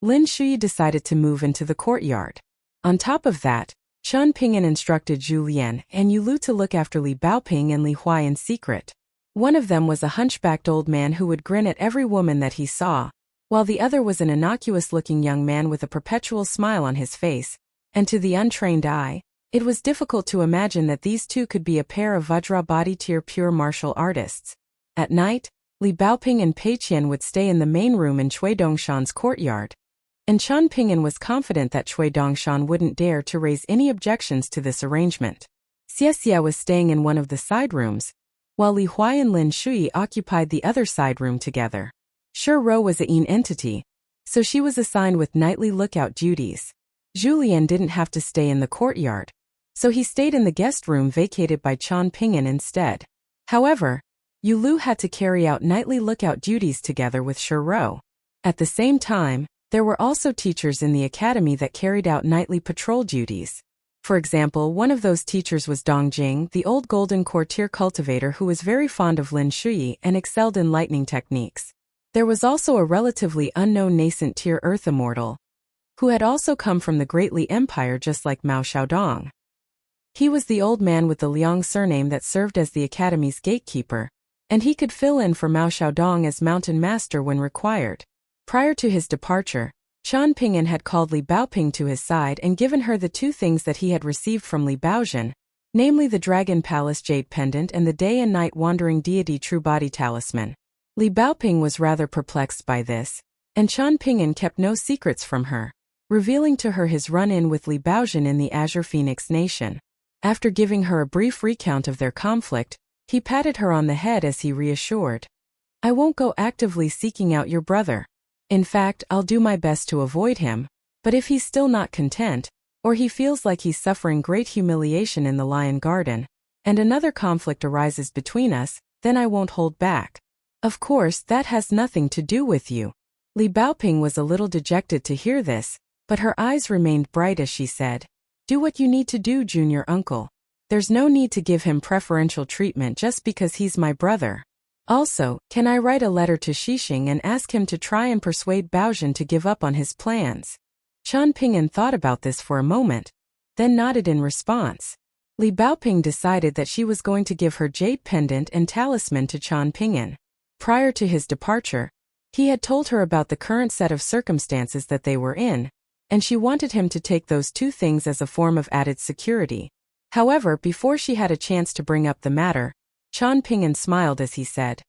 Lin Shui decided to move into the courtyard. On top of that, Chen Ping'an instructed Zhu Lian and Yu Lu to look after Li Baoping and Li Huai in secret. One of them was a hunchbacked old man who would grin at every woman that he saw, while the other was an innocuous-looking young man with a perpetual smile on his face, and to the untrained eye, it was difficult to imagine that these two could be a pair of Vajra-body-tier pure martial artists. At night, Li Baoping and Pei Qian would stay in the main room in Cui Dongshan's courtyard, and Chen Ping'an was confident that Cui Dongshan wouldn't dare to raise any objections to this arrangement. Xie was staying in one of the side rooms, while Li Huai and Lin Shui occupied the other side room together. Shi Rou was a Yin entity, so she was assigned with nightly lookout duties. Zhu Lian didn't have to stay in the courtyard, so he stayed in the guest room vacated by Chen Ping'an instead. However, Yu Lu had to carry out nightly lookout duties together with Shi Rou. At the same time, there were also teachers in the academy that carried out nightly patrol duties. For example, one of those teachers was Dong Jing, the old golden courtier cultivator who was very fond of Lin Shui and excelled in lightning techniques. There was also a relatively unknown nascent tier earth immortal, who had also come from the Great Li Empire just like Mao Xiaodong. He was the old man with the Liang surname that served as the academy's gatekeeper, and he could fill in for Mao Xiaodong as mountain master when required. Prior to his departure, Chen Ping'an had called Li Baoping to his side and given her the two things that he had received from Li Baozhen, namely the Dragon Palace Jade Pendant and the Day and Night Wandering Deity True Body Talisman. Li Baoping was rather perplexed by this, and Chen Ping'an kept no secrets from her, revealing to her his run-in with Li Baozhen in the Azure Phoenix Nation. After giving her a brief recount of their conflict, he patted her on the head as he reassured, "I won't go actively seeking out your brother. In fact, I'll do my best to avoid him, but if he's still not content, or he feels like he's suffering great humiliation in the Lion Garden, and another conflict arises between us, then I won't hold back. Of course, that has nothing to do with you." Li Baoping was a little dejected to hear this, but her eyes remained bright as she said, "Do what you need to do, junior uncle. There's no need to give him preferential treatment just because he's my brother. Also, can I write a letter to Xixing and ask him to try and persuade Baozhen to give up on his plans?" Chen Ping'an thought about this for a moment, then nodded in response. Li Baoping decided that she was going to give her jade pendant and talisman to Chen Ping'an. Prior to his departure, he had told her about the current set of circumstances that they were in, and she wanted him to take those two things as a form of added security. However, before she had a chance to bring up the matter, Chen Ping'an smiled as he said,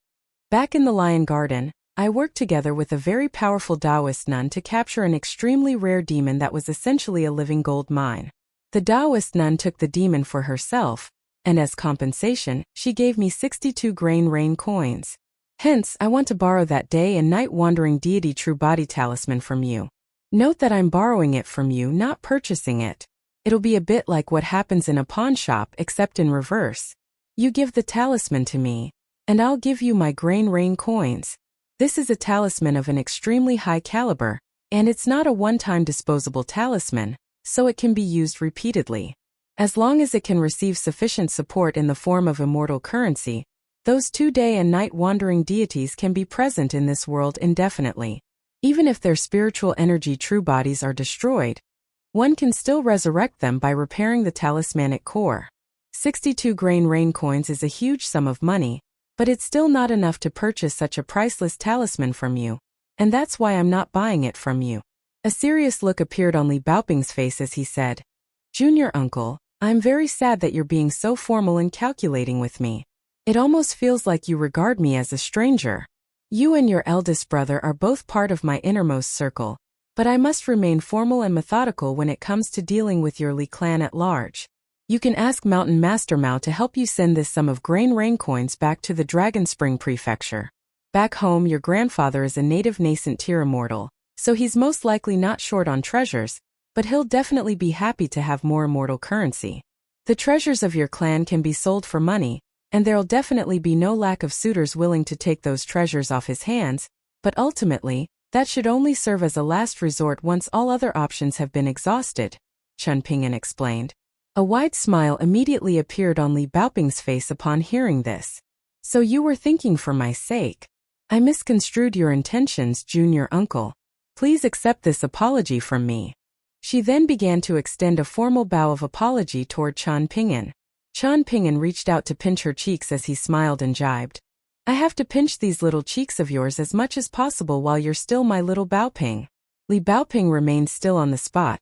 "Back in the Lion Garden, I worked together with a very powerful Taoist nun to capture an extremely rare demon that was essentially a living gold mine. The Taoist nun took the demon for herself, and as compensation, she gave me 62 grain rain coins. Hence, I want to borrow that day and night wandering deity true body talisman from you. Note that I'm borrowing it from you, not purchasing it. It'll be a bit like what happens in a pawn shop except in reverse. You give the talisman to me, and I'll give you my grain rain coins. This is a talisman of an extremely high caliber, and it's not a one-time disposable talisman, so it can be used repeatedly. As long as it can receive sufficient support in the form of immortal currency, those 2 day and night wandering deities can be present in this world indefinitely. Even if their spiritual energy true bodies are destroyed, one can still resurrect them by repairing the talismanic core. 62 grain rain coins is a huge sum of money, but it's still not enough to purchase such a priceless talisman from you, and that's why I'm not buying it from you. A serious look appeared on Li Baoping's face as he said, Junior uncle, I'm very sad that you're being so formal and calculating with me. It almost feels like you regard me as a stranger. You and your eldest brother are both part of my innermost circle, but I must remain formal and methodical when it comes to dealing with your Li clan at large. You can ask Mountain Master Mao to help you send this sum of grain rain coins back to the Dragon Spring Prefecture. Back home, your grandfather is a native nascent tier immortal, so he's most likely not short on treasures, but he'll definitely be happy to have more immortal currency. The treasures of your clan can be sold for money, and there'll definitely be no lack of suitors willing to take those treasures off his hands, but ultimately, that should only serve as a last resort once all other options have been exhausted, Chen Ping'an explained. A wide smile immediately appeared on Li Baoping's face upon hearing this. So you were thinking for my sake. I misconstrued your intentions, junior uncle. Please accept this apology from me. She then began to extend a formal bow of apology toward Chen Ping'an. Chen Ping'an reached out to pinch her cheeks as he smiled and jibed. I have to pinch these little cheeks of yours as much as possible while you're still my little Baoping. Li Baoping remained still on the spot,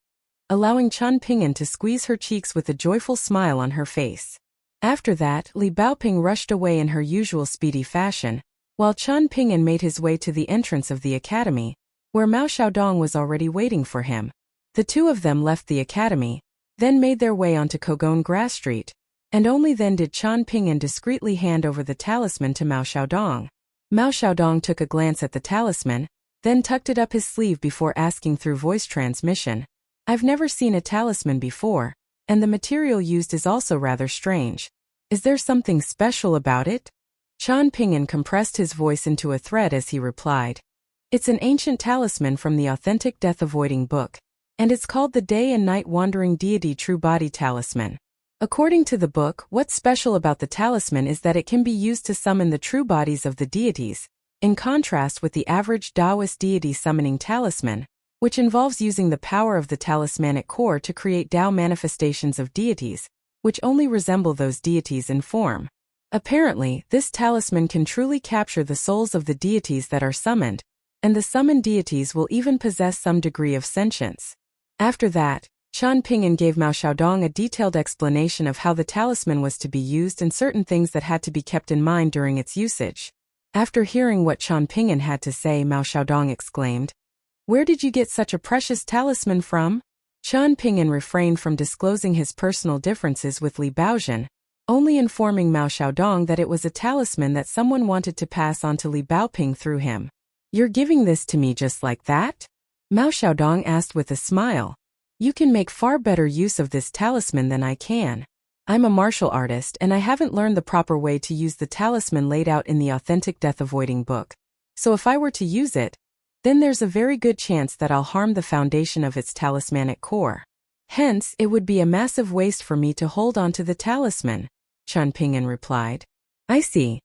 allowing Chen Ping'an to squeeze her cheeks with a joyful smile on her face. After that, Li Baoping rushed away in her usual speedy fashion, while Chen Ping'an made his way to the entrance of the academy, where Mao Xiaodong was already waiting for him. The two of them left the academy, then made their way onto Kogon Grass Street, and only then did Chen Ping'an discreetly hand over the talisman to Mao Xiaodong. Mao Xiaodong took a glance at the talisman, then tucked it up his sleeve before asking through voice transmission, I've never seen a talisman before, and the material used is also rather strange. Is there something special about it? Chen Ping'an compressed his voice into a thread as he replied. It's an ancient talisman from the authentic death-avoiding book, and it's called the Day and Night Wandering Deity True Body Talisman. According to the book, what's special about the talisman is that it can be used to summon the true bodies of the deities, in contrast with the average Taoist deity summoning talisman, which involves using the power of the talismanic core to create Tao manifestations of deities, which only resemble those deities in form. Apparently, this talisman can truly capture the souls of the deities that are summoned, and the summoned deities will even possess some degree of sentience. After that, Chen Ping'an gave Mao Xiaodong a detailed explanation of how the talisman was to be used and certain things that had to be kept in mind during its usage. After hearing what Chen Ping'an had to say, Mao Xiaodong exclaimed, Where did you get such a precious talisman from? Chen Ping'an refrained from disclosing his personal differences with Li Baozhen, only informing Mao Xiaodong that it was a talisman that someone wanted to pass on to Li Baoping through him. You're giving this to me just like that? Mao Xiaodong asked with a smile. You can make far better use of this talisman than I can. I'm a martial artist and I haven't learned the proper way to use the talisman laid out in the authentic death-avoiding book. So if I were to use it, then there's a very good chance that I'll harm the foundation of its talismanic core. Hence, it would be a massive waste for me to hold on to the talisman, Chen Ping'an replied. I see.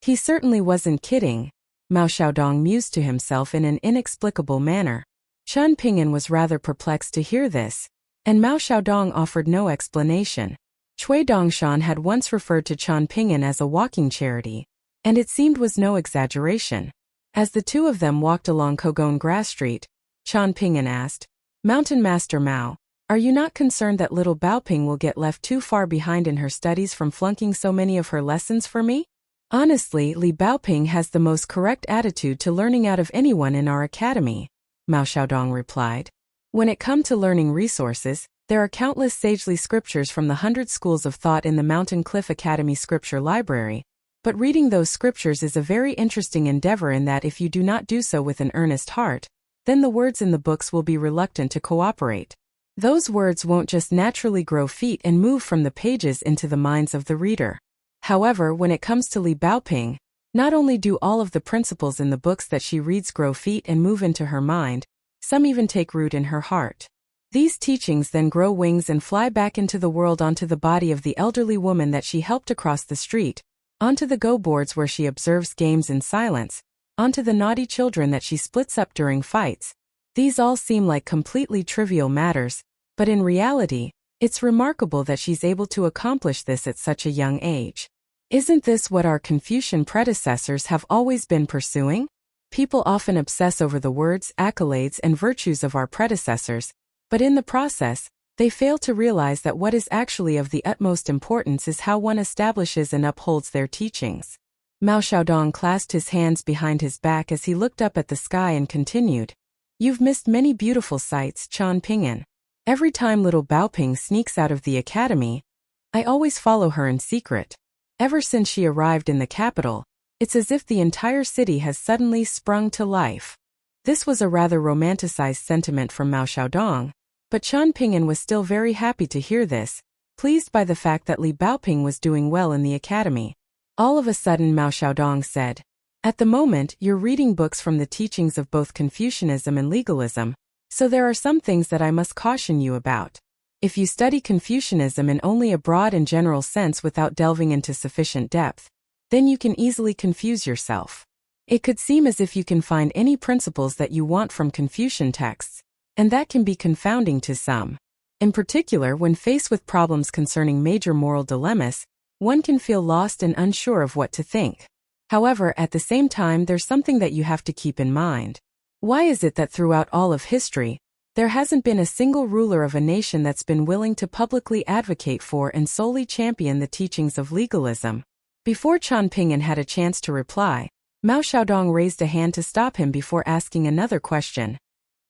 He certainly wasn't kidding, Mao Xiaodong mused to himself in an inexplicable manner. Chen Ping'an was rather perplexed to hear this, and Mao Xiaodong offered no explanation. Cui Dongshan had once referred to Chen Ping'an as a walking charity, and it seemed was no exaggeration. As the two of them walked along Kogon Grass Street, Chen Ping'an asked, Mountain Master Mao, are you not concerned that little Baoping will get left too far behind in her studies from flunking so many of her lessons for me? Honestly, Li Baoping has the most correct attitude to learning out of anyone in our academy, Mao Xiaodong replied. When it come to learning resources, There are countless sagely scriptures from the 100 schools of thought in the Mountain Cliff Academy Scripture Library, but reading those scriptures is a very interesting endeavor in that if you do not do so with an earnest heart, then the words in the books will be reluctant to cooperate. Those words won't just naturally grow feet and move from the pages into the minds of the reader. However, when it comes to Li Baoping, not only do all of the principles in the books that she reads grow feet and move into her mind, some even take root in her heart. These teachings then grow wings and fly back into the world onto the body of the elderly woman that she helped across the street, onto the go-boards where she observes games in silence, onto the naughty children that she splits up during fights. These all seem like completely trivial matters, but in reality, it's remarkable that she's able to accomplish this at such a young age. Isn't this what our Confucian predecessors have always been pursuing? People often obsess over the words, accolades, and virtues of our predecessors, but in the process, they fail to realize that what is actually of the utmost importance is how one establishes and upholds their teachings. Mao Xiaodong clasped his hands behind his back as he looked up at the sky and continued, "You've missed many beautiful sights, Chan Ping'an. Every time little Baoping sneaks out of the academy, I always follow her in secret. Ever since she arrived in the capital, it's as if the entire city has suddenly sprung to life." This was a rather romanticized sentiment from Mao Xiaodong, but Chan Ping'an was still very happy to hear this, pleased by the fact that Li Baoping was doing well in the academy. All of a sudden Mao Xiaodong said, "At the moment, you're reading books from the teachings of both Confucianism and legalism, so there are some things that I must caution you about. If you study Confucianism in only a broad and general sense without delving into sufficient depth, then you can easily confuse yourself. It could seem as if you can find any principles that you want from Confucian texts, and that can be confounding to some. In particular, when faced with problems concerning major moral dilemmas, one can feel lost and unsure of what to think. However, at the same time, there's something that you have to keep in mind. Why is it that throughout all of history, there hasn't been a single ruler of a nation that's been willing to publicly advocate for and solely champion the teachings of legalism?" Before Chan Ping'an had a chance to reply, Mao Xiaodong raised a hand to stop him before asking another question.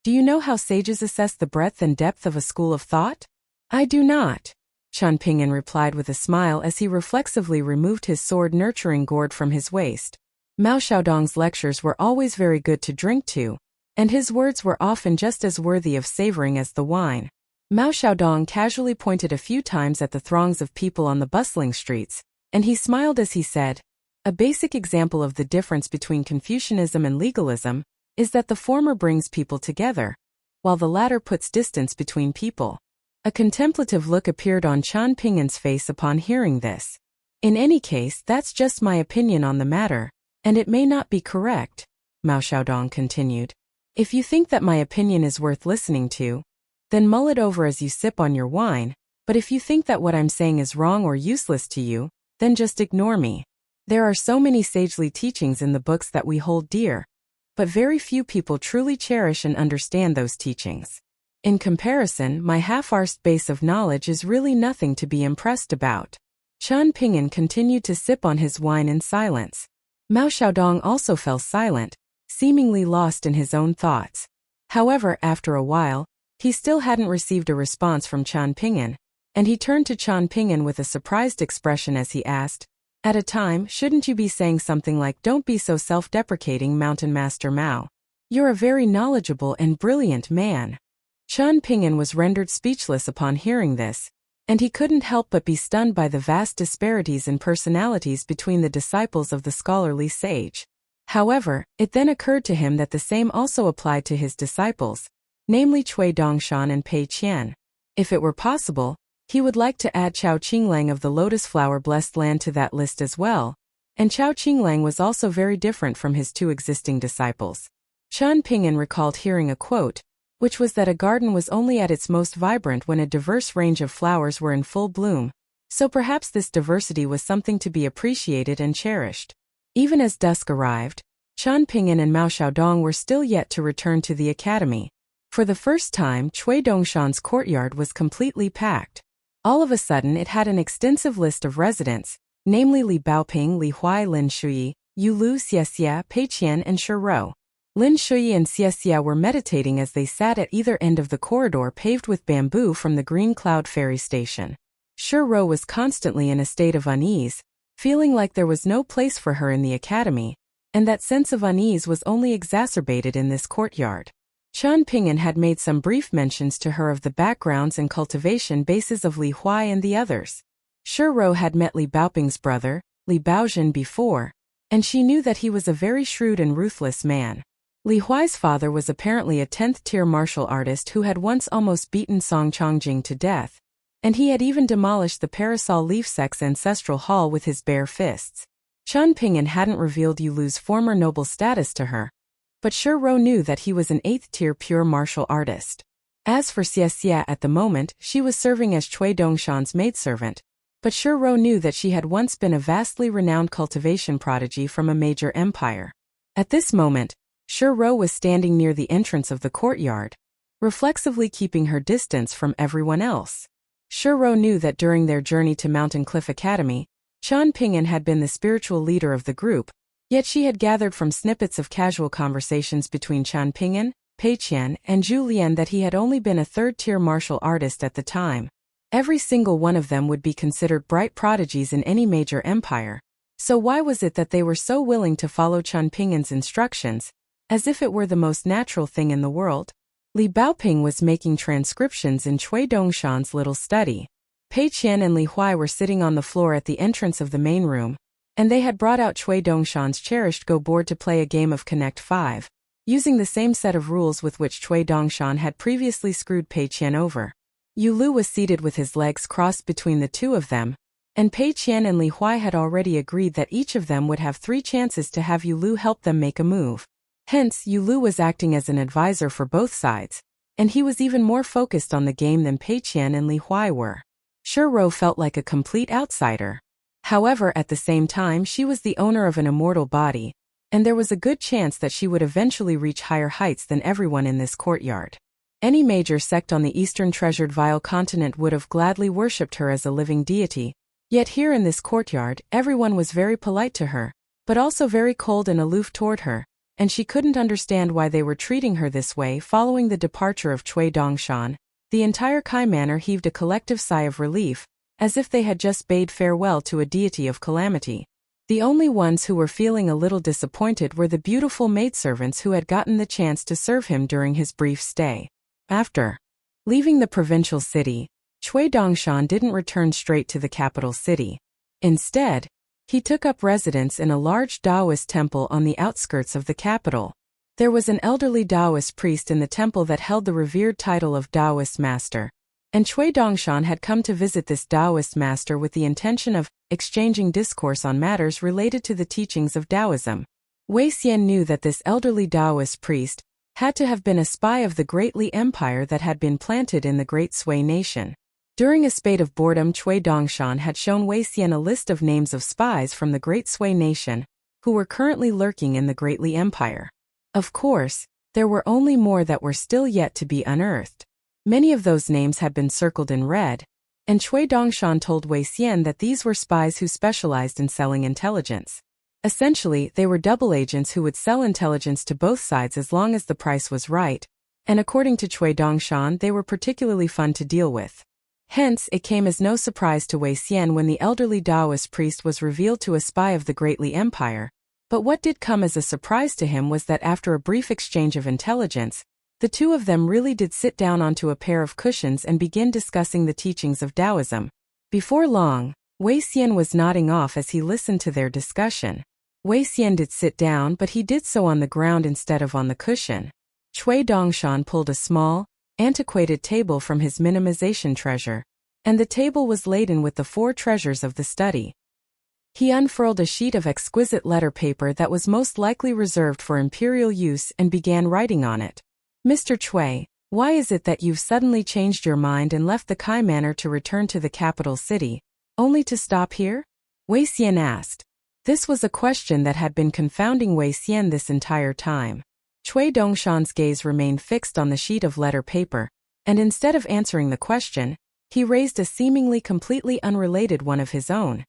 "Do you know how sages assess the breadth and depth of a school of thought?" "I do not," Chan Ping'an replied with a smile as he reflexively removed his sword-nurturing gourd from his waist. Mao Xiaodong's lectures were always very good to drink to, and his words were often just as worthy of savoring as the wine. Mao Xiaodong casually pointed a few times at the throngs of people on the bustling streets, and he smiled as he said, "A basic example of the difference between Confucianism and legalism is that the former brings people together, while the latter puts distance between people." A contemplative look appeared on Chan Ping'an's face upon hearing this. "In any case, that's just my opinion on the matter, and it may not be correct," Mao Xiaodong continued. "If you think that my opinion is worth listening to, then mull it over as you sip on your wine, but if you think that what I'm saying is wrong or useless to you, then just ignore me. There are so many sagely teachings in the books that we hold dear, but very few people truly cherish and understand those teachings. In comparison, my half-arsed base of knowledge is really nothing to be impressed about." Chan Ping'an continued to sip on his wine in silence. Mao Xiaodong also fell silent, seemingly lost in his own thoughts. However, after a while, he still hadn't received a response from Chan Ping'an, and he turned to Chan Ping'an with a surprised expression as he asked, "At a time, shouldn't you be saying something like, 'Don't be so self-deprecating, Mountain Master Mao. You're a very knowledgeable and brilliant man.'" Chan Ping'an was rendered speechless upon hearing this, and he couldn't help but be stunned by the vast disparities in personalities between the disciples of the scholarly sage. However, it then occurred to him that the same also applied to his disciples, namely Cui Dongshan and Pei Qian. If it were possible, he would like to add Chao Qinglang of the Lotus Flower Blessed Land to that list as well, and Chao Qinglang was also very different from his two existing disciples. Chan Ping'an recalled hearing a quote, which was that a garden was only at its most vibrant when a diverse range of flowers were in full bloom, so perhaps this diversity was something to be appreciated and cherished. Even as dusk arrived, Chan Ping'an and Mao Xiaodong were still yet to return to the academy. For the first time, Cui Dongshan's courtyard was completely packed. All of a sudden it had an extensive list of residents, namely Li Baoping, Li Huai, Lin Shuyi, Yu Lu, Xie Xie, Pei Qian and Shi Rou. Lin Shui and Xie were meditating as they sat at either end of the corridor paved with bamboo from the Green Cloud ferry station. Shiro was constantly in a state of unease, feeling like there was no place for her in the academy, and that sense of unease was only exacerbated in this courtyard. Chen Ping'an had made some brief mentions to her of the backgrounds and cultivation bases of Li Huai and the others. Shiro had met Li Baoping's brother, Li Baozhen, before, and she knew that he was a very shrewd and ruthless man. Li Huai's father was apparently a 10th-tier martial artist who had once almost beaten Song Chongjing to death, and he had even demolished the Parasol Leaf Sect's ancestral hall with his bare fists. Chen Ping'an hadn't revealed Yulu's former noble status to her, but Shiro knew that he was an 8th-tier pure martial artist. As for Xie, at the moment, she was serving as Cui Dongshan's maidservant, but Shiro knew that she had once been a vastly renowned cultivation prodigy from a major empire. At this moment, Shiro was standing near the entrance of the courtyard, reflexively keeping her distance from everyone else. Shiro knew that during their journey to Mountain Cliff Academy, Chen Ping'an had been the spiritual leader of the group, yet she had gathered from snippets of casual conversations between Chen Ping'an, Pei Qian, and Zhu Lian that he had only been a 3rd-tier martial artist at the time. Every single one of them would be considered bright prodigies in any major empire, so why was it that they were so willing to follow Chen Ping'an's instructions, as if it were the most natural thing in the world? Li Baoping was making transcriptions in Cui Dongshan's little study. Pei Qian and Li Huai were sitting on the floor at the entrance of the main room, and they had brought out Cui Dongshan's cherished Go board to play a game of Connect 5, using the same set of rules with which Cui Dongshan had previously screwed Pei Qian over. Yulu was seated with his legs crossed between the two of them, and Pei Qian and Li Huai had already agreed that each of them would have 3 chances to have Yulu help them make a move. Hence, Yulu was acting as an advisor for both sides, and he was even more focused on the game than Pei Qian and Li Huai were. Shiro felt like a complete outsider. However, at the same time, she was the owner of an immortal body, and there was a good chance that she would eventually reach higher heights than everyone in this courtyard. Any major sect on the Eastern Treasured Vial continent would have gladly worshipped her as a living deity, yet here in this courtyard, everyone was very polite to her, but also very cold and aloof toward her, and she couldn't understand why they were treating her this way. Following the departure of Cui Dongshan, the entire Kai Manor heaved a collective sigh of relief, as if they had just bade farewell to a deity of calamity. The only ones who were feeling a little disappointed were the beautiful maidservants who had gotten the chance to serve him during his brief stay. After leaving the provincial city, Cui Dongshan didn't return straight to the capital city. Instead, he took up residence in a large Taoist temple on the outskirts of the capital. There was an elderly Taoist priest in the temple that held the revered title of Taoist master, and Cui Dongshan had come to visit this Taoist master with the intention of exchanging discourse on matters related to the teachings of Taoism. Wei Xian knew that this elderly Taoist priest had to have been a spy of the Great Li Empire that had been planted in the Great Sui nation. During a spate of boredom, Cui Dongshan had shown Wei Xian a list of names of spies from the Great Sui nation who were currently lurking in the Great Li Empire. Of course, there were only more that were still yet to be unearthed. Many of those names had been circled in red, and Cui Dongshan told Wei Xian that these were spies who specialized in selling intelligence. Essentially, they were double agents who would sell intelligence to both sides as long as the price was right, and according to Cui Dongshan, they were particularly fun to deal with. Hence, it came as no surprise to Wei Xian when the elderly Taoist priest was revealed to a spy of the Great Li Empire. But what did come as a surprise to him was that after a brief exchange of intelligence, the two of them really did sit down onto a pair of cushions and begin discussing the teachings of Taoism. Before long, Wei Xian was nodding off as he listened to their discussion. Wei Xian did sit down, but he did so on the ground instead of on the cushion. Cui Dongshan pulled a small, antiquated table from his minimization treasure, and the table was laden with the 4 treasures of the study. He unfurled a sheet of exquisite letter paper that was most likely reserved for imperial use and began writing on it. Mr. Cui, why is it that you've suddenly changed your mind and left the Kai Manor to return to the capital city, only to stop here? Wei Xian asked. This was a question that had been confounding Wei Xian this entire time. Cui Dongshan's gaze remained fixed on the sheet of letter paper, and instead of answering the question, he raised a seemingly completely unrelated one of his own.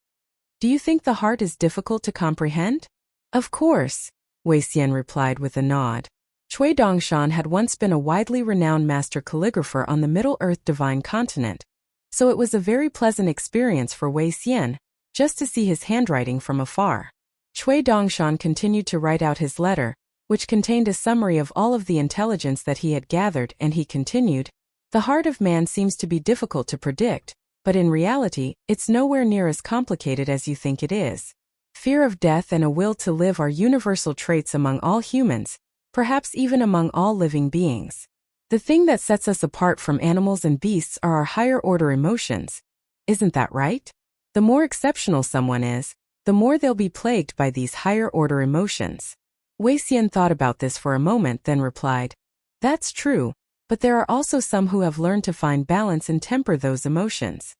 Do you think the heart is difficult to comprehend? Of course, Wei Xian replied with a nod. Cui Dongshan had once been a widely renowned master calligrapher on the Middle-earth Divine Continent, so it was a very pleasant experience for Wei Xian, just to see his handwriting from afar. Cui Dongshan continued to write out his letter, which contained a summary of all of the intelligence that he had gathered, and he continued, "The heart of man seems to be difficult to predict, but in reality, it's nowhere near as complicated as you think it is. Fear of death and a will to live are universal traits among all humans, perhaps even among all living beings. The thing that sets us apart from animals and beasts are our higher-order emotions. Isn't that right? The more exceptional someone is, the more they'll be plagued by these higher-order emotions." Wei Xian thought about this for a moment, then replied, "That's true, but there are also some who have learned to find balance and temper those emotions."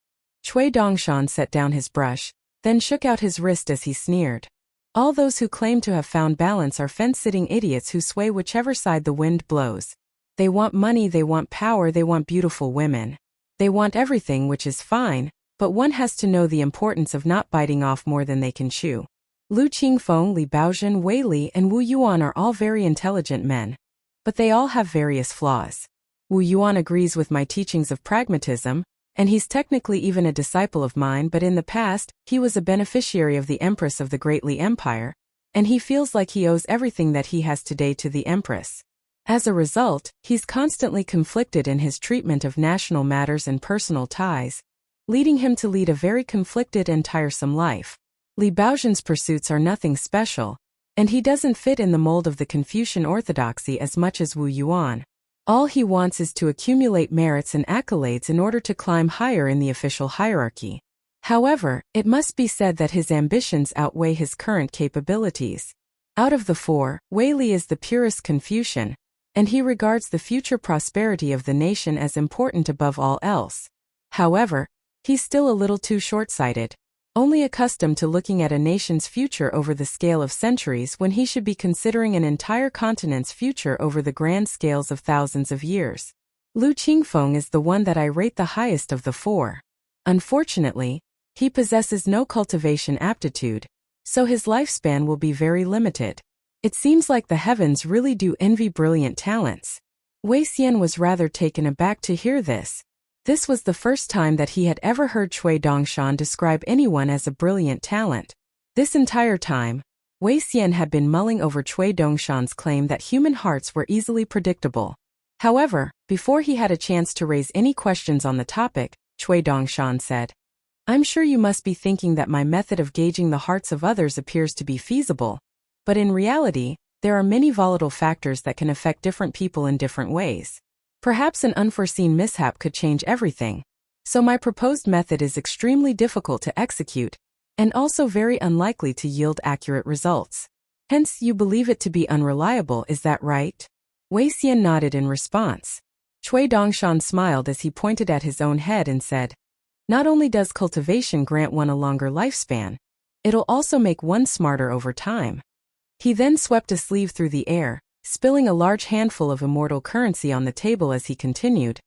Cui Dongshan set down his brush, then shook out his wrist as he sneered. "All those who claim to have found balance are fence-sitting idiots who sway whichever side the wind blows. They want money, they want power, they want beautiful women. They want everything, which is fine, but one has to know the importance of not biting off more than they can chew. Lu Qingfeng, Li Baozhen, Wei Li, and Wu Yuan are all very intelligent men, but they all have various flaws. Wu Yuan agrees with my teachings of pragmatism, and he's technically even a disciple of mine, but in the past, he was a beneficiary of the Empress of the Great Li Empire, and he feels like he owes everything that he has today to the Empress. As a result, he's constantly conflicted in his treatment of national matters and personal ties, leading him to lead a very conflicted and tiresome life. Li Baozhen's pursuits are nothing special, and he doesn't fit in the mold of the Confucian orthodoxy as much as Wu Yuan. All he wants is to accumulate merits and accolades in order to climb higher in the official hierarchy. However, it must be said that his ambitions outweigh his current capabilities. Out of the four, Wei Li is the purest Confucian, and he regards the future prosperity of the nation as important above all else. However, he's still a little too short-sighted, only accustomed to looking at a nation's future over the scale of centuries when he should be considering an entire continent's future over the grand scales of thousands of years. Lu Qingfeng is the one that I rate the highest of the four. Unfortunately, he possesses no cultivation aptitude, so his lifespan will be very limited. It seems like the heavens really do envy brilliant talents." Wei Xian was rather taken aback to hear this. This was the first time that he had ever heard Cui Dongshan describe anyone as a brilliant talent. This entire time, Wei Xian had been mulling over Cui Dongshan's claim that human hearts were easily predictable. However, before he had a chance to raise any questions on the topic, Cui Dongshan said, "I'm sure you must be thinking that my method of gauging the hearts of others appears to be feasible, but in reality, there are many volatile factors that can affect different people in different ways. Perhaps an unforeseen mishap could change everything, so my proposed method is extremely difficult to execute, and also very unlikely to yield accurate results. Hence, you believe it to be unreliable, is that right?" Wei Xian nodded in response. Cui Dongshan smiled as he pointed at his own head and said, "Not only does cultivation grant one a longer lifespan, it'll also make one smarter over time." He then swept a sleeve through the air, spilling a large handful of immortal currency on the table as he continued.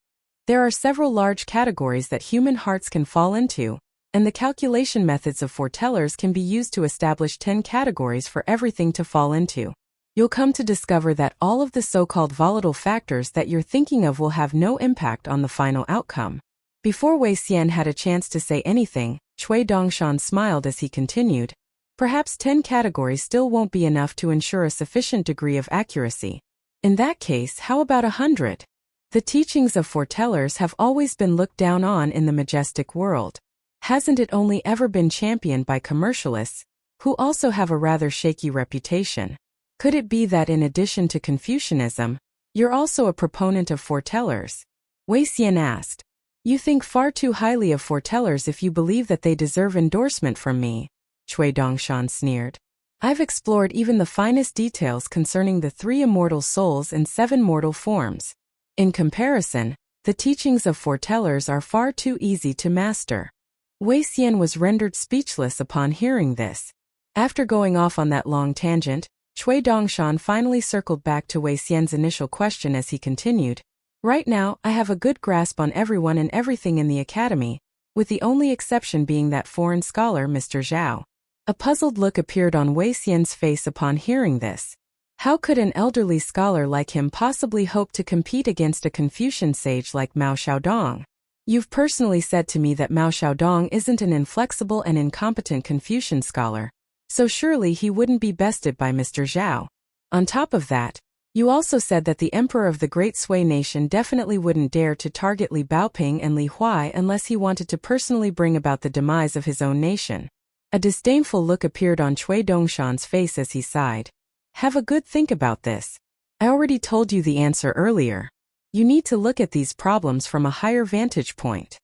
"There are several large categories that human hearts can fall into, and the calculation methods of foretellers can be used to establish 10 categories for everything to fall into. You'll come to discover that all of the so-called volatile factors that you're thinking of will have no impact on the final outcome." Before Wei Xian had a chance to say anything, Cui Dongshan smiled as he continued, "Perhaps 10 categories still won't be enough to ensure a sufficient degree of accuracy. In that case, how about 100? The teachings of foretellers have always been looked down on in the majestic world. Hasn't it only ever been championed by commercialists, who also have a rather shaky reputation? Could it be that in addition to Confucianism, you're also a proponent of foretellers?" Wei Xian asked. "You think far too highly of foretellers if you believe that they deserve endorsement from me," Cui Dongshan sneered. "I've explored even the finest details concerning the 3 immortal souls and 7 mortal forms. In comparison, the teachings of foretellers are far too easy to master." Wei Xian was rendered speechless upon hearing this. After going off on that long tangent, Cui Dongshan finally circled back to Wei Xian's initial question as he continued, "Right now, I have a good grasp on everyone and everything in the academy, with the only exception being that foreign scholar Mr. Zhao." A puzzled look appeared on Wei Xian's face upon hearing this. How could an elderly scholar like him possibly hope to compete against a Confucian sage like Mao Xiaodong? You've personally said to me that Mao Xiaodong isn't an inflexible and incompetent Confucian scholar, so surely he wouldn't be bested by Mr. Zhao. On top of that, you also said that the emperor of the Great Sui nation definitely wouldn't dare to target Li Baoping and Li Huai unless he wanted to personally bring about the demise of his own nation. A disdainful look appeared on Cui Dongshan's face as he sighed. Have a good think about this. I already told you the answer earlier. You need to look at these problems from a higher vantage point.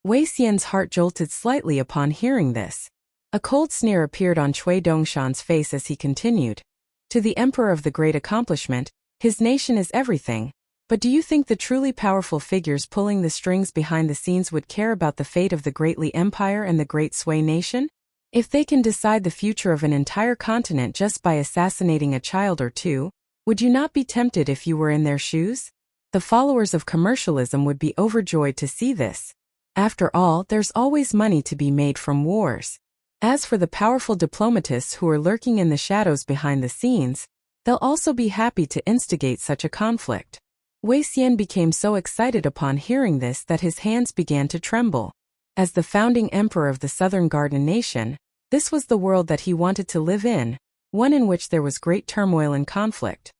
Wei Xian's heart jolted slightly upon hearing this. A cold sneer appeared on Cui Dongshan's face as he continued. To the emperor of the great accomplishment, his nation is everything. But do you think the truly powerful figures pulling the strings behind the scenes would care about the fate of the Great Li Empire and the Great Sui nation? If they can decide the future of an entire continent just by assassinating a child or two, would you not be tempted if you were in their shoes? The followers of commercialism would be overjoyed to see this. After all, there's always money to be made from wars. As for the powerful diplomatists who are lurking in the shadows behind the scenes, they'll also be happy to instigate such a conflict. Wei Xian became so excited upon hearing this that his hands began to tremble. As the founding emperor of the Southern Garden Nation, this was the world that he wanted to live in, one in which there was great turmoil and conflict.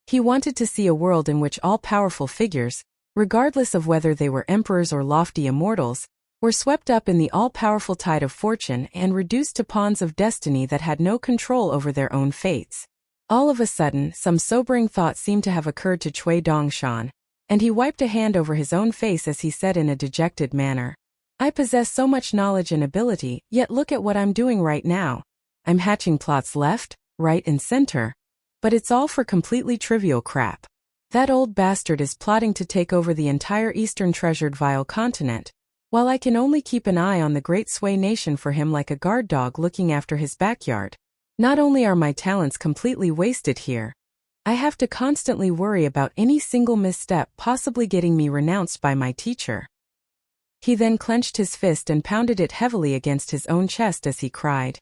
He wanted to see a world in which all powerful figures, regardless of whether they were emperors or lofty immortals, were swept up in the all-powerful tide of fortune and reduced to pawns of destiny that had no control over their own fates. All of a sudden, some sobering thought seemed to have occurred to Cui Dongshan, and he wiped a hand over his own face as he said in a dejected manner, I possess so much knowledge and ability, yet look at what I'm doing right now. I'm hatching plots left, right and center. But it's all for completely trivial crap. That old bastard is plotting to take over the entire Eastern Treasured Vile continent, while I can only keep an eye on the Great Sui nation for him like a guard dog looking after his backyard. Not only are my talents completely wasted here, I have to constantly worry about any single misstep possibly getting me renounced by my teacher. He then clenched his fist and pounded it heavily against his own chest as he cried,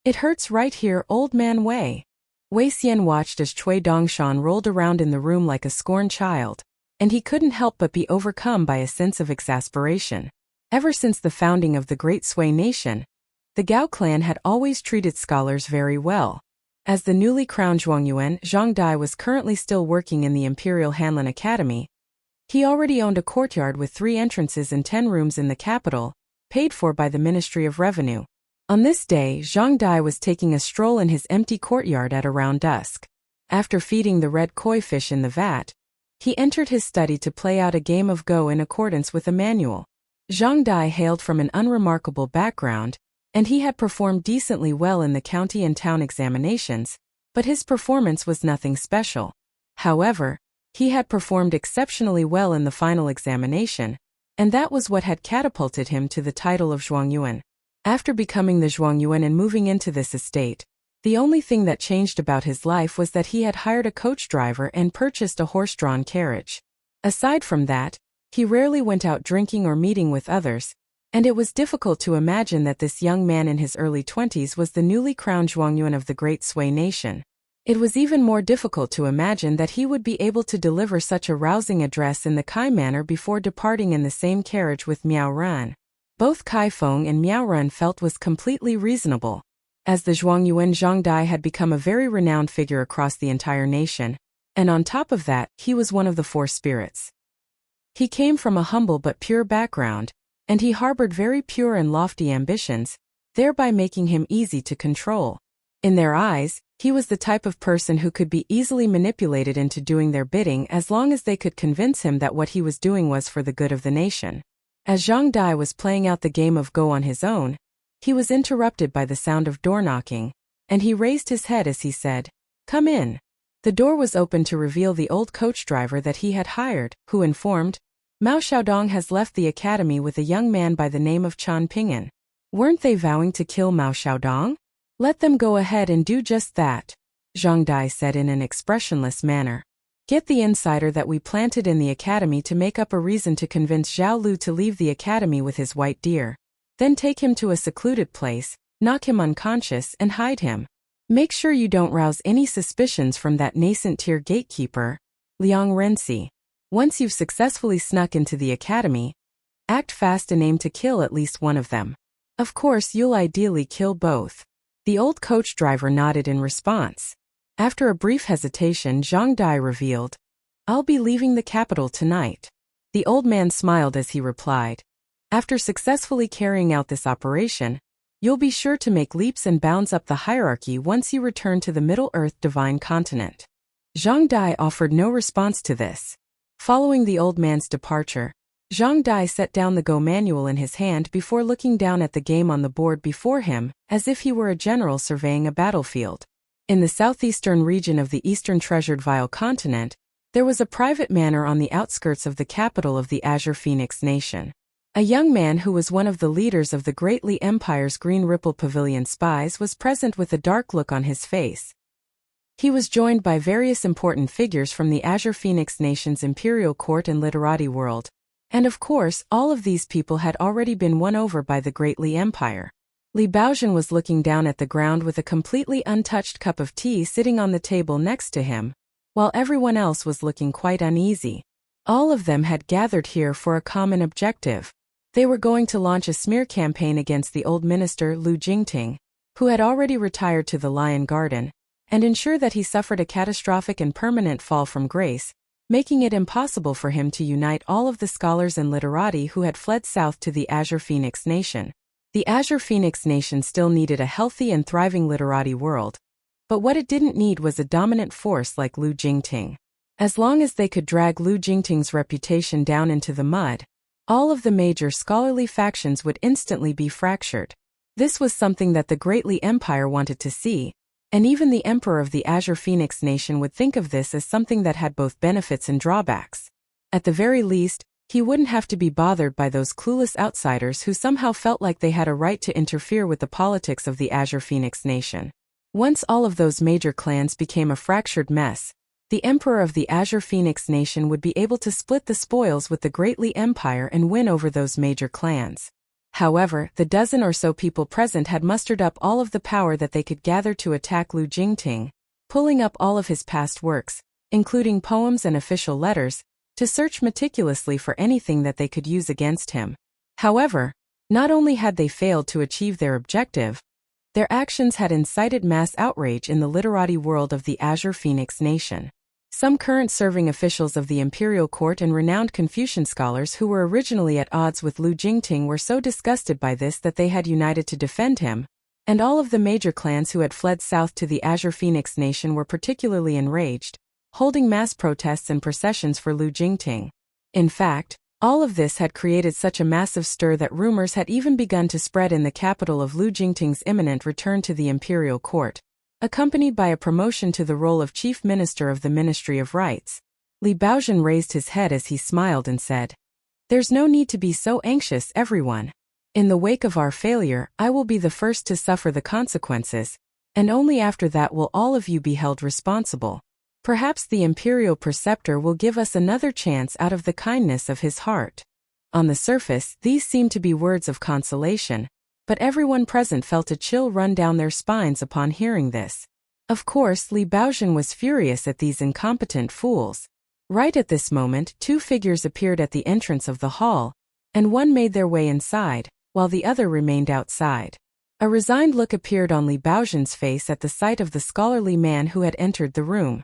It hurts right here, old man Wei. Wei Xian watched as Cui Dongshan rolled around in the room like a scorned child, and he couldn't help but be overcome by a sense of exasperation. Ever since the founding of the Great Sui nation, the Gao clan had always treated scholars very well. As the newly crowned Zhuangyuan, Zhang Dai was currently still working in the Imperial Hanlin Academy. He already owned a courtyard with 3 entrances and 10 rooms in the capital, paid for by the Ministry of Revenue. On this day, Zhang Dai was taking a stroll in his empty courtyard at around dusk. After feeding the red koi fish in the vat, he entered his study to play out a game of Go in accordance with a manual. Zhang Dai hailed from an unremarkable background, and he had performed decently well in the county and town examinations, but his performance was nothing special. However, he had performed exceptionally well in the final examination, and that was what had catapulted him to the title of Zhuangyuan. After becoming the Zhuangyuan and moving into this estate, the only thing that changed about his life was that he had hired a coach driver and purchased a horse-drawn carriage. Aside from that, he rarely went out drinking or meeting with others, and it was difficult to imagine that this young man in his early 20s was the newly crowned Zhuangyuan of the Great Sui nation. It was even more difficult to imagine that he would be able to deliver such a rousing address in the Kai manner before departing in the same carriage with Miao Ran. Both Kai Feng and Miao Ran felt was completely reasonable. As the Zhuangyuan, Zhang Dai had become a very renowned figure across the entire nation, and on top of that, he was one of the 4 spirits. He came from a humble but pure background, and he harbored very pure and lofty ambitions, thereby making him easy to control. In their eyes, he was the type of person who could be easily manipulated into doing their bidding as long as they could convince him that what he was doing was for the good of the nation. As Zhang Dai was playing out the game of Go on his own, he was interrupted by the sound of door knocking, and he raised his head as he said, "Come in." The door was opened to reveal the old coach driver that he had hired, who informed, "Mao Xiaodong has left the academy with a young man by the name of Chan Ping'an. Weren't they vowing to kill Mao Xiaodong? Let them go ahead and do just that," Zhang Dai said in an expressionless manner. "Get the insider that we planted in the academy to make up a reason to convince Zhao Lu to leave the academy with his white deer. Then take him to a secluded place, knock him unconscious and hide him. Make sure you don't rouse any suspicions from that nascent-tier gatekeeper, Liang Renzi. Once you've successfully snuck into the academy, act fast and aim to kill at least one of them. Of course, you'll ideally kill both. The old coach driver nodded in response. After a brief hesitation, Zhang Dai revealed, "I'll be leaving the capital tonight." The old man smiled as he replied, "After successfully carrying out this operation, you'll be sure to make leaps and bounds up the hierarchy once you return to the Middle-earth Divine Continent." Zhang Dai offered no response to this. Following the old man's departure, Zhang Dai set down the Go manual in his hand before looking down at the game on the board before him, as if he were a general surveying a battlefield. In the southeastern region of the Eastern Treasured Vile Continent, there was a private manor on the outskirts of the capital of the Azure Phoenix Nation. A young man who was one of the leaders of the Great Li Empire's Green Ripple Pavilion spies was present with a dark look on his face. He was joined by various important figures from the Azure Phoenix Nation's imperial court and literati world. And of course, all of these people had already been won over by the Great Li Empire. Li Baozhen was looking down at the ground with a completely untouched cup of tea sitting on the table next to him, while everyone else was looking quite uneasy. All of them had gathered here for a common objective. They were going to launch a smear campaign against the old minister Lu Jingting, who had already retired to the Lion Garden, and ensure that he suffered a catastrophic and permanent fall from grace, making it impossible for him to unite all of the scholars and literati who had fled south to the Azure Phoenix Nation. The Azure Phoenix Nation still needed a healthy and thriving literati world, but what it didn't need was a dominant force like Lu Jingting. As long as they could drag Lu Jingting's reputation down into the mud, all of the major scholarly factions would instantly be fractured. This was something that the Great Li Empire wanted to see, and even the Emperor of the Azure Phoenix Nation would think of this as something that had both benefits and drawbacks. At the very least, he wouldn't have to be bothered by those clueless outsiders who somehow felt like they had a right to interfere with the politics of the Azure Phoenix Nation. Once all of those major clans became a fractured mess, the Emperor of the Azure Phoenix Nation would be able to split the spoils with the Great Li Empire and win over those major clans. However, the dozen or so people present had mustered up all of the power that they could gather to attack Lu Jingting, pulling up all of his past works, including poems and official letters, to search meticulously for anything that they could use against him. However, not only had they failed to achieve their objective, their actions had incited mass outrage in the literati world of the Azure Phoenix Nation. Some current serving officials of the imperial court and renowned Confucian scholars who were originally at odds with Lu Jingting were so disgusted by this that they had united to defend him, and all of the major clans who had fled south to the Azure Phoenix Nation were particularly enraged, holding mass protests and processions for Lu Jingting. In fact, all of this had created such a massive stir that rumors had even begun to spread in the capital of Lu Jingting's imminent return to the imperial court, accompanied by a promotion to the role of chief minister of the Ministry of Rights. Li Baozhen raised his head as he smiled and said, "There's no need to be so anxious, everyone. In the wake of our failure, I will be the first to suffer the consequences, and only after that will all of you be held responsible. Perhaps the imperial preceptor will give us another chance out of the kindness of his heart." On the surface, these seemed to be words of consolation, but everyone present felt a chill run down their spines upon hearing this. Of course, Li Baozhen was furious at these incompetent fools. Right at this moment, two figures appeared at the entrance of the hall, and one made their way inside, while the other remained outside. A resigned look appeared on Li Baozhen's face at the sight of the scholarly man who had entered the room.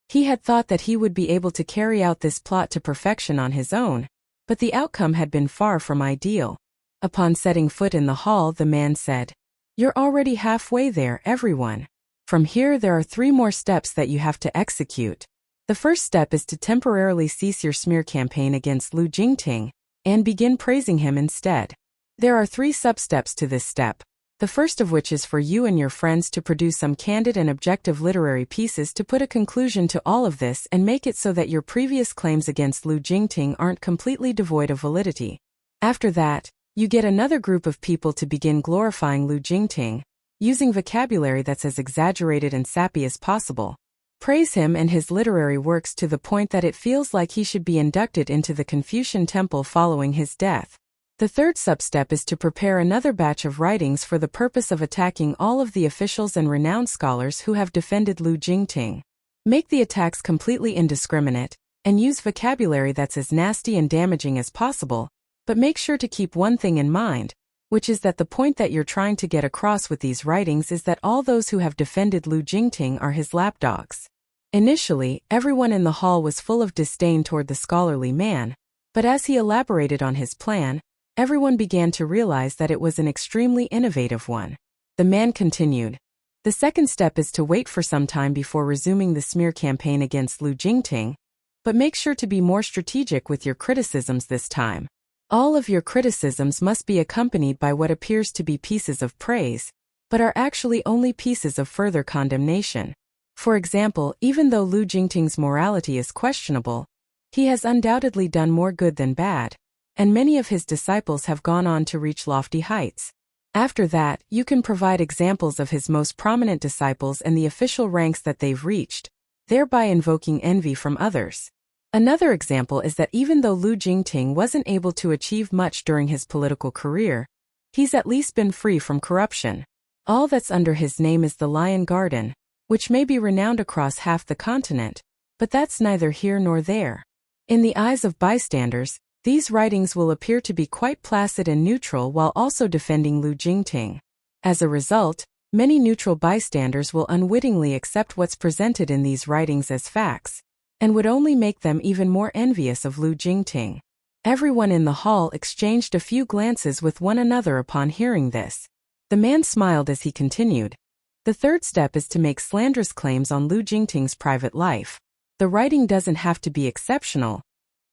He had thought that he would be able to carry out this plot to perfection on his own, but the outcome had been far from ideal. Upon setting foot in the hall, the man said, "You're already halfway there, everyone. From here there are 3 more steps that you have to execute. The first step is to temporarily cease your smear campaign against Lu Jingting, and begin praising him instead. There are 3 sub-steps to this step, the first of which is for you and your friends to produce some candid and objective literary pieces to put a conclusion to all of this and make it so that your previous claims against Lu Jingting aren't completely devoid of validity. After that, you get another group of people to begin glorifying Lu Jingting, using vocabulary that's as exaggerated and sappy as possible. Praise him and his literary works to the point that it feels like he should be inducted into the Confucian temple following his death. The third substep is to prepare another batch of writings for the purpose of attacking all of the officials and renowned scholars who have defended Lu Jingting. Make the attacks completely indiscriminate, and use vocabulary that's as nasty and damaging as possible, but make sure to keep one thing in mind, which is that the point that you're trying to get across with these writings is that all those who have defended Lu Jingting are his lapdogs. Initially, everyone in the hall was full of disdain toward the scholarly man, but as he elaborated on his plan, everyone began to realize that it was an extremely innovative one. The man continued. The second step is to wait for some time before resuming the smear campaign against Lu Jingting, but make sure to be more strategic with your criticisms this time. All of your criticisms must be accompanied by what appears to be pieces of praise, but are actually only pieces of further condemnation. For example, even though Lu Jingting's morality is questionable, he has undoubtedly done more good than bad, and many of his disciples have gone on to reach lofty heights. After that, you can provide examples of his most prominent disciples and the official ranks that they've reached, thereby invoking envy from others. Another example is that even though Lu Jingting wasn't able to achieve much during his political career, he's at least been free from corruption. All that's under his name is the Lion Garden, which may be renowned across half the continent, but that's neither here nor there. In the eyes of bystanders, these writings will appear to be quite placid and neutral while also defending Lu Jingting. As a result, many neutral bystanders will unwittingly accept what's presented in these writings as facts, and would only make them even more envious of Lu Jingting. Everyone in the hall exchanged a few glances with one another upon hearing this. The man smiled as he continued. The third step is to make slanderous claims on Lu Jingting's private life. The writing doesn't have to be exceptional,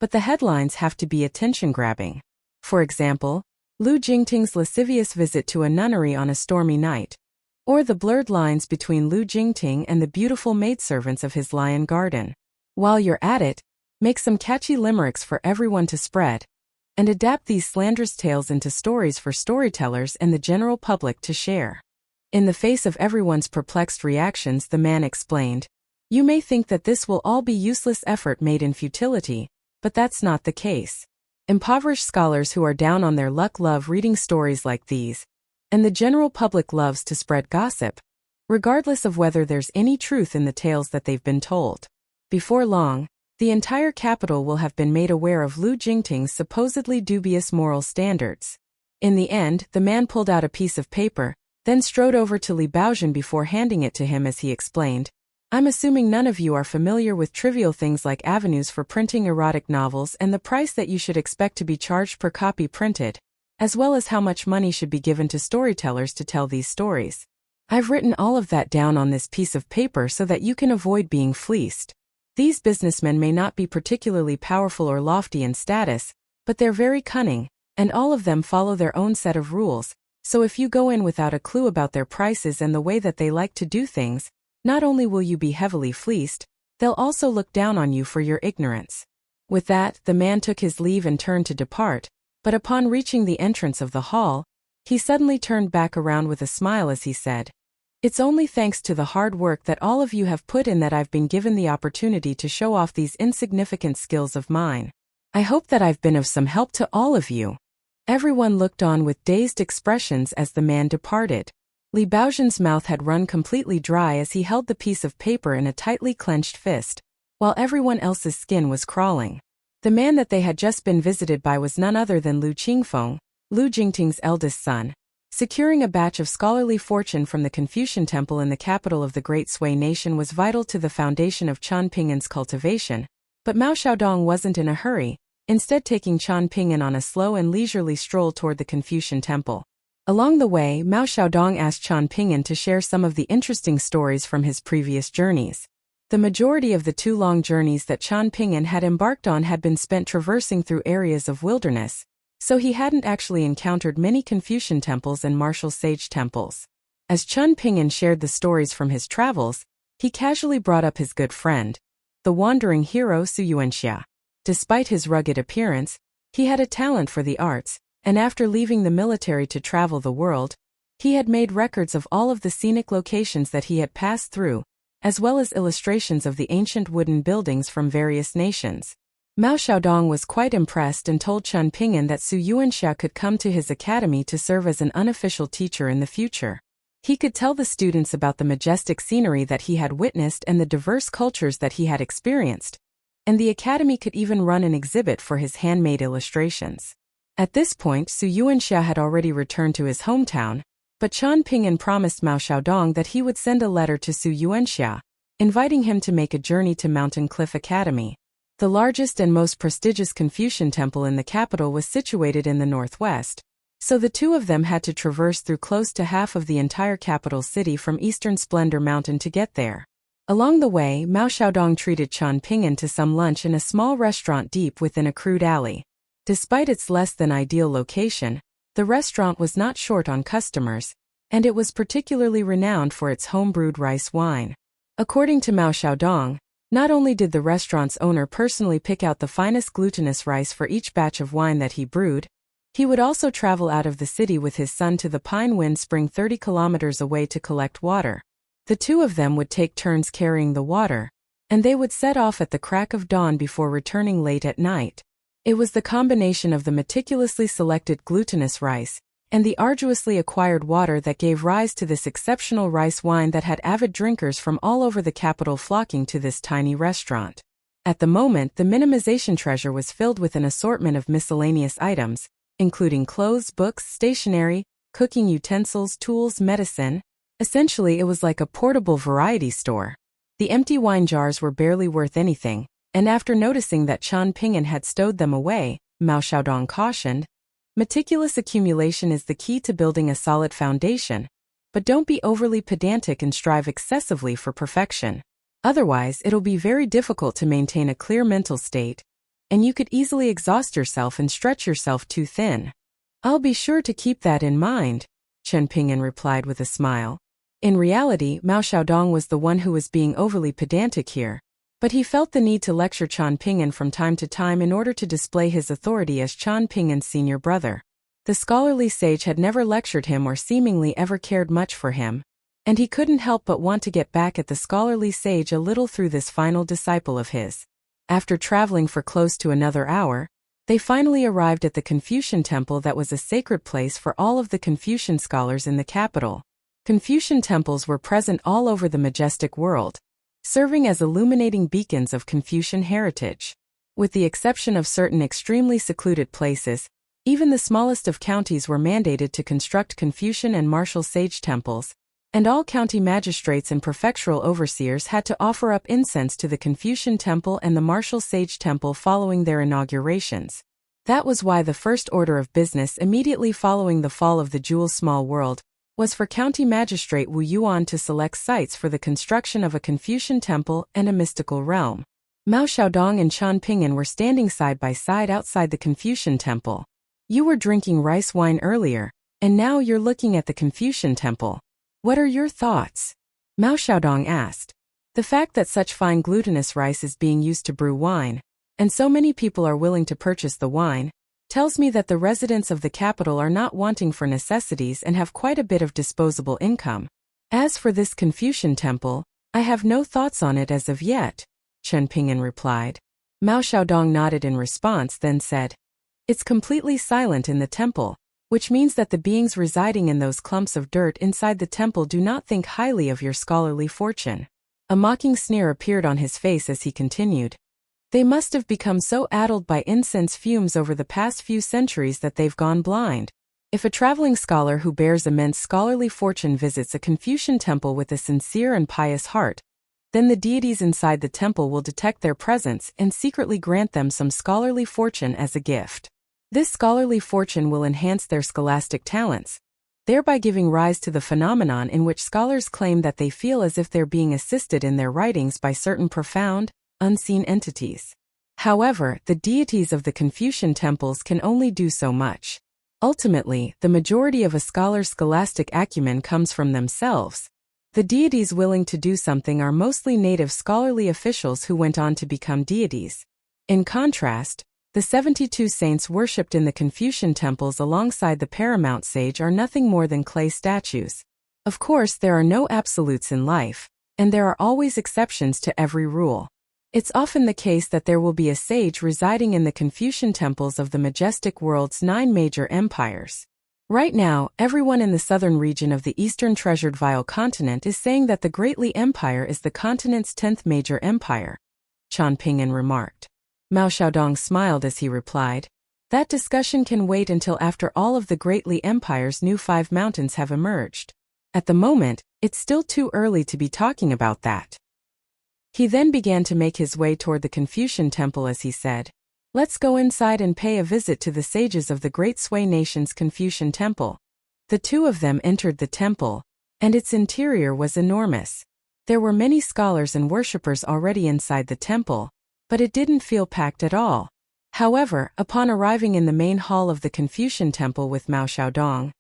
but the headlines have to be attention-grabbing. For example, Lu Jingting's lascivious visit to a nunnery on a stormy night, or the blurred lines between Lu Jingting and the beautiful maidservants of his lion garden. While you're at it, make some catchy limericks for everyone to spread, and adapt these slanderous tales into stories for storytellers and the general public to share. In the face of everyone's perplexed reactions, the man explained, "You may think that this will all be useless effort made in futility, but that's not the case. Impoverished scholars who are down on their luck love reading stories like these, and the general public loves to spread gossip, regardless of whether there's any truth in the tales that they've been told. Before long, the entire capital will have been made aware of Lu Jingting's supposedly dubious moral standards." In the end, the man pulled out a piece of paper, then strode over to Li Baozhen before handing it to him as he explained, "I'm assuming none of you are familiar with trivial things like avenues for printing erotic novels and the price that you should expect to be charged per copy printed, as well as how much money should be given to storytellers to tell these stories. I've written all of that down on this piece of paper so that you can avoid being fleeced. These businessmen may not be particularly powerful or lofty in status, but they're very cunning, and all of them follow their own set of rules, so if you go in without a clue about their prices and the way that they like to do things, not only will you be heavily fleeced, they'll also look down on you for your ignorance." With that, the man took his leave and turned to depart, but upon reaching the entrance of the hall, he suddenly turned back around with a smile as he said, "It's only thanks to the hard work that all of you have put in that I've been given the opportunity to show off these insignificant skills of mine. I hope that I've been of some help to all of you." Everyone looked on with dazed expressions as the man departed. Li Baozhen's mouth had run completely dry as he held the piece of paper in a tightly clenched fist, while everyone else's skin was crawling. The man that they had just been visited by was none other than Lu Qingfeng, Lu Jingting's eldest son. Securing a batch of scholarly fortune from the Confucian temple in the capital of the Great Sui nation was vital to the foundation of Qian Pingin's cultivation, but Mao Xiaodong wasn't in a hurry, instead taking Qian Pingin on a slow and leisurely stroll toward the Confucian temple. Along the way, Mao Xiaodong asked Qian Pingin to share some of the interesting stories from his previous journeys. The majority of the 2 long journeys that Qian Pingin had embarked on had been spent traversing through areas of wilderness, so he hadn't actually encountered many Confucian temples and martial sage temples. As Qian Pingin shared the stories from his travels, he casually brought up his good friend, the wandering hero Su Yuanxia. Despite his rugged appearance, he had a talent for the arts, and after leaving the military to travel the world, he had made records of all of the scenic locations that he had passed through, as well as illustrations of the ancient wooden buildings from various nations. Mao Xiaodong was quite impressed and told Chen Ping'an that Su Yuanxia could come to his academy to serve as an unofficial teacher in the future. He could tell the students about the majestic scenery that he had witnessed and the diverse cultures that he had experienced, and the academy could even run an exhibit for his handmade illustrations. At this point, Su Yuanxia had already returned to his hometown, but Chen Ping'an promised Mao Xiaodong that he would send a letter to Su Yuanxia, inviting him to make a journey to Mountain Cliff Academy. The largest and most prestigious Confucian temple in the capital was situated in the northwest, so the two of them had to traverse through close to half of the entire capital city from Eastern Splendor Mountain to get there. Along the way, Mao Xiaodong treated Chen Ping'an to some lunch in a small restaurant deep within a crude alley. Despite its less than ideal location, the restaurant was not short on customers, and it was particularly renowned for its home-brewed rice wine. According to Mao Xiaodong, not only did the restaurant's owner personally pick out the finest glutinous rice for each batch of wine that he brewed, he would also travel out of the city with his son to the Pine Wind Spring 30 kilometers away to collect water. The two of them would take turns carrying the water, and they would set off at the crack of dawn before returning late at night. It was the combination of the meticulously selected glutinous rice and the arduously acquired water that gave rise to this exceptional rice wine that had avid drinkers from all over the capital flocking to this tiny restaurant. At the moment, the minimization treasure was filled with an assortment of miscellaneous items, including clothes, books, stationery, cooking utensils, tools, medicine. Essentially, it was like a portable variety store. The empty wine jars were barely worth anything, and after noticing that Chen Ping'an had stowed them away, Mao Xiaodong cautioned, "Meticulous accumulation is the key to building a solid foundation, but don't be overly pedantic and strive excessively for perfection. Otherwise, it'll be very difficult to maintain a clear mental state, and you could easily exhaust yourself and stretch yourself too thin." "I'll be sure to keep that in mind," Chen Ping'an replied with a smile. In reality, Mao Xiaodong was the one who was being overly pedantic here, but he felt the need to lecture Chen Ping'an from time to time in order to display his authority as Chen Ping'an's senior brother. The scholarly sage had never lectured him or seemingly ever cared much for him, and he couldn't help but want to get back at the scholarly sage a little through this final disciple of his. After traveling for close to another hour, they finally arrived at the Confucian temple that was a sacred place for all of the Confucian scholars in the capital. Confucian temples were present all over the majestic world, serving as illuminating beacons of Confucian heritage. With the exception of certain extremely secluded places, even the smallest of counties were mandated to construct Confucian and martial sage temples, and all county magistrates and prefectural overseers had to offer up incense to the Confucian temple and the martial sage temple following their inaugurations. That was why the first order of business immediately following the fall of the Jewel Small World was for County Magistrate Wu Yuan to select sites for the construction of a Confucian temple and a mystical realm. Mao Xiaodong and Chen Ping'an were standing side by side outside the Confucian temple. "You were drinking rice wine earlier, and now you're looking at the Confucian temple. What are your thoughts?" Mao Xiaodong asked. "The fact that such fine glutinous rice is being used to brew wine, and so many people are willing to purchase the wine, tells me that the residents of the capital are not wanting for necessities and have quite a bit of disposable income. As for this Confucian temple, I have no thoughts on it as of yet," Chen Ping'an replied. Mao Xiaodong nodded in response, then said, "It's completely silent in the temple, which means that the beings residing in those clumps of dirt inside the temple do not think highly of your scholarly fortune." A mocking sneer appeared on his face as he continued, "They must have become so addled by incense fumes over the past few centuries that they've gone blind. If a traveling scholar who bears immense scholarly fortune visits a Confucian temple with a sincere and pious heart, then the deities inside the temple will detect their presence and secretly grant them some scholarly fortune as a gift. This scholarly fortune will enhance their scholastic talents, thereby giving rise to the phenomenon in which scholars claim that they feel as if they're being assisted in their writings by certain profound, unseen entities. However, the deities of the Confucian temples can only do so much. Ultimately, the majority of a scholar's scholastic acumen comes from themselves. The deities willing to do something are mostly native scholarly officials who went on to become deities. In contrast, the 72 saints worshipped in the Confucian temples alongside the paramount sage are nothing more than clay statues. Of course, there are no absolutes in life, and there are always exceptions to every rule. It's often the case that there will be a sage residing in the Confucian temples of the majestic world's 9 major empires. Right now, everyone in the southern region of the eastern treasured vile continent is saying that the Great Li Empire is the continent's 10th major empire, Qian Ping'an remarked. Mao Xiaodong smiled as he replied, "That discussion can wait until after all of the Great Li Empire's new 5 mountains have emerged. At the moment, it's still too early to be talking about that." He then began to make his way toward the Confucian temple as he said, "Let's go inside and pay a visit to the sages of the Great Sui nation's Confucian temple." The two of them entered the temple, and its interior was enormous. There were many scholars and worshippers already inside the temple, but it didn't feel packed at all. However, upon arriving in the main hall of the Confucian temple with Mao Xiaodong,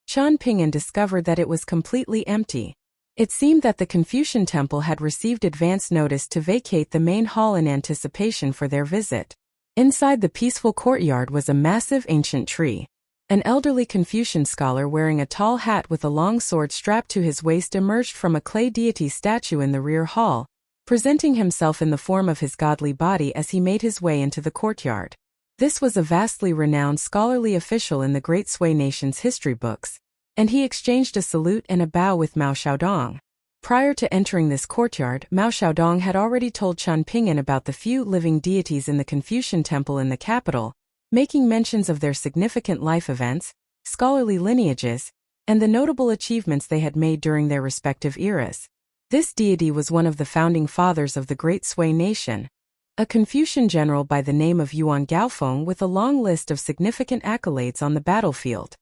Qian Ping'an discovered that it was completely empty. It seemed that the Confucian temple had received advance notice to vacate the main hall in anticipation for their visit. Inside the peaceful courtyard was a massive ancient tree. An elderly Confucian scholar wearing a tall hat with a long sword strapped to his waist emerged from a clay deity statue in the rear hall, presenting himself in the form of his godly body as he made his way into the courtyard. This was a vastly renowned scholarly official in the Great Sui nation's history books, and he exchanged a salute and a bow with Mao Xiaodong. Prior to entering this courtyard, Mao Xiaodong had already told Qian Ping'an about the few living deities in the Confucian temple in the capital, making mentions of their significant life events, scholarly lineages, and the notable achievements they had made during their respective eras. This deity was one of the founding fathers of the Great Sui nation, a Confucian general by the name of Yuan Gaofeng with a long list of significant accolades on the battlefield.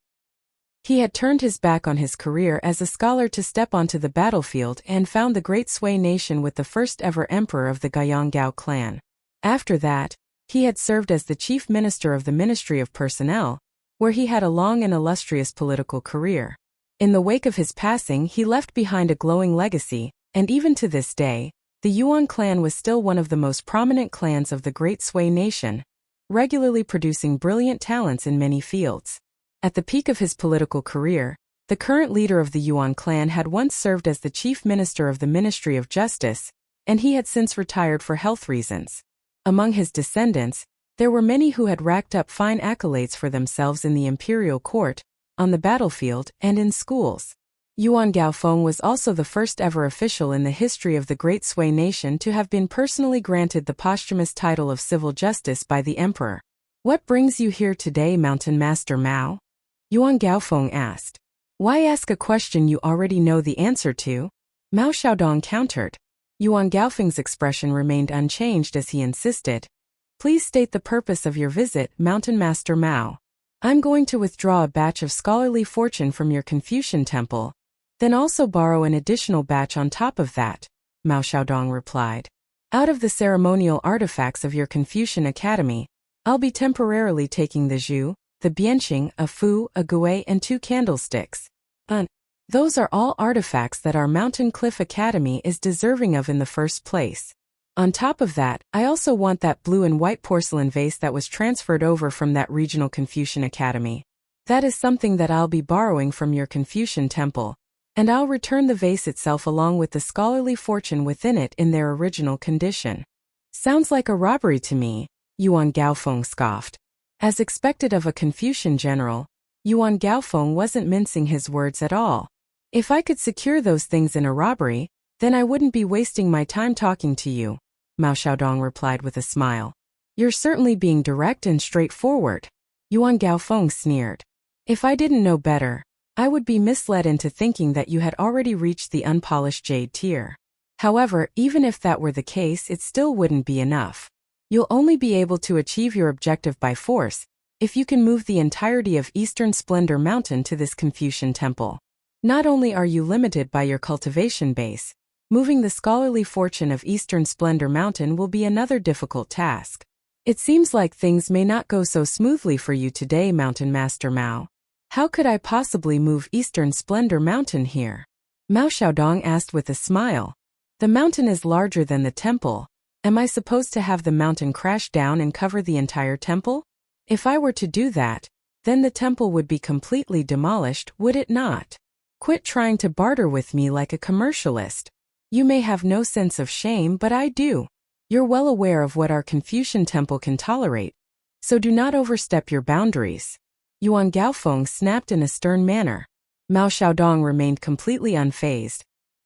He had turned his back on his career as a scholar to step onto the battlefield and found the Great Sui nation with the first ever emperor of the Guiyang clan. After that, he had served as the chief minister of the Ministry of Personnel, where he had a long and illustrious political career. In the wake of his passing, he left behind a glowing legacy, and even to this day, the Yuan clan was still one of the most prominent clans of the Great Sui nation, regularly producing brilliant talents in many fields. At the peak of his political career, the current leader of the Yuan clan had once served as the chief minister of the Ministry of Justice, and he had since retired for health reasons. Among his descendants, there were many who had racked up fine accolades for themselves in the imperial court, on the battlefield, and in schools. Yuan Gaofeng was also the first ever official in the history of the Great Sui nation to have been personally granted the posthumous title of civil justice by the emperor. "What brings you here today, Mountain Master Mao?" Yuan Gaofeng asked. "Why ask a question you already know the answer to?" Mao Xiaodong countered. Yuan Gaofeng's expression remained unchanged as he insisted, "Please state the purpose of your visit, Mountain Master Mao." "I'm going to withdraw a batch of scholarly fortune from your Confucian temple, then also borrow an additional batch on top of that," Mao Xiaodong replied. "Out of the ceremonial artifacts of your Confucian Academy, I'll be temporarily taking the zhu, the bianqing, a fu, a gui, and 2 candlesticks. Those are all artifacts that our Mountain Cliff Academy is deserving of in the first place. On top of that, I also want that blue and white porcelain vase that was transferred over from that regional Confucian Academy. That is something that I'll be borrowing from your Confucian temple, and I'll return the vase itself along with the scholarly fortune within it in their original condition." "Sounds like a robbery to me," Yuan Gaofeng scoffed. As expected of a Confucian general, Yuan Gaofeng wasn't mincing his words at all. "If I could secure those things in a robbery, then I wouldn't be wasting my time talking to you," Mao Xiaodong replied with a smile. "You're certainly being direct and straightforward," Yuan Gaofeng sneered. "If I didn't know better, I would be misled into thinking that you had already reached the unpolished jade tier. However, even if that were the case, it still wouldn't be enough. You'll only be able to achieve your objective by force, if you can move the entirety of Eastern Splendor Mountain to this Confucian temple. Not only are you limited by your cultivation base, moving the scholarly fortune of Eastern Splendor Mountain will be another difficult task. It seems like things may not go so smoothly for you today, Mountain Master Mao. How could I possibly move Eastern Splendor Mountain here?" Mao Xiaodong asked with a smile. "The mountain is larger than the temple. Am I supposed to have the mountain crash down and cover the entire temple? If I were to do that, then the temple would be completely demolished, would it not? Quit trying to barter with me like a commercialist. You may have no sense of shame, but I do." You're well aware of what our Confucian temple can tolerate, so do not overstep your boundaries. Yuan Gaofeng snapped in a stern manner. Mao Xiaodong remained completely unfazed,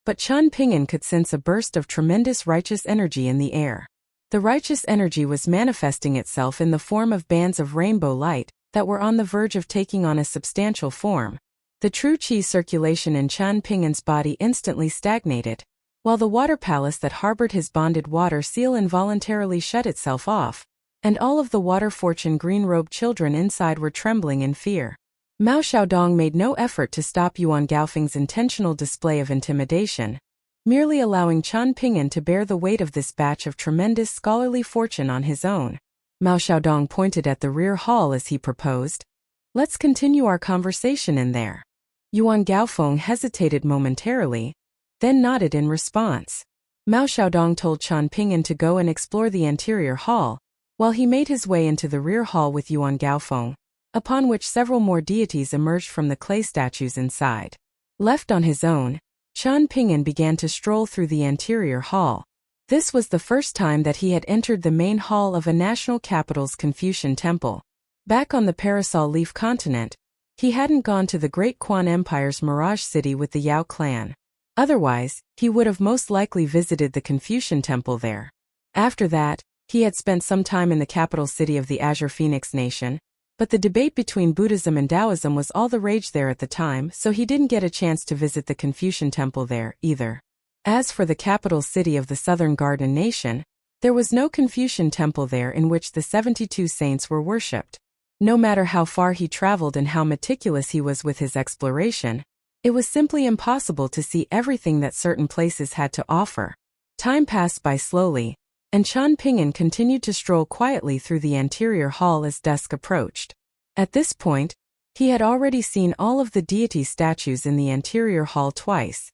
but Chen Ping'an could sense a burst of tremendous righteous energy in the air. The righteous energy was manifesting itself in the form of bands of rainbow light that were on the verge of taking on a substantial form. The true qi circulation in Chen Ping'an's body instantly stagnated, while the water palace that harbored his bonded water seal involuntarily shut itself off, and all of the water fortune green-robed children inside were trembling in fear. Mao Xiaodong made no effort to stop Yuan Gaofeng's intentional display of intimidation, merely allowing Chen Ping'an to bear the weight of this batch of tremendous scholarly fortune on his own. Mao Xiaodong pointed at the rear hall as he proposed, "Let's continue our conversation in there." Yuan Gaofeng hesitated momentarily, then nodded in response. Mao Xiaodong told Chen Ping'an to go and explore the anterior hall, while he made his way into the rear hall with Yuan Gaofeng, upon which several more deities emerged from the clay statues inside. Left on his own, Chen Ping'an began to stroll through the anterior hall. This was the first time that he had entered the main hall of a national capital's Confucian temple. Back on the Parasol Leaf continent, he hadn't gone to the Great Quan Empire's Mirage City with the Yao clan. Otherwise, he would have most likely visited the Confucian temple there. After that, he had spent some time in the capital city of the Azure Phoenix Nation, but the debate between Buddhism and Taoism was all the rage there at the time, so he didn't get a chance to visit the Confucian temple there, either. As for the capital city of the Southern Garden Nation, there was no Confucian temple there in which the 72 saints were worshipped. No matter how far he traveled and how meticulous he was with his exploration, it was simply impossible to see everything that certain places had to offer. Time passed by slowly, and Chen Ping'an continued to stroll quietly through the anterior hall as dusk approached. At this point, he had already seen all of the deity statues in the anterior hall twice.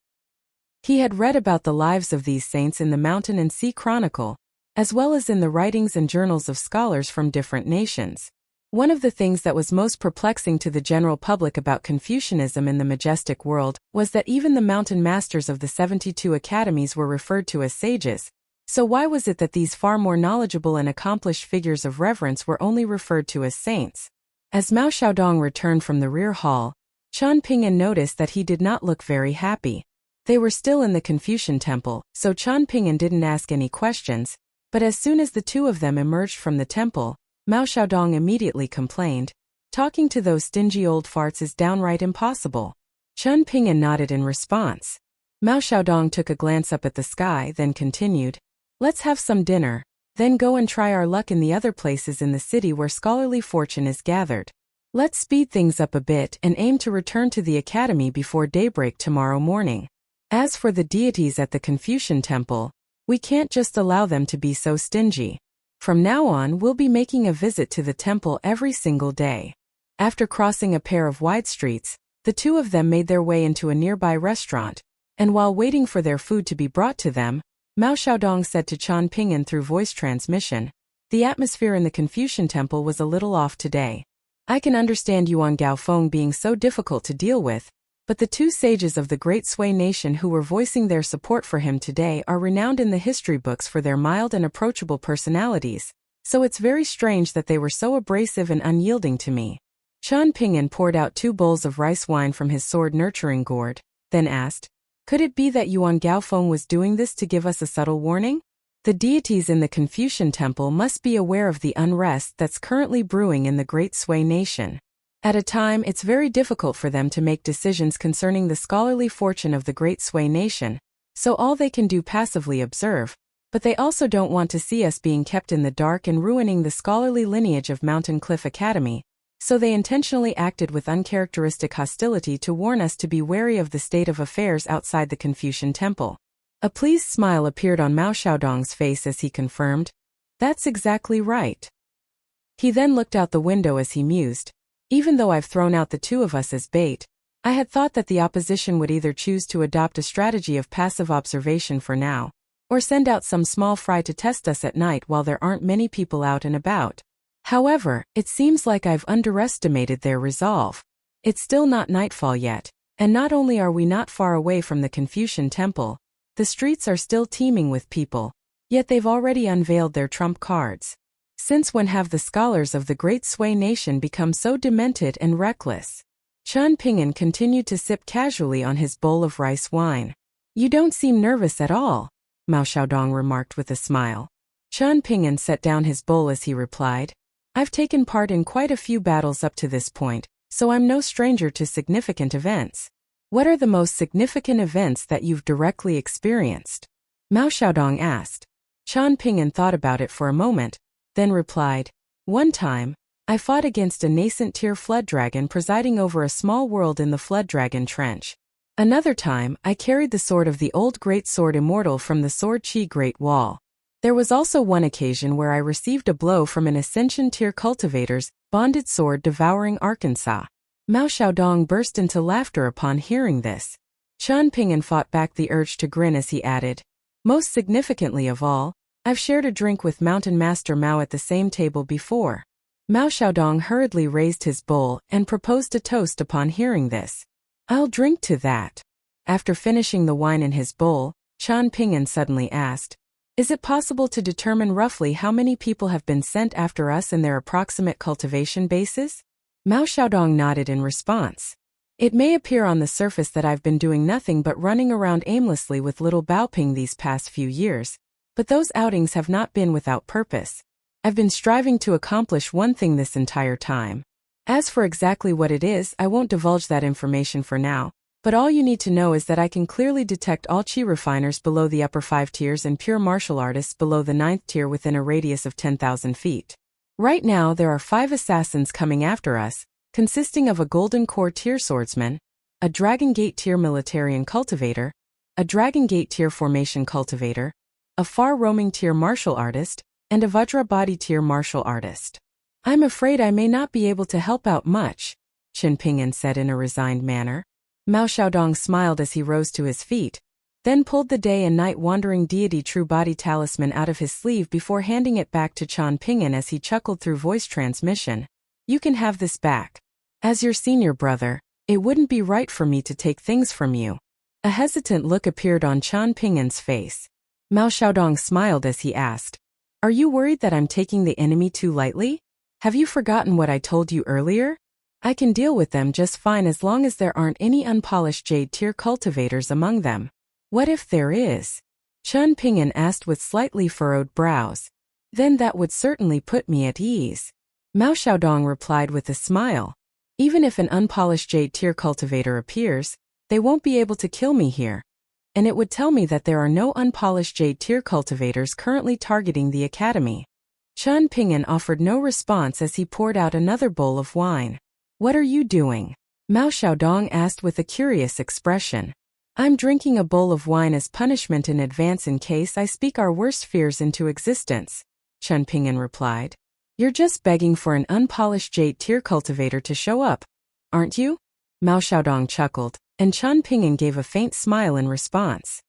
He had read about the lives of these saints in the Mountain and Sea Chronicle, as well as in the writings and journals of scholars from different nations. One of the things that was most perplexing to the general public about Confucianism in the majestic world was that even the mountain masters of the 72 academies were referred to as sages. So why was it that these far more knowledgeable and accomplished figures of reverence were only referred to as saints? As Mao Xiaodong returned from the rear hall, Chen Ping'an noticed that he did not look very happy. They were still in the Confucian temple, so Chen Ping'an didn't ask any questions, but as soon as the two of them emerged from the temple, Mao Xiaodong immediately complained, "Talking to those stingy old farts is downright impossible." Chen Ping'an nodded in response. Mao Xiaodong took a glance up at the sky, then continued, "Let's have some dinner, then go and try our luck in the other places in the city where scholarly fortune is gathered. Let's speed things up a bit and aim to return to the academy before daybreak tomorrow morning. As for the deities at the Confucian temple, we can't just allow them to be so stingy. From now on, we'll be making a visit to the temple every single day." After crossing a pair of wide streets, the two of them made their way into a nearby restaurant, and while waiting for their food to be brought to them, Mao Xiaodong said to Chen Ping'an through voice transmission, "The atmosphere in the Confucian temple was a little off today. I can understand Yuan Gaofeng being so difficult to deal with, but the two sages of the Great Sui nation who were voicing their support for him today are renowned in the history books for their mild and approachable personalities, so it's very strange that they were so abrasive and unyielding to me." Chen Ping'an poured out 2 bowls of rice wine from his sword-nurturing gourd, then asked, "Could it be that Yuan Gaofeng was doing this to give us a subtle warning? The deities in the Confucian temple must be aware of the unrest that's currently brewing in the Great Sui nation. At a time, it's very difficult for them to make decisions concerning the scholarly fortune of the Great Sui nation, so all they can do passively observe, but they also don't want to see us being kept in the dark and ruining the scholarly lineage of Mountain Cliff Academy, so they intentionally acted with uncharacteristic hostility to warn us to be wary of the state of affairs outside the Confucian temple." A pleased smile appeared on Mao Xiaodong's face as he confirmed, "That's exactly right." He then looked out the window as he mused, "Even though I've thrown out the two of us as bait, I had thought that the opposition would either choose to adopt a strategy of passive observation for now, or send out some small fry to test us at night while there aren't many people out and about. However, it seems like I've underestimated their resolve. It's still not nightfall yet, and not only are we not far away from the Confucian temple, the streets are still teeming with people. Yet they've already unveiled their trump cards. Since when have the scholars of the Great Sui nation become so demented and reckless? Chen Ping'an continued to sip casually on his bowl of rice wine. You don't seem nervous at all, Mao Xiaodong remarked with a smile. Chen Ping'an set down his bowl as he replied, I've taken part in quite a few battles up to this point, so I'm no stranger to significant events. What are the most significant events that you've directly experienced? Mao Xiaodong asked. Chen Ping'an thought about it for a moment, then replied, One time, I fought against a nascent tier flood dragon presiding over a small world in the flood dragon trench. Another time, I carried the sword of the old great sword immortal from the sword Qi Great Wall. There was also one occasion where I received a blow from an ascension tier cultivator's bonded sword devouring Arkansas. Mao Xiaodong burst into laughter upon hearing this. Chen Ping'an fought back the urge to grin as he added, Most significantly of all, I've shared a drink with Mountain Master Mao at the same table before. Mao Xiaodong hurriedly raised his bowl and proposed a toast upon hearing this. I'll drink to that. After finishing the wine in his bowl, Chen Ping'an suddenly asked, Is it possible to determine roughly how many people have been sent after us and their approximate cultivation bases? Mao Xiaodong nodded in response. It may appear on the surface that I've been doing nothing but running around aimlessly with little Baoping these past few years, but those outings have not been without purpose. I've been striving to accomplish one thing this entire time. As for exactly what it is, I won't divulge that information for now, but all you need to know is that I can clearly detect all Qi refiners below the upper 5 tiers and pure martial artists below the 9th tier within a radius of 10,000 feet. Right now there are 5 assassins coming after us, consisting of a Golden Core tier swordsman, a Dragon Gate tier militarian cultivator, a Dragon Gate tier formation cultivator, a Far Roaming tier martial artist, and a Vajra body tier martial artist. I'm afraid I may not be able to help out much, Chen Ping'an said in a resigned manner. Mao Xiaodong smiled as he rose to his feet, then pulled the day and night wandering deity true body talisman out of his sleeve before handing it back to Chen Ping'an as he chuckled through voice transmission. You can have this back. As your senior brother, it wouldn't be right for me to take things from you. A hesitant look appeared on Chen Ping'an's face. Mao Xiaodong smiled as he asked, Are you worried that I'm taking the enemy too lightly? Have you forgotten what I told you earlier? I can deal with them just fine as long as there aren't any unpolished jade tier cultivators among them. What if there is? Chen Ping'an asked with slightly furrowed brows. Then that would certainly put me at ease. Mao Xiaodong replied with a smile. Even if an unpolished jade tier cultivator appears, they won't be able to kill me here. And it would tell me that there are no unpolished jade tier cultivators currently targeting the academy. Chen Ping'an offered no response as he poured out another bowl of wine. What are you doing? Mao Xiaodong asked with a curious expression. I'm drinking a bowl of wine as punishment in advance in case I speak our worst fears into existence, Chen Ping'an replied. You're just begging for an unpolished jade tier cultivator to show up, aren't you? Mao Xiaodong chuckled, and Chen Ping'an gave a faint smile in response.